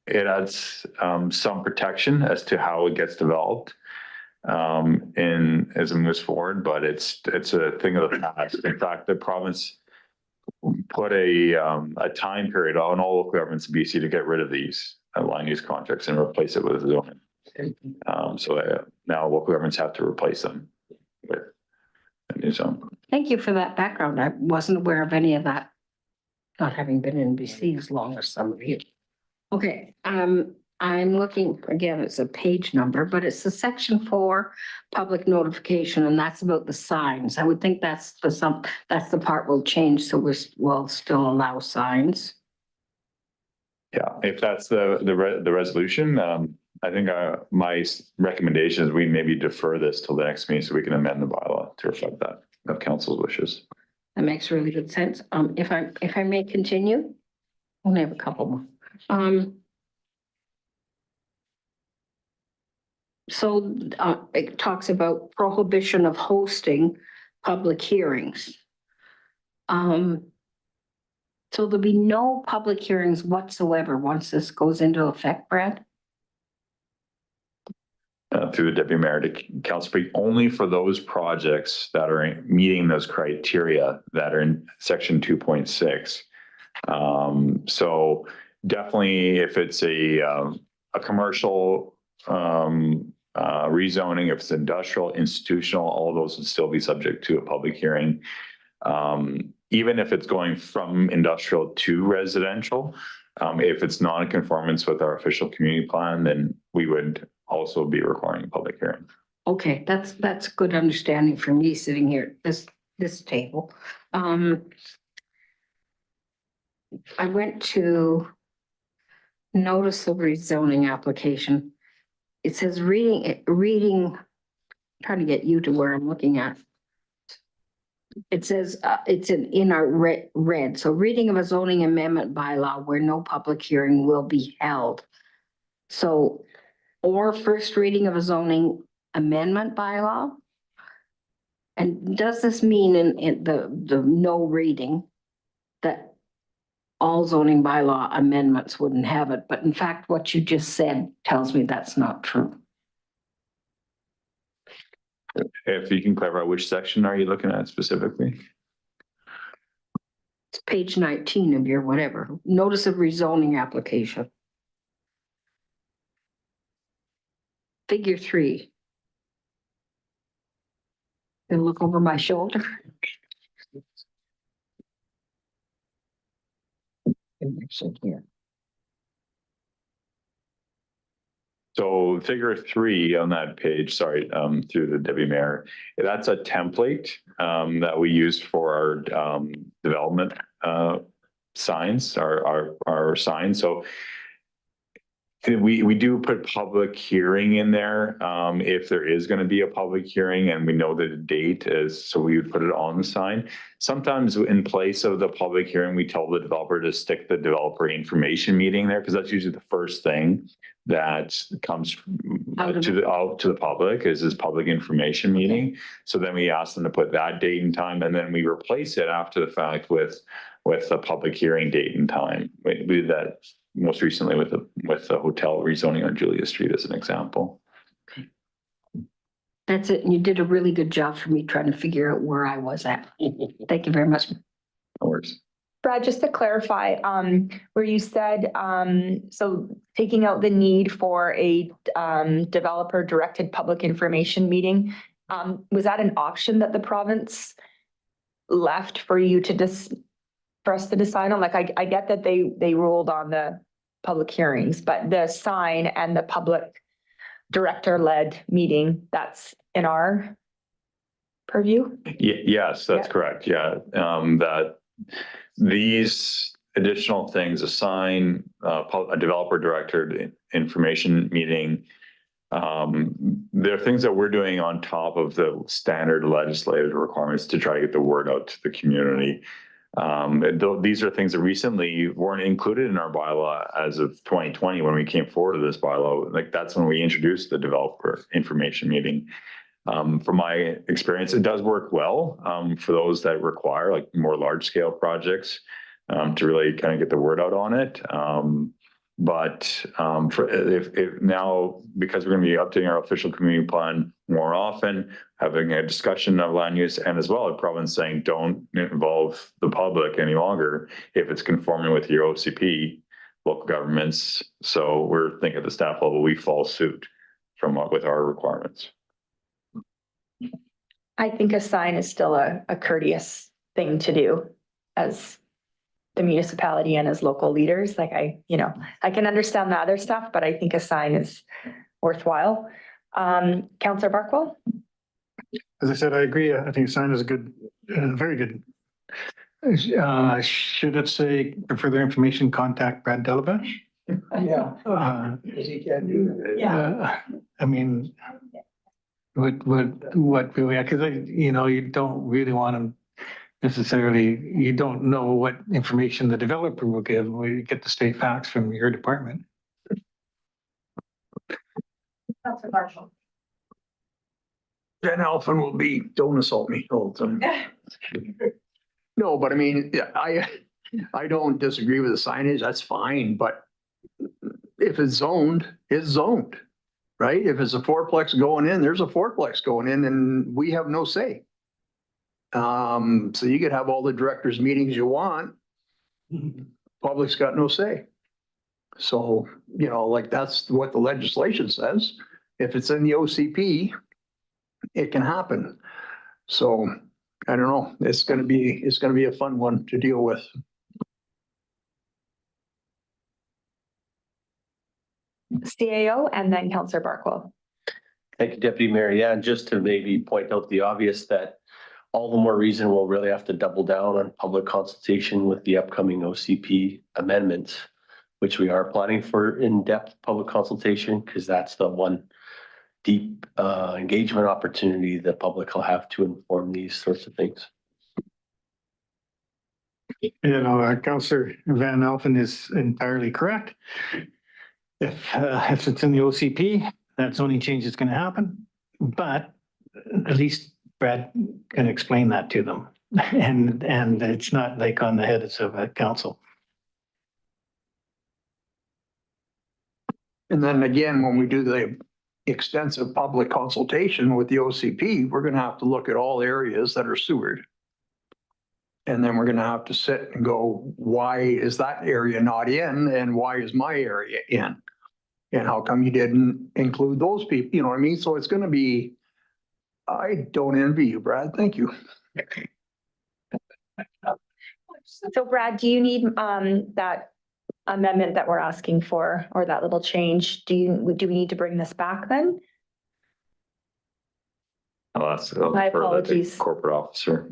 Speaker 17: it adds some protection as to how it gets developed as it moves forward, but it's a thing of the past. In fact, the province put a time period on all local governments in BC to get rid of these land use contracts and replace it with zoning. Now local governments have to replace them with a new zone.
Speaker 2: Thank you for that background. I wasn't aware of any of that, not having been in BC as long as some of you. Okay, I'm looking, again, it's a page number, but it's the section 4 public notification, and that's about the signs. I would think that's the part we'll change, so we'll still allow signs.
Speaker 17: Yeah, if that's the resolution, I think my recommendation is we maybe defer this till the next meeting so we can amend the bylaw to reflect that of council's wishes.
Speaker 2: That makes really good sense. If I may continue, I only have a couple more. So it talks about prohibition of hosting public hearings. So there'll be no public hearings whatsoever once this goes into effect, Brad?
Speaker 17: Through the Deputy Mayor to Council Peak, only for those projects that are meeting those criteria that are in section 2.6. So definitely if it's a commercial rezoning, if it's industrial, institutional, all of those would still be subject to a public hearing. Even if it's going from industrial to residential, if it's non-conformance with our official community plan, then we would also be requiring a public hearing.
Speaker 2: Okay, that's good understanding for me sitting here at this table. I went to notice of rezoning application. It says reading, trying to get you to where I'm looking at. It says, it's in our red, so reading of a zoning amendment bylaw where no public hearing will be held. So, or first reading of a zoning amendment bylaw? And does this mean in the no reading that all zoning bylaw amendments wouldn't have it? But in fact, what you just said tells me that's not true.
Speaker 17: If you can clarify, which section are you looking at specifically?
Speaker 2: It's page 19 of your whatever, notice of rezoning application. Figure 3. And look over my shoulder. Here.
Speaker 17: So figure 3 on that page, sorry, through the Deputy Mayor, that's a template that we use for our development signs, our signs. So we do put public hearing in there if there is going to be a public hearing and we know that the date is, so we would put it on the sign. Sometimes in place of the public hearing, we tell the developer to stick the developer information meeting there because that's usually the first thing that comes to the public is this public information meeting. So then we ask them to put that date and time, and then we replace it after the fact with a public hearing date and time. We did that most recently with the hotel rezoning on Julia Street as an example.
Speaker 2: That's it. And you did a really good job for me trying to figure out where I was at. Thank you very much.
Speaker 17: No worries.
Speaker 1: Brad, just to clarify, where you said, so taking out the need for a developer directed public information meeting, was that an option that the province left for you to for us to decide on? Like, I get that they ruled on the public hearings, but the sign and the public director-led meeting, that's in our purview?
Speaker 17: Yes, that's correct. Yeah, that these additional things, a sign, a developer directed information meeting, there are things that we're doing on top of the standard legislative requirements to try to get the word out to the community. These are things that recently weren't included in our bylaw as of 2020 when we came forward to this bylaw. Like that's when we introduced the developer information meeting. From my experience, it does work well for those that require like more large scale projects to really kind of get the word out on it. But if now, because we're going to be updating our official community plan more often, having a discussion of land use, and as well, a province saying don't involve the public any longer if it's conforming with your OCP, local governments. So we're thinking at the staff level, we fall suit with our requirements.
Speaker 1: I think a sign is still a courteous thing to do as the municipality and as local leaders. Like I can understand the other stuff, but I think a sign is worthwhile. Councillor Barkwell?
Speaker 6: As I said, I agree. I think a sign is a good, very good. Should it say for further information, contact Brad Delaba?
Speaker 10: Yeah. Because he can't do that.
Speaker 6: Yeah. I mean, what really, because you don't really want to necessarily, you don't know what information the developer will give. We get the state facts from your department.
Speaker 20: Councillor Marshall.
Speaker 10: Then Alphen will be, don't assault me all the time. No, but I mean, I don't disagree with the signage, that's fine, but if it's zoned, it's zoned, right? If it's a fourplex going in, there's a fourplex going in and we have no say. So you could have all the directors' meetings you want. Public's got no say. So, like that's what the legislation says. If it's in the OCP, it can happen. So I don't know. It's gonna be a fun one to deal with.
Speaker 1: CAO and then Councillor Barkwell.
Speaker 19: Thank you, Deputy Mayor. Yeah, and just to maybe point out the obvious that all the more reason we'll really have to double down on public consultation with the upcoming OCP amendments, which we are planning for in-depth public consultation, because that's the one deep engagement opportunity the public will have to inform these sorts of things.
Speaker 6: You know, Councillor Van Alphen is entirely correct. If it's in the OCP, that zoning change is going to happen, but at least Brad can explain that to them. And it's not like on the heads of a council.
Speaker 10: And then again, when we do the extensive public consultation with the OCP, we're gonna have to look at all areas that are sewered. And then we're gonna have to sit and go, why is that area not in and why is my area in? And how come you didn't include those people? You know what I mean? So it's gonna be, I don't envy you, Brad. Thank you.
Speaker 1: So Brad, do you need that amendment that we're asking for, or that little change? Do we need to bring this back then?
Speaker 17: My
Speaker 1: apologies.
Speaker 17: Corporate officer.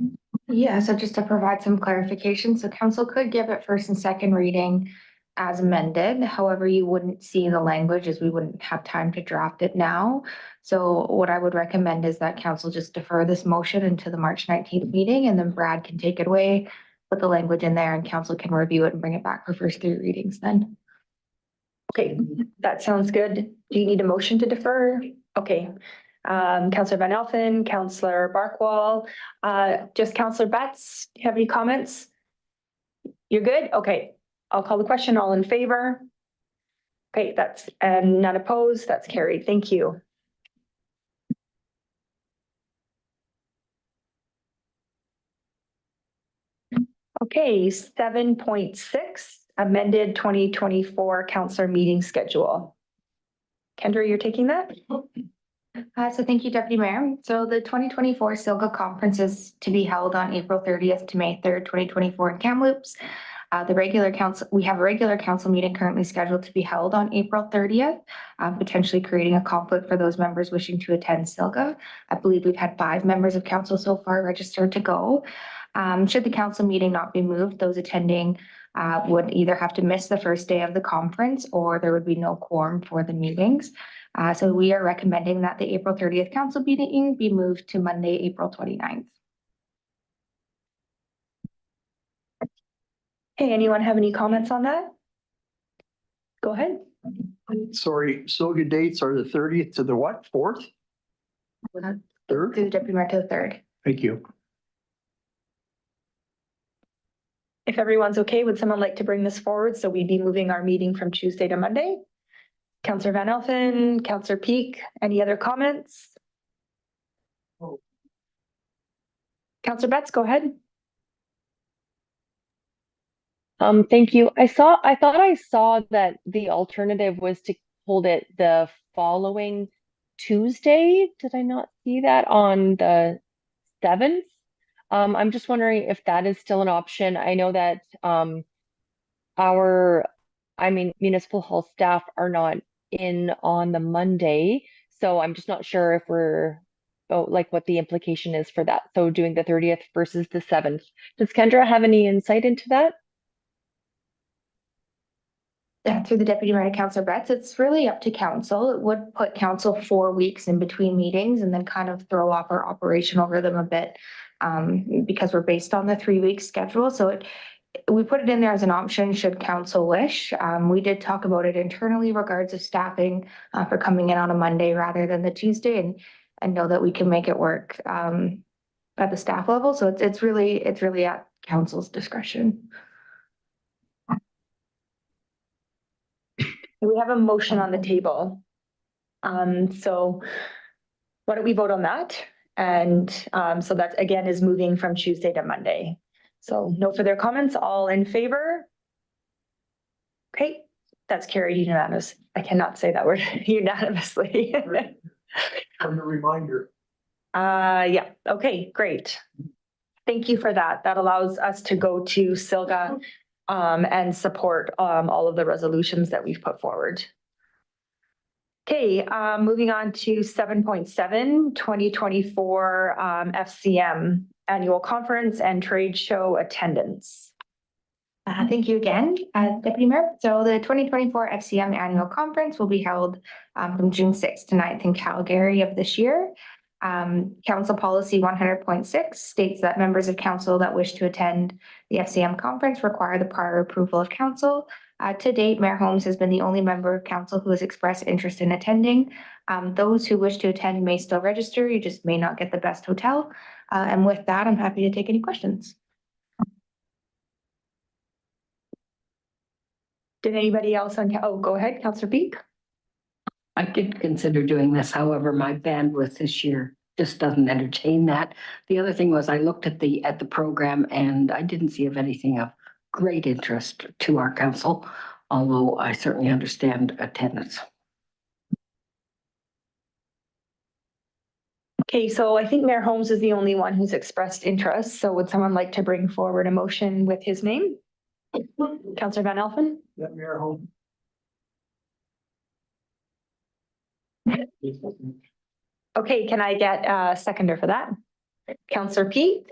Speaker 3: Yeah, so just to provide some clarification, so council could give it first and second reading as amended. However, you wouldn't see the language as we wouldn't have time to draft it now. So what I would recommend is that council just defer this motion into the March 19th meeting, and then Brad can take it away, put the language in there, and council can review it and bring it back for first 3 readings then. Okay, that sounds good. Do you need a motion to defer? Okay. Councillor Van Alphen, Councillor Barkwall, just Councillor Betts, do you have any comments? You're good? Okay, I'll call the question. All in favor? Okay, and none opposed, that's carried. Thank you. Okay, 7.6, amended 2024 councillor meeting schedule. Kendra, you're taking that? So thank you, Deputy Mayor. So the 2024 SILGA conference is to be held on April 30th to May 3rd, 2024 in Kamloops. We have a regular council meeting currently scheduled to be held on April 30th, potentially creating a conflict for those members wishing to attend SILGA. I believe we've had 5 members of council so far registered to go. Should the council meeting not be moved, those attending would either have to miss the first day of the conference or there would be no quorum for the meetings. So we are recommending that the April 30th council meeting be moved to Monday, April 29th.
Speaker 1: Hey, anyone have any comments on that? Go ahead.
Speaker 10: Sorry, SILGA dates are the 30th to the what, 4th?
Speaker 3: To
Speaker 10: 3rd?
Speaker 3: the Deputy Mayor to the 3rd.
Speaker 10: Thank you.
Speaker 1: If everyone's okay, would someone like to bring this forward? So we'd be moving our meeting from Tuesday to Monday? Councillor Van Alphen, Councillor Peak, any other comments? Councillor Betts, go ahead.
Speaker 11: Thank you. I thought I saw that the alternative was to hold it the following Tuesday. Did I not see that on the 7th? I'm just wondering if that is still an option. I know that municipal health staff are not in on the Monday, so I'm just not sure if what the implication is for that. So doing the 30th versus the 7th. Does Kendra have any insight into that?
Speaker 3: Yeah, through the Deputy Mayor to Councillor Betts, it's really up to council. It would put council 4 weeks in between meetings and then kind of throw off our operational rhythm a bit because we're based on the 3-week schedule. So we put it in there as an option should council wish. We did talk about it internally regards of staffing for coming in on a Monday rather than the Tuesday, and know that we can make it work at the staff level. So it's really at council's discretion.
Speaker 1: We have a motion on the table. So why don't we vote on that? And so that again is moving from Tuesday to Monday. So no further comments, all in favor? Okay, that's carried unanimous. I cannot say that word unanimously.
Speaker 10: From a reminder.
Speaker 1: Yeah, okay, great. Thank you for that. That allows us to go to SILGA and support all of the resolutions that we've put forward. Okay, moving on to 7.7, 2024 FCM. annual conference and trade show attendance.
Speaker 3: Thank you again, Deputy Mayor. So the 2024 FCM Annual Conference will be held from June 6th to 9th in Calgary of this year. Council Policy 100.6 states that members of council that wish to attend the FCM conference require the prior approval of council. To date, Mayor Holmes has been the only member of council who has expressed interest in attending. Those who wish to attend may still register, you just may not get the best hotel. And with that, I'm happy to take any questions.
Speaker 1: Did anybody else go ahead, Councillor Peak.
Speaker 2: I did consider doing this, however, my bandwidth this year just doesn't entertain that. The other thing was I looked at the program and I didn't see of anything of great interest to our council, although I certainly understand attendance.
Speaker 1: Okay, so I think Mayor Holmes is the only one who's expressed interest. So would someone like to bring forward a motion with his name? Councillor Van Elfen?
Speaker 10: Yeah, Mayor Holmes.
Speaker 1: Okay, can I get a seconder for that? Councillor Peak?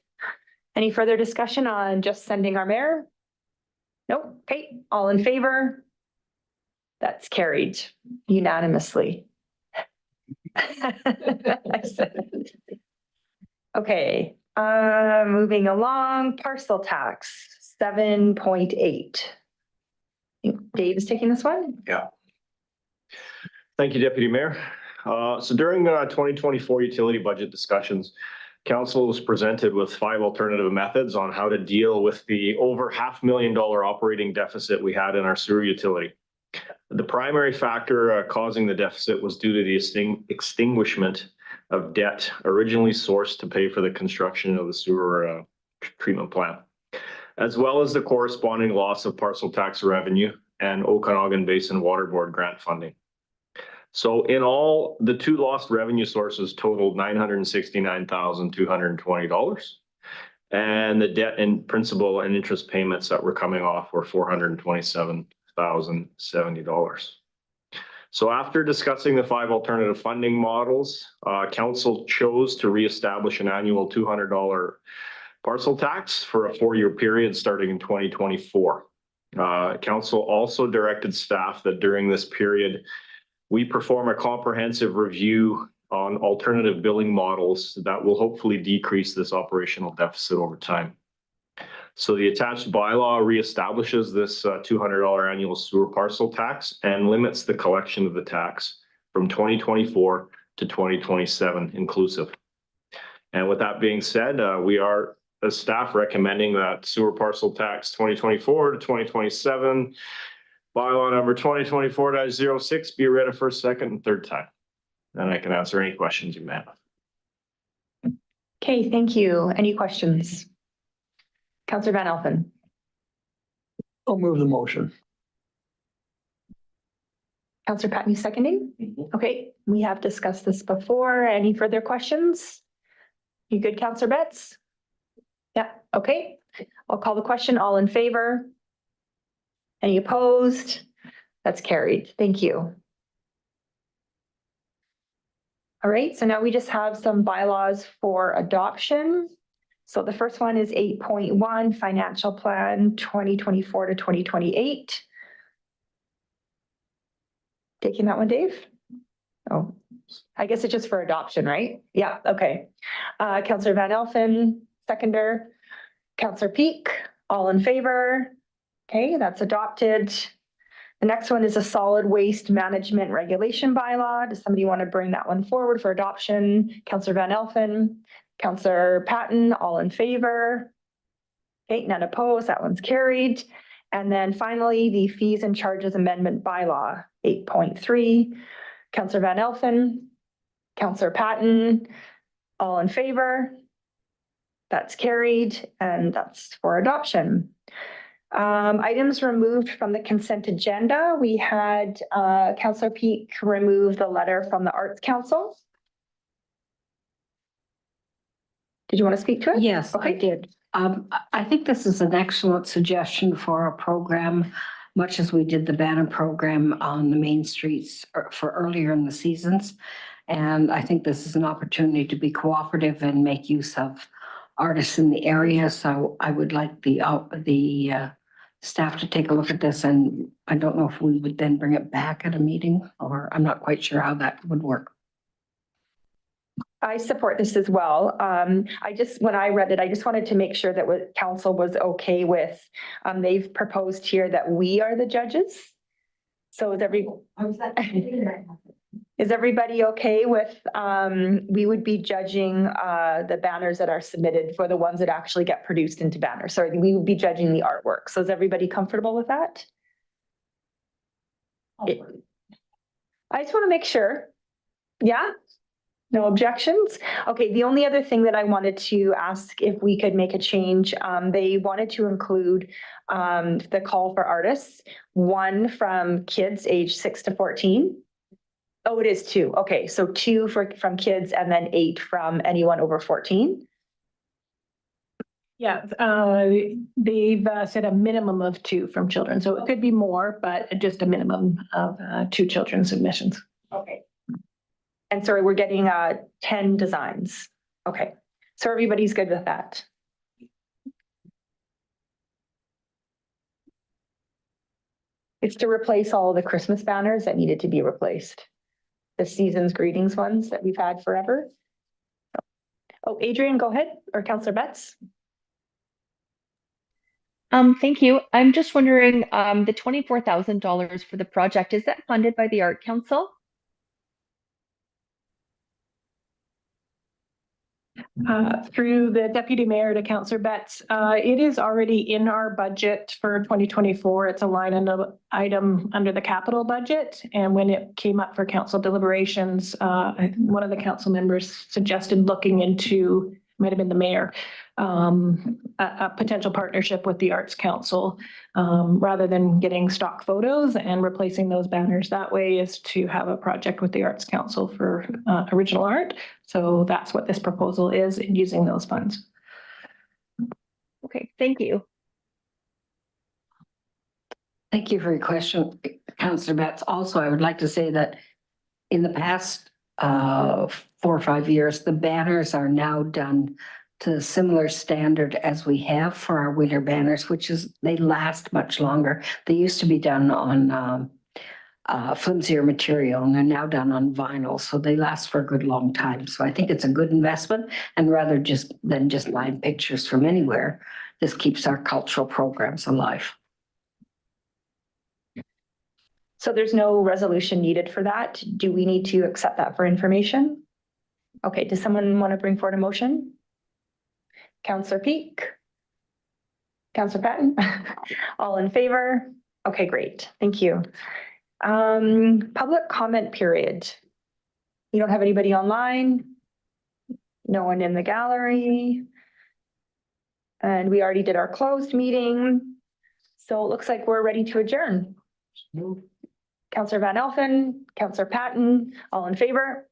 Speaker 1: Any further discussion on just sending our mayor? Nope. Okay, all in favor? That's carried unanimously. Okay, moving along, parcel tax, 7.8. Dave is taking this one?
Speaker 18: Yeah. Thank you, Deputy Mayor. So during 2024 utility budget discussions, council was presented with 5 alternative methods on how to deal with the over $500,000 operating deficit we had in our sewer utility. The primary factor causing the deficit was due to the extinguishment of debt originally sourced to pay for the construction of the sewer treatment plant, as well as the corresponding loss of parcel tax revenue and Okanagan Basin Water Board grant funding. So in all, the 2 lost revenue sources totaled $969,220. And the debt and principal and interest payments that were coming off were $427,070. So after discussing the 5 alternative funding models, council chose to reestablish an annual $200 parcel tax for a 4-year period starting in 2024. Council also directed staff that during this period, we perform a comprehensive review on alternative billing models that will hopefully decrease this operational deficit over time. So the attached bylaw reestablishes this $200 annual sewer parcel tax and limits the collection of the tax from 2024 to 2027 inclusive. And with that being said, we are as staff recommending that sewer parcel tax 2024 to 2027 bylaw number 2024-06 be read a first, second, and third time. And I can answer any questions you may have.
Speaker 1: Okay, thank you. Any questions? Councillor Van Elfen.
Speaker 10: I'll move the motion.
Speaker 1: Councillor Patton, seconding? Okay, we have discussed this before. Any further questions? You good, Councillor Betts? Yeah, okay. I'll call the question. All in favor? Any opposed? That's carried. Thank you. All right, so now we just have some bylaws for adoption. So the first one is 8.1 Financial Plan 2024 to 2028. Taking that one, Dave? Oh, I guess it's just for adoption, right? Yeah, okay. Councillor Van Elfen, seconder. Councillor Peak, all in favor? Okay, that's adopted. The next one is a solid waste management regulation bylaw. Does somebody want to bring that one forward for adoption? Councillor Van Elfen, Councillor Patton, all in favor? Okay, none opposed, that one's carried. And then finally, the fees and charges amendment bylaw, 8.3. Councillor Van Elfen, Councillor Patton, all in favor? That's carried, and that's for adoption. Items removed from the consent agenda. We had Councillor Peak remove the letter from the Arts Council. Did you want to speak to it?
Speaker 2: Yes, I did. I think this is an excellent suggestion for a program, much as we did the banner program on the main streets for earlier in the seasons. And I think this is an opportunity to be cooperative and make use of artists in the area, so I would like the staff to take a look at this, and I don't know if we would then bring it back at a meeting, or I'm not quite sure how that would work.
Speaker 1: I support this as well. When I read it, I just wanted to make sure that what council was okay with. They've proposed here that we are the judges. So is everybody okay with, we would be judging the banners that are submitted for the ones that actually get produced into banners. Sorry, we would be judging the artwork. So is everybody comfortable with that? I just want to make sure. Yeah? No objections? Okay, the only other thing that I wanted to ask if we could make a change, they wanted to include the call for artists, one from kids age 6 to 14. Oh, it is 2. Okay, so 2 from kids and then 8 from anyone over 14.
Speaker 20: Yeah, they've said a minimum of 2 from children, so it could be more, but just a minimum of 2 children submissions.
Speaker 1: Okay. And sorry, we're getting 10 designs. Okay, so everybody's good with that. It's to replace all of the Christmas banners that needed to be replaced. The season's greetings ones that we've had forever. Oh, Adrian, go ahead, or Councillor Betts.
Speaker 11: Thank you. I'm just wondering, the $24,000 for the project, is that funded by the Art Council?
Speaker 20: Through the deputy mayor to Councillor Betts, it is already in our budget for 2024. It's a line item under the capital budget. And when it came up for council deliberations, one of the council members suggested looking into, might have been the mayor, a potential partnership with the Arts Council, rather than getting stock photos and replacing those banners. That way is to have a project with the Arts Council for original art. So that's what this proposal is, in using those funds.
Speaker 11: Okay, thank you.
Speaker 2: Thank you for your question, Councillor Betts. Also, I would like to say that in the past 4 or 5 years, the banners are now done to a similar standard as we have for our winter banners, which is they last much longer. They used to be done on flimsier material, and they're now done on vinyl, so they last for a good long time. So I think it's a good investment, and rather than just buying pictures from anywhere, this keeps our cultural programs alive.
Speaker 1: So there's no resolution needed for that. Do we need to accept that for information? Okay, does someone want to bring forward a motion? Councillor Peak? Councillor Patton? All in favor? Okay, great. Thank you. Public comment period. You don't have anybody online? No one in the gallery? And we already did our closed meeting. So it looks like we're ready to adjourn. Councillor Van Elfen, Councillor Patton, all in favor?